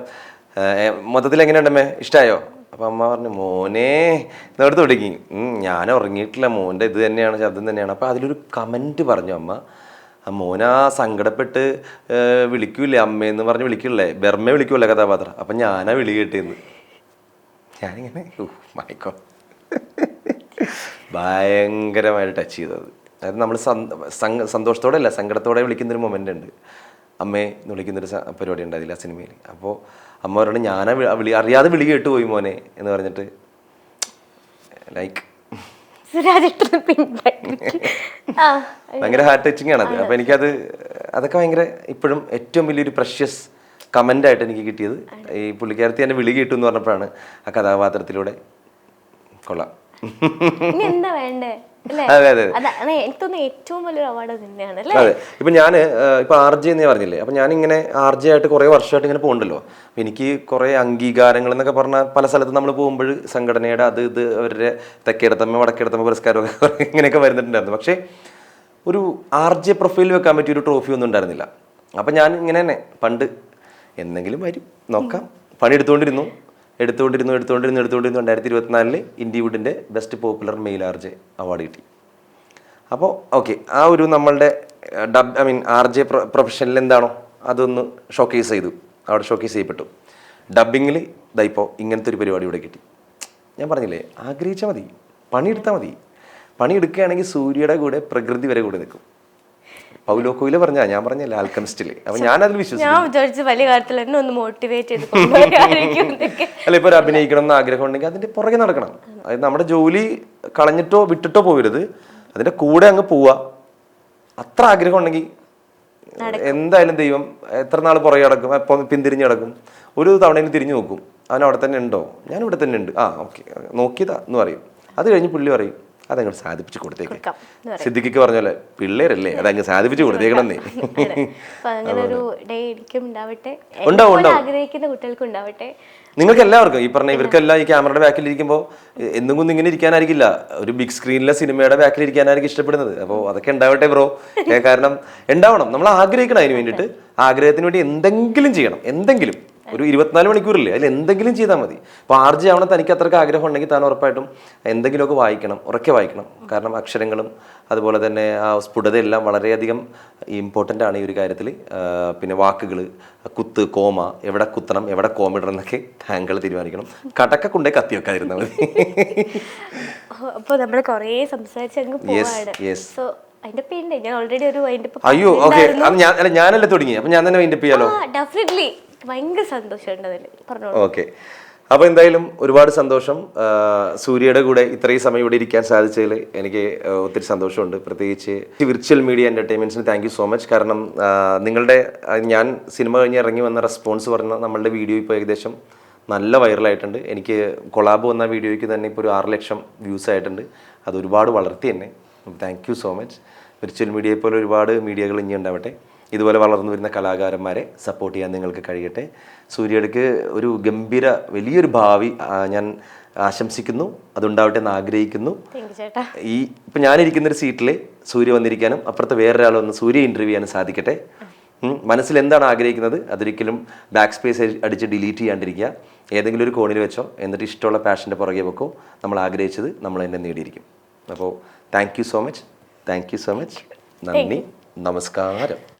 മൊത്തത്തിൽ എങ്ങനെയുണ്ടമ്മേ, ഇഷ്ടമായോ? അപ്പം അമ്മ പറഞ്ഞു, മോനെ നേരത്തെ തുടങ്ങി, ഞാൻ ഉറങ്ങിയിട്ടില്ല, മോൻ്റെ ഇത് തന്നെയാണ്, ശബ്ദം തന്നെയാണ്. അപ്പം അതിലൊരു കമൻറ്റ് പറഞ്ഞു അമ്മ, മോനാ സങ്കടപ്പെട്ട് വിളിക്കൂലേ അമ്മയെന്ന് പറഞ്ഞ് വിളിക്കില്ലേ, ബെർമ്മ വിളിക്കൂല്ലേ കഥാപാത്രം, അപ്പം ഞാനാ വിളി കേട്ടിന്ന്. ഞാനിങ്ങനെ മയക്കോ ഭയങ്കരമായിട്ട് ടച്ച് ചെയ്തത്. അതായത് നമ്മൾ സന്തോഷത്തോടെ അല്ല സങ്കടത്തോടെ വിളിക്കുന്നൊരു മൊമെൻ്റ് ഉണ്ട്, അമ്മയെ എന്ന് വിളിക്കുന്നൊരു പരിപാടി ഉണ്ട് അതിൽ, ആ സിനിമയിൽ. അപ്പോൾ അമ്മ പറയുന്നത് ഞാനാ അറിയാതെ വിളി കേട്ടു പോയി മോനെ എന്ന് പറഞ്ഞിട്ട് ലൈക്ക് ഭയങ്കര ഹാർട്ട് ടച്ചിങ് ആണത്. അപ്പോൾ എനിക്കത് അതൊക്കെ ഭയങ്കര ഇപ്പോഴും ഏറ്റവും വലിയൊരു പ്രഷ്യസ് കമൻ്റായിട്ട് എനിക്ക് കിട്ടിയത് ഈ പുള്ളിക്കാരത്തി എന്നെ വിളി കേട്ടു എന്ന് പറഞ്ഞപ്പോഴാണ്. ആ കഥാപാത്രത്തിലൂടെ കൊള്ളാം. എന്താ വേണ്ടേ? അതെ അതെ എനിക്ക് തോന്നുന്നു ഏറ്റവും വലിയൊരു അവാർഡ് തന്നെയാണ്. അതെ, ഇപ്പം ഞാൻ ഇപ്പം RJ എന്ന് പറഞ്ഞില്ലേ, അപ്പം ഞാനിങ്ങനെ RJ ആയിട്ട് കുറേ വർഷമായിട്ട് ഇങ്ങനെ പോകുന്നുണ്ടല്ലോ. അപ്പം എനിക്ക് കുറേ അംഗീകാരങ്ങൾ എന്നൊക്കെ പറഞ്ഞാൽ പല സ്ഥലത്ത് നമ്മൾ പോകുമ്പോൾ സംഘടനയുടെ അത് ഇത് അവരുടെ തെക്കേടത്തമ്മ വടക്കേടത്തമ്മ പുരസ്കാരമൊക്കെ ഇങ്ങനെയൊക്കെ വരുന്നിട്ടുണ്ടായിരുന്നു. പക്ഷേ ഒരു RJ പ്രൊഫൈൽ വെക്കാൻ പറ്റിയ ഒരു ട്രോഫി ഒന്നും ഉണ്ടായിരുന്നില്ല. അപ്പം ഞാൻ ഇങ്ങനെ തന്നെ പണ്ട് എന്തെങ്കിലും വരും നോക്കാം പണി എടുത്തുകൊണ്ടിരുന്നു 2024 ഇൻഡിവുഡിൻ്റെ best popular male RJ award കിട്ടി. അപ്പോൾ ഓക്കെ, ആ ഒരു നമ്മളുടെ RJ പ്രൊഫഷനിൽ എന്താണോ അതൊന്ന് ഷോക്കേസ് ചെയ്തു, അവിടെ ഷോക്കേസ് ചെയ്യപ്പെട്ടു. ഡബ്ബിങ്ങിൽ ഇതായിപ്പോൾ ഇങ്ങനത്തെ ഒരു പരിപാടി ഇവിടെ കിട്ടി. ഞാൻ പറഞ്ഞില്ലേ, ആഗ്രഹിച്ചാൽ മതി, പണിയെടുത്താൽ മതി. പണിയെടുക്കുകയാണെങ്കിൽ സൂര്യയുടെ കൂടെ പ്രകൃതി വരെ കൂടെ നിൽക്കും. പൗലോ കൊയ്ലോ പറഞ്ഞാ, ഞാൻ പറഞ്ഞല്ലേ ആൽക്കമിസ്റ്റില്. അപ്പൊ ഞാനതിൽ വിശ്വസിച്ചു. വലിയ കാര്യത്തിൽ എന്നെ ഒന്ന് മോട്ടിവേറ്റ് ചെയ്ത് അല്ല, ഇപ്പൊ ഒരു അഭിനയിക്കണം എന്ന് ആഗ്രഹം ഉണ്ടെങ്കിൽ അതിന്റെ പുറകെ നടക്കണം. അതായത് നമ്മുടെ ജോലി കളഞ്ഞിട്ടോ വിട്ടിട്ടോ പോകരുത്, അതിന്റെ കൂടെ അങ്ങ് പോവുക. അത്ര ആഗ്രഹം ഉണ്ടെങ്കിൽ എന്തായാലും ദൈവം എത്ര നാൾ പുറകെ നടക്കും, എപ്പോൾ പിന്തിരിഞ്ഞ് നടക്കും. ഒരു തവണയിൽ തിരിഞ്ഞു നോക്കും, അവൻ അവിടെ തന്നെ ഉണ്ടോ, ഞാൻ ഇവിടെ തന്നെ ഉണ്ട്, ആ ഓക്കെ നോക്കിയതാ എന്ന് പറയും. അത് കഴിഞ്ഞ് പുള്ളി പറയും അതങ്ങോട്ട് സാധിപ്പിച്ച് കൊടുത്തേക്കാം. സിദ്ദിഖിക്ക് പറഞ്ഞ പോലെ പിള്ളേരല്ലേ, അതങ്ങ് സാധിപ്പിച്ച് കൊടുത്തേക്കണമെന്നേ. നിങ്ങൾക്ക് എല്ലാവർക്കും ഈ പറഞ്ഞ ഇവർക്കെല്ലാം ഈ ക്യാമറയുടെ ബാക്കിൽ ഇരിക്കുമ്പോൾ എന്തും കൊണ്ടും ഇങ്ങനെ ഇരിക്കാനായിരിക്കില്ല, ഒരു ബിഗ് സ്ക്രീനിലെ സിനിമയുടെ ബാക്കിൽ ഇരിക്കാനായിരിക്കും ഇഷ്ടപ്പെടുന്നത്. അപ്പോൾ അതൊക്കെ ഉണ്ടാവട്ടെ ബ്രോ. കാരണം ഉണ്ടാവണം, നമ്മൾ ആഗ്രഹിക്കണം അതിന് വേണ്ടിയിട്ട്. ആഗ്രഹത്തിന് വേണ്ടി എന്തെങ്കിലും ചെയ്യണം, എന്തെങ്കിലും. ഒരു 24 മണിക്കൂറില്ലേ, അതിൽ എന്തെങ്കിലും ചെയ്താൽ മതി. അപ്പോൾ RJ ആവണം തനിക്ക് അത്രയ്ക്ക് ആഗ്രഹം ഉണ്ടെങ്കിൽ താൻ ഉറപ്പായിട്ടും എന്തെങ്കിലുമൊക്കെ വായിക്കണം, ഉറക്കെ വായിക്കണം. കാരണം അക്ഷരങ്ങളും അതുപോലെ തന്നെ ആ സ്ഫുടതയെല്ലാം വളരെയധികം ഇമ്പോർട്ടൻ്റ് ആണ് ഈ ഒരു കാര്യത്തിൽ. പിന്നെ വാക്കുകൾ, കുത്ത്, കോമ, എവിടെ കുത്തണം എവിടെ കോമിടണം എന്നൊക്കെ താങ്കൾ തീരുമാനിക്കണം. കടക്ക കൊണ്ടേ കത്തി വെക്കാതിരുന്നാൽ മതി. അപ്പോൾ നമ്മൾ കുറേ സംസാരിച്ച് അങ്ങ് പോവാണ്. അയ്യോ ഓക്കെ, ഞാനല്ലേ തുടങ്ങി, അപ്പം ഞാൻ തന്നെ വൈൻഡപ്പ് ചെയ്യാലോ. ഡെഫിനറ്റ്ലി ഭയങ്കര സന്തോഷമുണ്ട് അതിൽ പറഞ്ഞോളൂ. ഓക്കെ, അപ്പോൾ എന്തായാലും ഒരുപാട് സന്തോഷം. സൂര്യയുടെ കൂടെ ഇത്രയും സമയം ഇവിടെ ഇരിക്കാൻ സാധിച്ചതിൽ എനിക്ക് ഒത്തിരി സന്തോഷമുണ്ട്. പ്രത്യേകിച്ച് വിർച്വൽ മീഡിയ എൻ്റർടൈൻമെൻറ്റ്സിന് താങ്ക് യു സോ മച്ച്. കാരണം നിങ്ങളുടെ ഞാൻ സിനിമ കഴിഞ്ഞ് ഇറങ്ങി വന്ന റെസ്പോൺസ് പറഞ്ഞ നമ്മളുടെ വീഡിയോ ഇപ്പോൾ ഏകദേശം നല്ല വൈറലായിട്ടുണ്ട്. എനിക്ക് കൊളാബ് വന്ന വീഡിയോയ്ക്ക് തന്നെ ഇപ്പോൾ ഒരു 6 ലക്ഷം വ്യൂസ് ആയിട്ടുണ്ട്. അത് ഒരുപാട് വളർത്തി തന്നെ. Thank you so much. Virtual മീഡിയയെ പോലെ ഒരുപാട് മീഡിയകൾ ഇനി ഉണ്ടാവട്ടെ. ഇതുപോലെ വളർന്നു വരുന്ന കലാകാരന്മാരെ സപ്പോർട്ട് ചെയ്യാൻ നിങ്ങൾക്ക് കഴിയട്ടെ. സൂര്യയ്ക്ക് ഒരു ഗംഭീര വലിയൊരു ഭാവി ഞാൻ ആശംസിക്കുന്നു, അതുണ്ടാവട്ടെ എന്ന് ആഗ്രഹിക്കുന്നു. ഈ ഇപ്പം ഞാനിരിക്കുന്നൊരു സീറ്റിൽ സൂര്യ വന്നിരിക്കാനും അപ്പുറത്ത് വേറൊരാൾ വന്ന് സൂര്യ ഇൻ്റർവ്യൂ ചെയ്യാനും സാധിക്കട്ടെ. മനസ്സിൽ എന്താണ് ആഗ്രഹിക്കുന്നത് അതൊരിക്കലും ബാക്ക് സ്പേസ് അടിച്ച് ഡിലീറ്റ് ചെയ്യാണ്ടിരിക്കുക. ഏതെങ്കിലും ഒരു കോണിൽ വെച്ചോ, എന്നിട്ട് ഇഷ്ടമുള്ള പാഷൻ്റെ പുറകെ വെക്കോ. നമ്മൾ ആഗ്രഹിച്ചത് നമ്മൾ തന്നെ നേടിയിരിക്കും. അപ്പോൾ താങ്ക് യു സോ മച്ച്. നന്ദി, നമസ്കാരം.